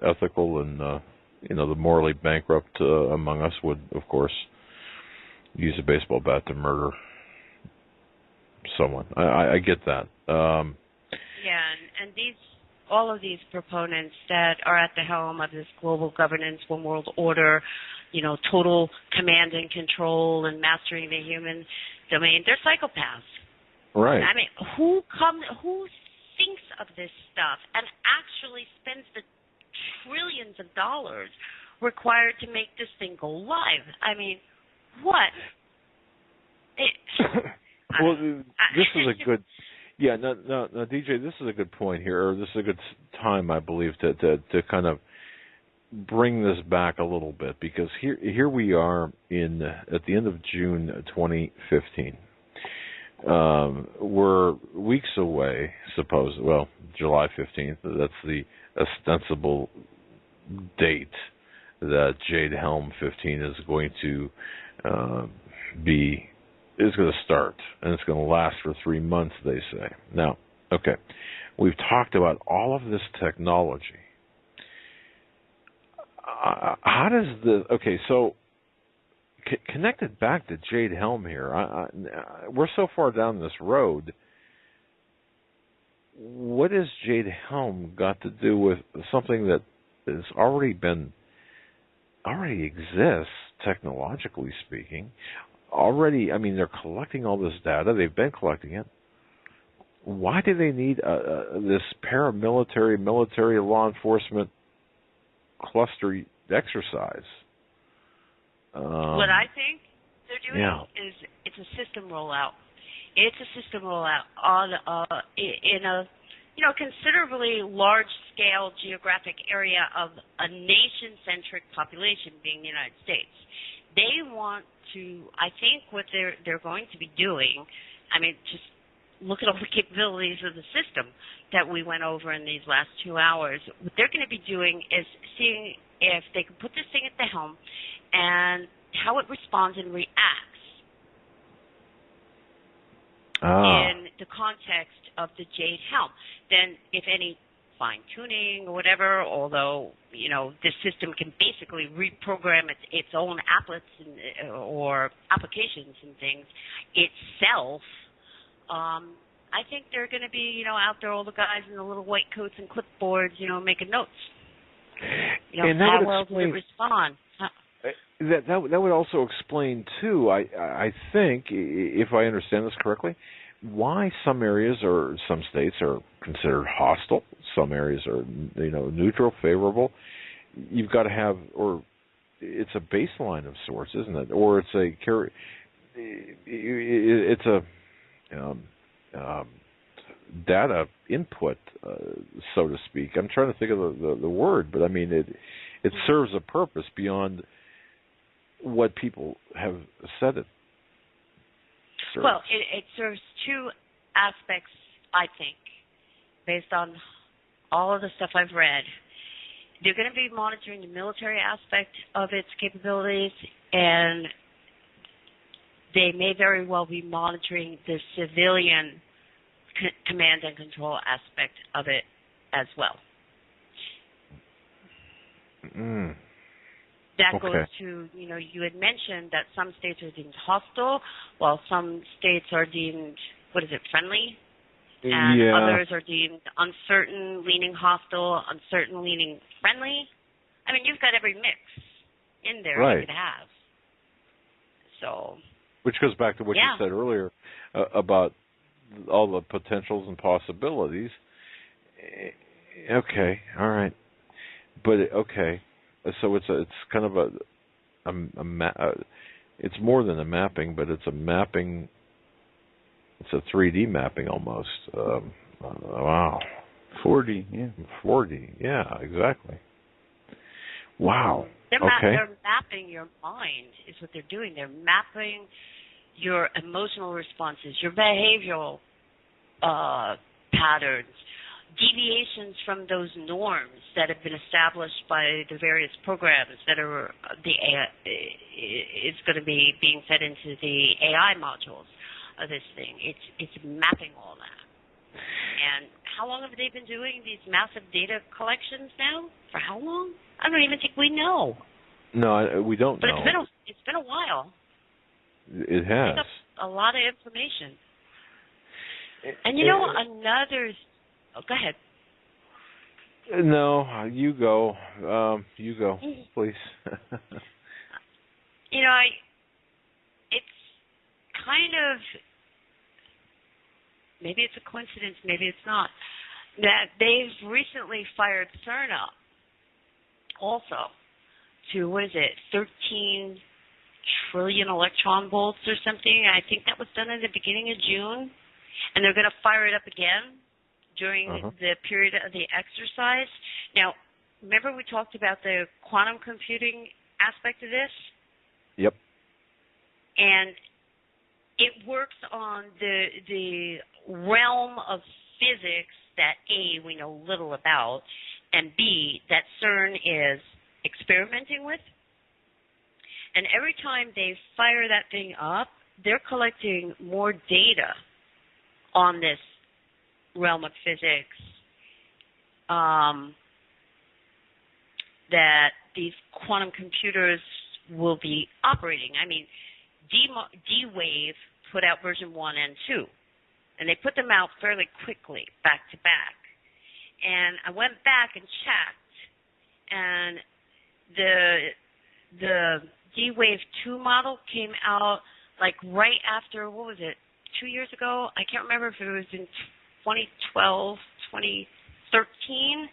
ethical and, the morally bankrupt among us would, of course, use a baseball bat to murder someone. I get that. And all of these proponents that are at the helm of this global governance, one world order, total command and control and mastering the human domain, they're psychopaths. Right. I mean, who thinks of this stuff and actually spends the trillions of dollars required to make this thing go live? I mean, what? Well, this is a good... Yeah, no, DJ, this is a good point here, or this is a good time, I believe, to kind of bring this back a little bit, because here we are at the end of June 2015. we're weeks away, July 15th. That's the ostensible date that Jade Helm 15 is going to start, and it's going to last for 3 months, they say. Now, okay, we've talked about all of this technology. How does so connected back to Jade Helm here, we're so far down this road. What has Jade Helm got to do with something that has already exists, technologically speaking? They're collecting all this data. They've been collecting it. Why do they need this paramilitary, military law enforcement cluster exercise? What I think they're doing is it's a system rollout. It's a system rollout on in a considerably large-scale geographic area of a nation-centric population, being the United States. They want to. I think what they're going to be doing. Just look at all the capabilities of the system that we went over in these last 2 hours. What they're going to be doing is seeing if they can put this thing at the helm and how it responds and reacts in the context of the Jade Helm. Then, if any fine-tuning or whatever, although, this system can basically reprogram its own applets or applications and things itself, I think they're going to be, out there, all the guys in the little white coats and clipboards, making notes. And how well does it respond? That would also explain, too, I think, if I understand this correctly, why some areas or some states are considered hostile, some areas are, neutral, favorable. You've got to have, or it's a baseline of sorts, isn't it? Or it's a data input, so to speak. I'm trying to think of the word, but it serves a purpose beyond what people have said it serves. Well, it serves two aspects, I think, based on all of the stuff I've read. They're going to be monitoring the military aspect of its capabilities, and they may very well be monitoring the civilian command and control aspect of it as well. That goes to, you had mentioned that some states are deemed hostile, while some states are deemed, friendly? And others are deemed uncertain, leaning hostile, uncertain, leaning friendly. You've got every mix in there you could have. So, which goes back to what you said earlier about all the potentials and possibilities. Okay, all right. But, okay. So it's kind of it's more than a mapping, but it's a mapping. It's a 3D mapping almost. Wow. 4D, yeah. 4D, yeah, exactly. Wow. They're mapping your mind is what they're doing. They're mapping your emotional responses, your behavioral patterns, deviations from those norms that have been established by the various programs that are the AI, is going to be being fed into the AI modules of this thing. It's mapping all that. And how long have they been doing these massive data collections now? For how long? I don't even think we know. No, we don't know. But it's been a while. It has. It's a lot of information. And another. Oh, go ahead. No, you go. You go, please. It's kind of, maybe it's a coincidence, maybe it's not, that they've recently fired CERN up also to, 13 trillion electron volts or something. I think that was done in the beginning of June. And they're going to fire it up again during the period of the exercise. Now, remember we talked about the quantum computing aspect of this? Yep. And it works on the realm of physics that A, we know little about, and B, that CERN is experimenting with. And every time they fire that thing up, they're collecting more data on this realm of physics that these quantum computers will be operating. I mean, D-Wave put out version 1 and 2, and they put them out fairly quickly, back to back. And I went back and checked, and the D-Wave 2 model came out like right after, what was it, 2 years ago? I can't remember if it was in 2012, 2013.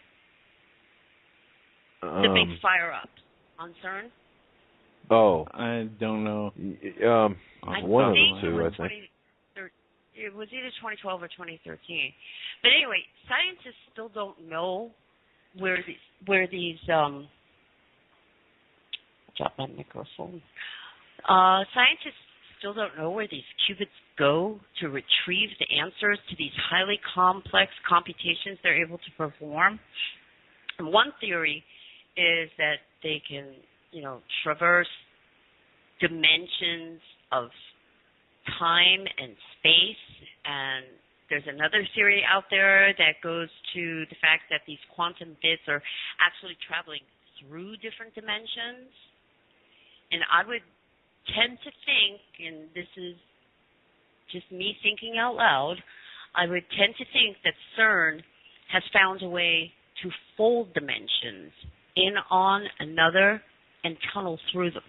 The big fire up on CERN. Oh, I don't know. One of the two, I think. It was either 2012 or 2013. But anyway, scientists still don't know where these drop my microphone. Scientists still don't know where these qubits go to retrieve the answers to these highly complex computations they're able to perform. And one theory is that they can, traverse dimensions of time and space. And there's another theory out there that goes to the fact that these quantum bits are actually traveling through different dimensions. And I would tend to think, and this is just me thinking out loud, I would tend to think that CERN has found a way to fold dimensions in on another and tunnel through them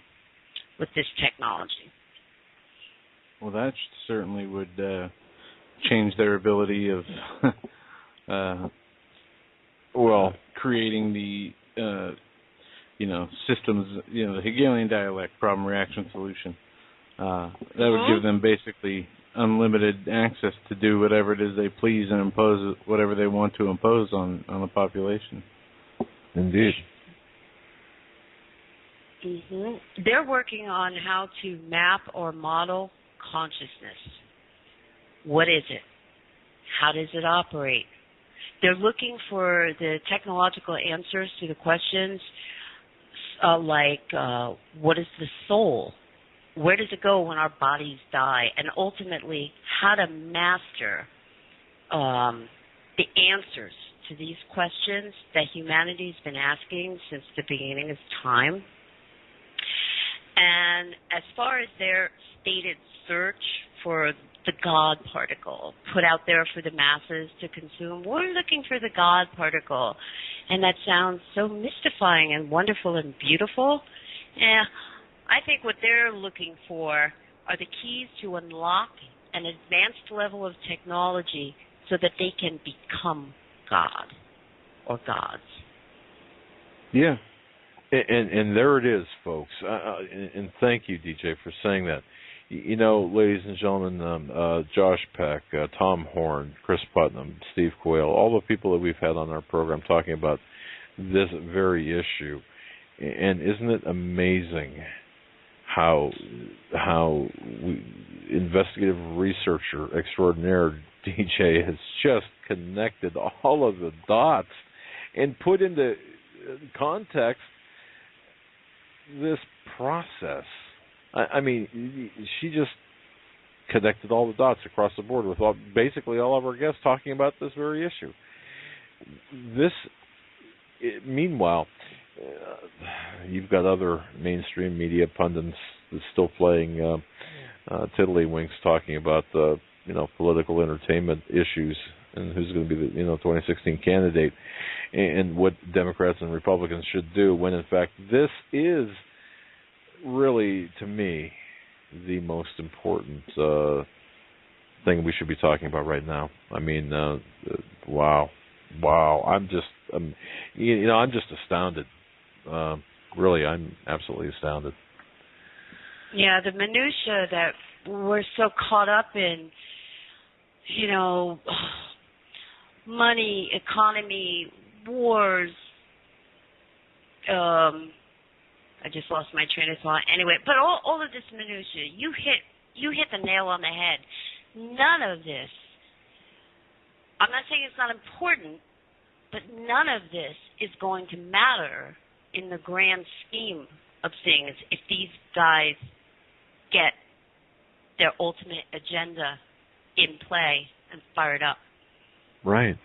with this technology. Well, that certainly would change their ability of, creating the, systems, the Hegelian dialect, problem, reaction, solution. That would give them basically unlimited access to do whatever it is they please and impose whatever they want to impose on the population. Indeed. Mm-hmm. They're working on how to map or model consciousness. What is it? How does it operate? They're looking for the technological answers to the questions what is the soul? Where does it go when our bodies die? And ultimately, how to master the answers to these questions that humanity's been asking since the beginning of time. And as far as their stated search for the God particle put out there for the masses to consume, we're looking for the God particle. And that sounds so mystifying and wonderful and beautiful. I think what they're looking for are the keys to unlock an advanced level of technology so that they can become God or gods. Yeah. And there it is, folks. And thank you, DJ, for saying that. Ladies and gentlemen, Josh Peck, Tom Horn, Chris Putnam, Steve Quayle, all the people that we've had on our program talking about this very issue. And isn't it amazing how investigative researcher extraordinaire DJ has just connected all of the dots and put into context this process. I mean, she just connected all the dots across the board with basically all of our guests talking about this very issue. Meanwhile, you've got other mainstream media pundits still playing tiddlywinks, talking about political entertainment issues and who's going to be the 2016 candidate and what Democrats and Republicans should do. When in fact this is really, to me, the most important thing we should be talking about right now. I mean, wow, I'm just astounded. Really, I'm absolutely astounded. Yeah, the minutia that we're so caught up in, money, economy, wars. I just lost my train of thought. Anyway, but all of this minutia, you hit you hit the nail on the head. None of this, I'm not saying it's not important, but none of this is going to matter in the grand scheme of things if these guys get their ultimate agenda in play and fired up. Right.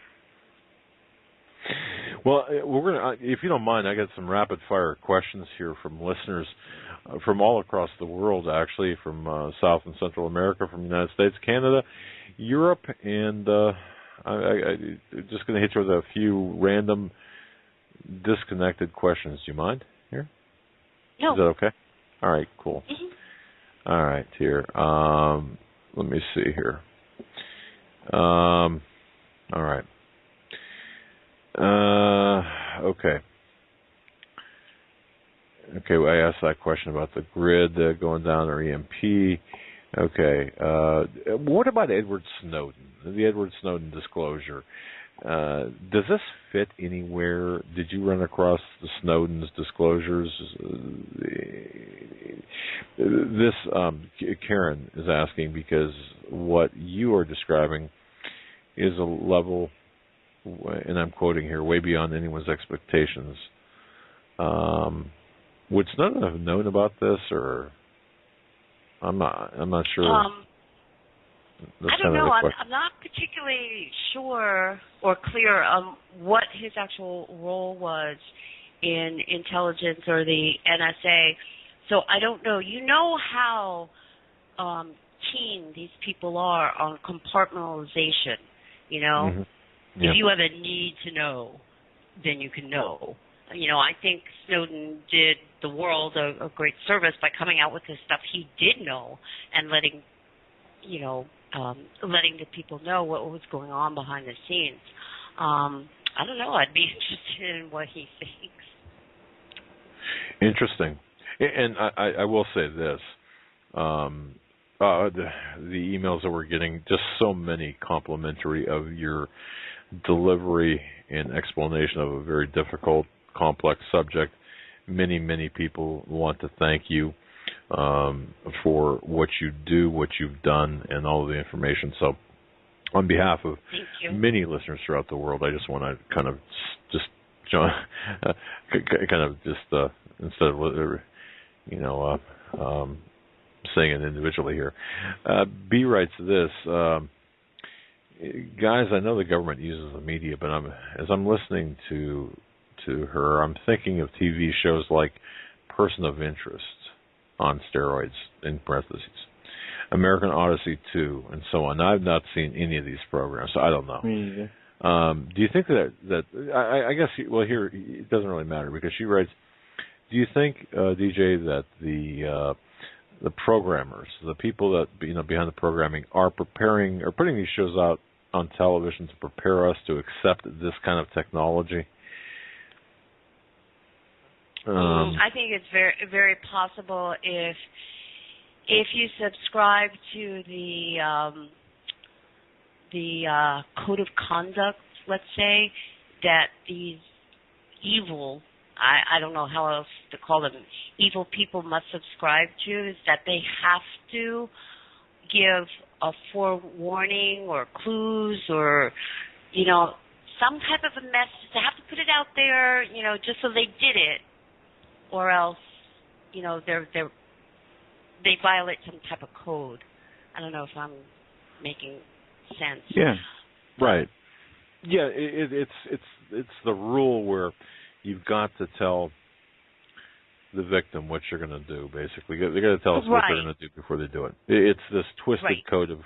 Well, we're gonna, if you don't mind, I got some rapid fire questions here from listeners from all across the world, actually, from South and Central America, from the United States, Canada, Europe, and I'm just going to hit you with a few random, disconnected questions. Do you mind here? No. Is that okay? All right, cool. Mm-hmm. All right, here. Let me see here. All right. Okay. Okay, well, I asked that question about the grid going down or EMP. Okay. What about Edward Snowden? The Edward Snowden disclosure. Does this fit anywhere? Did you run across the Snowden's disclosures? This Karen is asking because what you are describing is a level, and I'm quoting here, way beyond anyone's expectations. Would Snowden have known about this, or I'm not sure. I don't know. I'm not particularly sure or clear on what his actual role was in intelligence or the NSA. So I don't know. You know how keen these people are on compartmentalization, you know? Mm-hmm. Yeah. If you have a need to know, then you can know. You know, I think Snowden did the world a great service by coming out with the stuff he did know and letting the people know what was going on behind the scenes. I don't know. I'd be interested in what he thinks. Interesting. And I will say this. The emails that we're getting, just so many complimentary of your delivery and explanation of a very difficult, complex subject. Many, many people want to thank you for what you do, what you've done, and all of the information. So on behalf of many listeners throughout the world, I just want to kind of just instead of saying it individually here. B writes this, guys, I know the government uses the media, but as I'm listening to her, I'm thinking of TV shows like Person of Interest on steroids, in parentheses, American Odyssey 2, and so on. I've not seen any of these programs, so I don't know. Me either. Do you think that I guess, well, here, it doesn't really matter, because she writes, do you think, DJ, that the programmers, the people that behind the programming, are preparing or putting these shows out on television to prepare us to accept this kind of technology? I think it's very, very possible if you subscribe to the code of conduct, let's say, that these evil, I don't know how else to call them, evil people must subscribe to, is that they have to give a forewarning or clues or, some type of a message. They have to put it out there, just so they did it, or else, they violate some type of code. I don't know if I'm making sense. Yeah, right. Yeah, it's the rule where you've got to tell the victim what you're going to do. Basically, they're going to tell us what they're going to do before they do it. It's this twisted code of,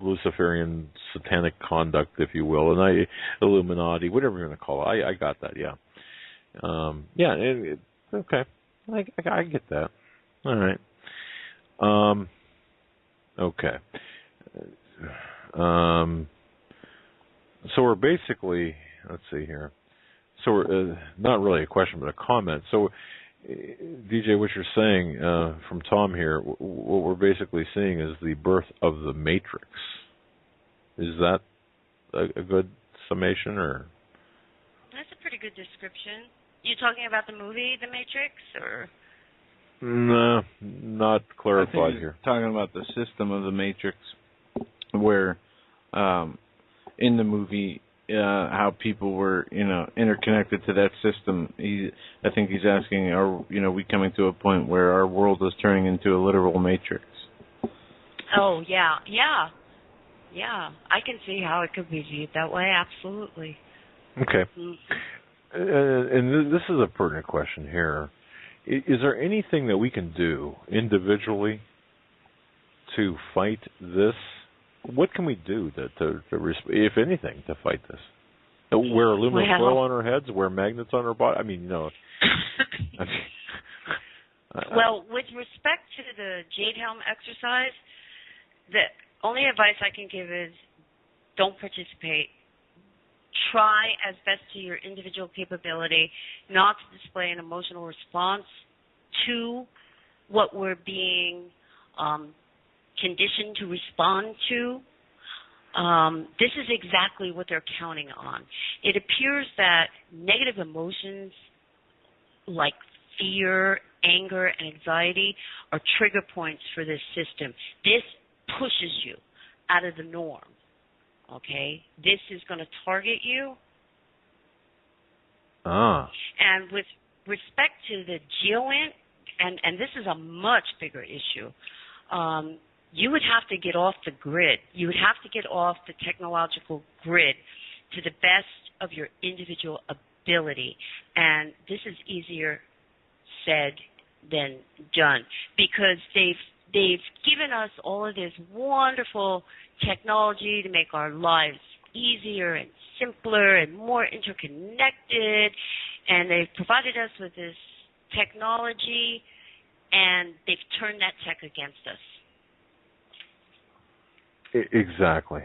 Luciferian satanic conduct, if you will, and Illuminati, whatever you're going to call it. I got that. Yeah. Okay. I get that. All right. Okay. So we're basically, let's see here. So we're not really a question, but a comment. So, DJ, what you're saying from Tom here, what we're basically seeing is the birth of the Matrix. Is that a good summation, or? That's a pretty good description. You talking about the movie The Matrix, or? No, not clarified I think here. Talking about the system of the Matrix, where in the movie how people were, interconnected to that system. I think he's asking, are we coming to a point where our world is turning into a literal Matrix? Oh, yeah. I can see how it could be viewed that way. Absolutely. Okay. Mm-hmm. And this is a pertinent question here. Is there anything that we can do individually to fight this? What can we do if anything, to fight this? Wear aluminum foil on our heads? Wear magnets on our body? I mean, Well, with respect to the Jade Helm exercise, the only advice I can give is don't participate. Try as best to your individual capability not to display an emotional response to what we're being conditioned to respond to. This is exactly what they're counting on. It appears that negative emotions like fear, anger, and anxiety are trigger points for this system. This pushes you out of the norm. Okay? This is going to target you. And with respect to the GeoInt, and this is a much bigger issue, you would have to get off the grid. You would have to get off the technological grid to the best of your individual ability. And this is easier said than done, because they've given us all of this wonderful technology to make our lives easier and simpler and more interconnected, and they've provided us with this technology, and they've turned that tech against us. Exactly.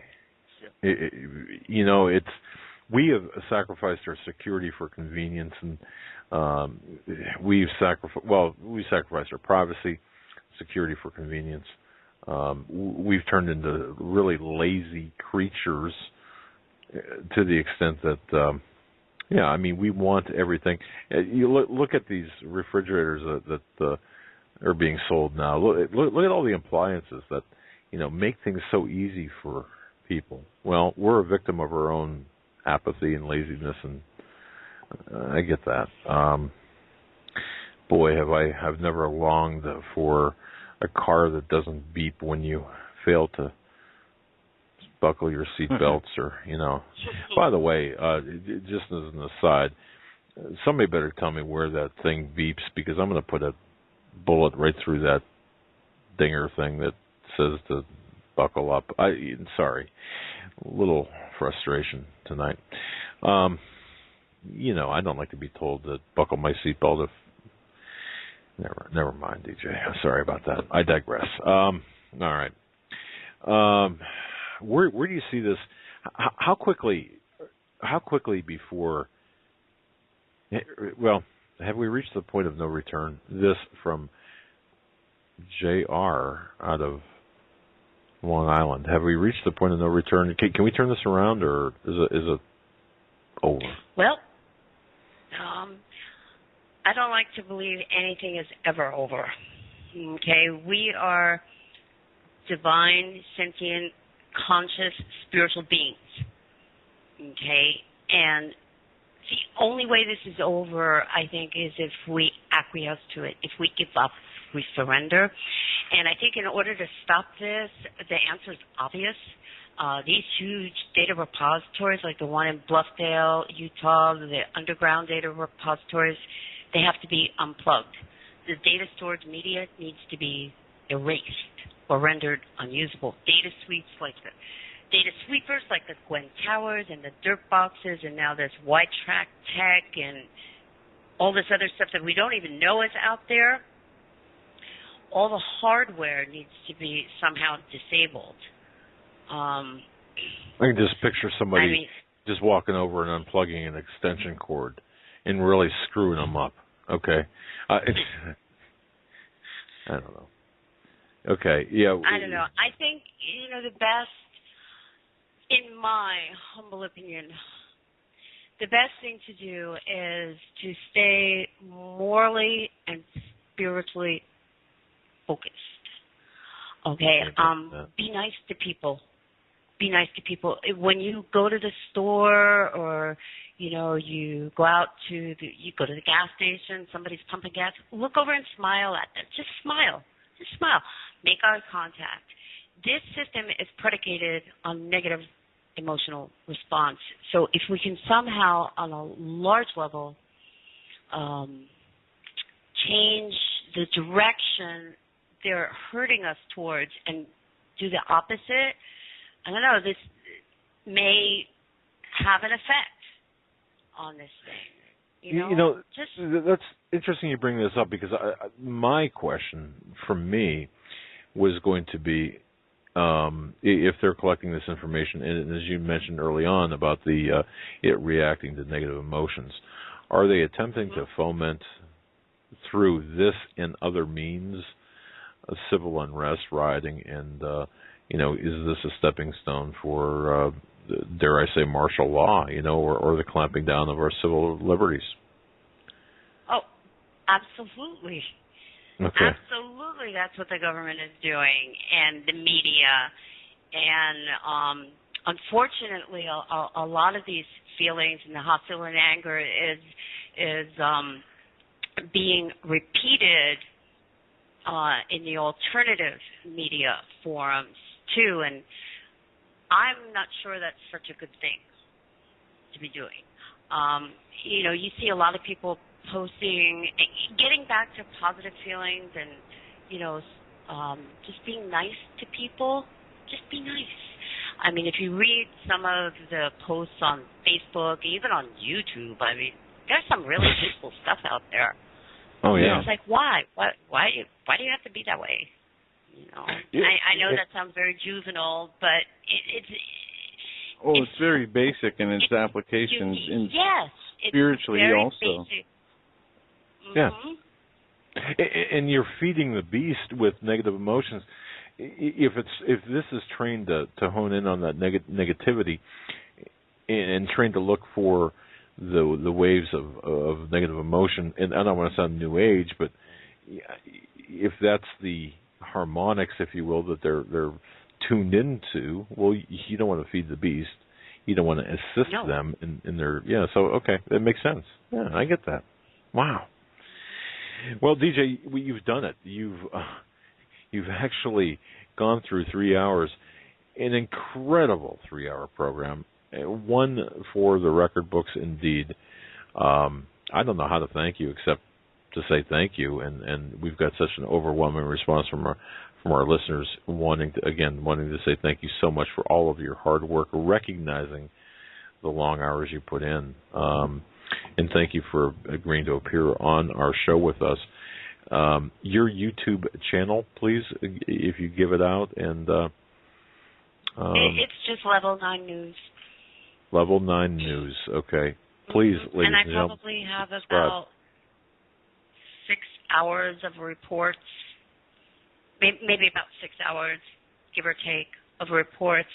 We have sacrificed our security for convenience, and we sacrificed our privacy, security for convenience. We've turned into really lazy creatures to the extent that, we want everything. You look at these refrigerators that are being sold now. Look at all the appliances that make things so easy for people. Well, we're a victim of our own apathy and laziness, and I get that. I've never longed for a car that doesn't beep when you fail to buckle your seat belts, or By the way, just as an aside, somebody better tell me where that thing beeps, because I'm going to put a bullet right through that dinger thing that says to buckle up. Sorry, a little frustration tonight. I don't like to be told to buckle my seatbelt if. Never mind, DJ. I'm sorry about that. I digress. All right. Where do you see this? How quickly before? Well, have we reached the point of no return? This from JR out of Long Island. Have we reached the point of no return? Can we turn this around, or is it over? Well, I don't like to believe anything is ever over. Okay, we are divine, sentient, conscious, spiritual beings. Okay, and the only way this is over, I think, is if we acquiesce to it, if we give up, if we surrender. And I think in order to stop this, the answer is obvious. These huge data repositories, like the one in Bluffdale, Utah, the underground data repositories, they have to be unplugged. The data storage media needs to be erased or rendered unusable. Data sweeps like the data sweepers, like the Gwen Towers and the dirt boxes, and now there's wide track tech and all this other stuff that we don't even know is out there. All the hardware needs to be somehow disabled. I can just picture somebody just walking over and unplugging an extension cord and really screwing them up. Okay. I don't know. Okay, yeah. I don't know. I think, the best, in my humble opinion, the best thing to do is to stay morally and spiritually focused. Okay, be nice to people. Be nice to people. When you go to the store, or you go out to you go to the gas station, somebody's pumping gas, look over and smile at them. Just smile. Just smile. Make eye contact. This system is predicated on negative emotional response. So if we can somehow, on a large level, change the direction they're hurting us towards and do the opposite, I don't know, this may have an effect on this thing. That's interesting you bring this up, because my question from me was going to be, if they're collecting this information, and as you mentioned early on about it reacting to negative emotions, are they attempting to foment through this and other means civil unrest, rioting, and is this a stepping stone for, dare I say, martial law, or the clamping down of our civil liberties? Oh, absolutely. Okay. Absolutely, that's what the government is doing, and the media. And unfortunately, a lot of these feelings and the hostility and anger is being repeated in the alternative media forums too, and I'm not sure that's such a good thing to be doing. You see a lot of people posting, getting back to positive feelings, and just being nice to people. Just be nice. I mean, if you read some of the posts on Facebook, even on YouTube, I mean, there's some really useful stuff out there. Oh yeah. It's like, why do you have to be that way? I know that sounds very juvenile, but it's very basic in its applications. Yes, spiritually it's very also. Basic. Yeah. Mm-hmm. And you're feeding the beast with negative emotions. If this is trained to hone in on that negativity and trained to look for the waves of negative emotion, and I don't want to sound new age, but if that's the harmonics, if you will, that they're tuned into, well, you don't want to feed the beast. You don't want to assist them in their So okay, that makes sense. Yeah, I get that. Wow. Well, DJ, you've done it. You've actually gone through 3 hours, an incredible 3-hour program, one for the record books indeed. I don't know how to thank you except to say thank you, and we've got such an overwhelming response from our listeners wanting to say thank you so much for all of your hard work, recognizing the long hours you put in. And thank you for agreeing to appear on our show with us. Your YouTube channel, please, if you give it out. And it's just Level 9 News. Level 9 News, okay. Please, ladies and gentlemen. And I probably have about 6 hours of reports, maybe about 6 hours, give or take, of reports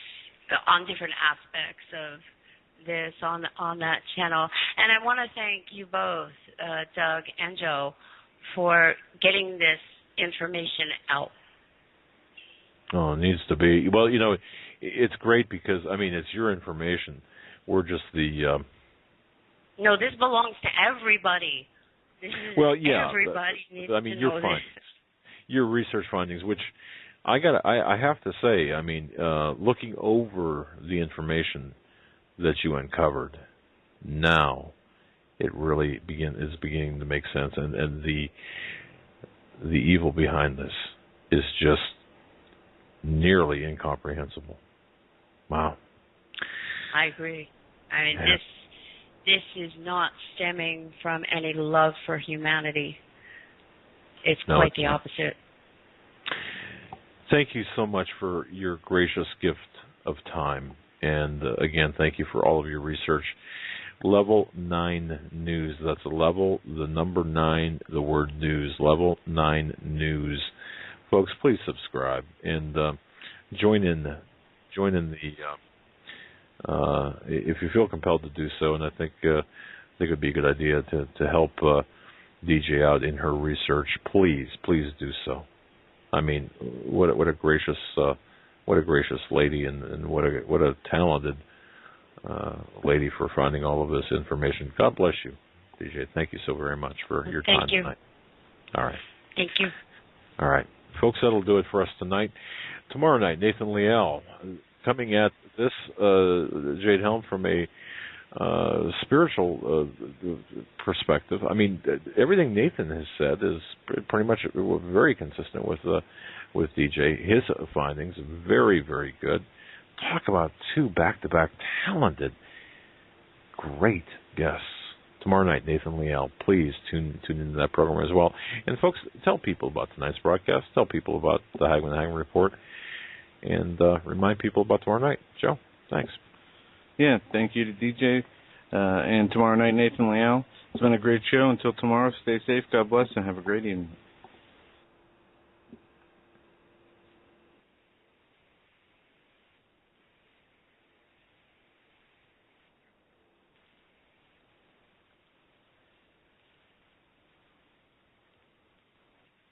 on different aspects of this on that channel. And I want to thank you both, Doug and Joe, for getting this information out. Oh, it needs to be. Well, it's great because, it's your information. We're just the... No, this belongs to everybody. This is everybody needs to your know findings, this. Your research findings, which I have to say, looking over the information that you uncovered, now it really is beginning to make sense, and the evil behind this is just nearly incomprehensible. Wow. I agree. This is not stemming from any love for humanity. It's quite the opposite. Thank you so much for your gracious gift of time. And again, thank you for all of your research. Level 9 News. That's a level, the number 9, the word news. Level 9 News. Folks, please subscribe and join in the if you feel compelled to do so. And I think it would be a good idea to help DJ out in her research, please do so. I mean, what a gracious lady, and what a talented lady for finding all of this information. God bless you, DJ. Thank you so very much for your time tonight. All right. Thank you. All right, folks, that'll do it for us tonight. Tomorrow night, Nathan Leal coming at this Jade Helm from a spiritual perspective. I mean, everything Nathan has said is pretty much very consistent with DJ. His findings very, very good. Talk about two back-to-back talented, great guests. Tomorrow night, Nathan Leal. Please tune into that program as well. And folks, tell people about tonight's broadcast. Tell people about the Hagmann Hagmann Report, and remind people about tomorrow night. Joe, thanks. Yeah, thank you to DJ. And tomorrow night, Nathan Leal. It's been a great show. Until tomorrow, stay safe, God bless, and have a great evening.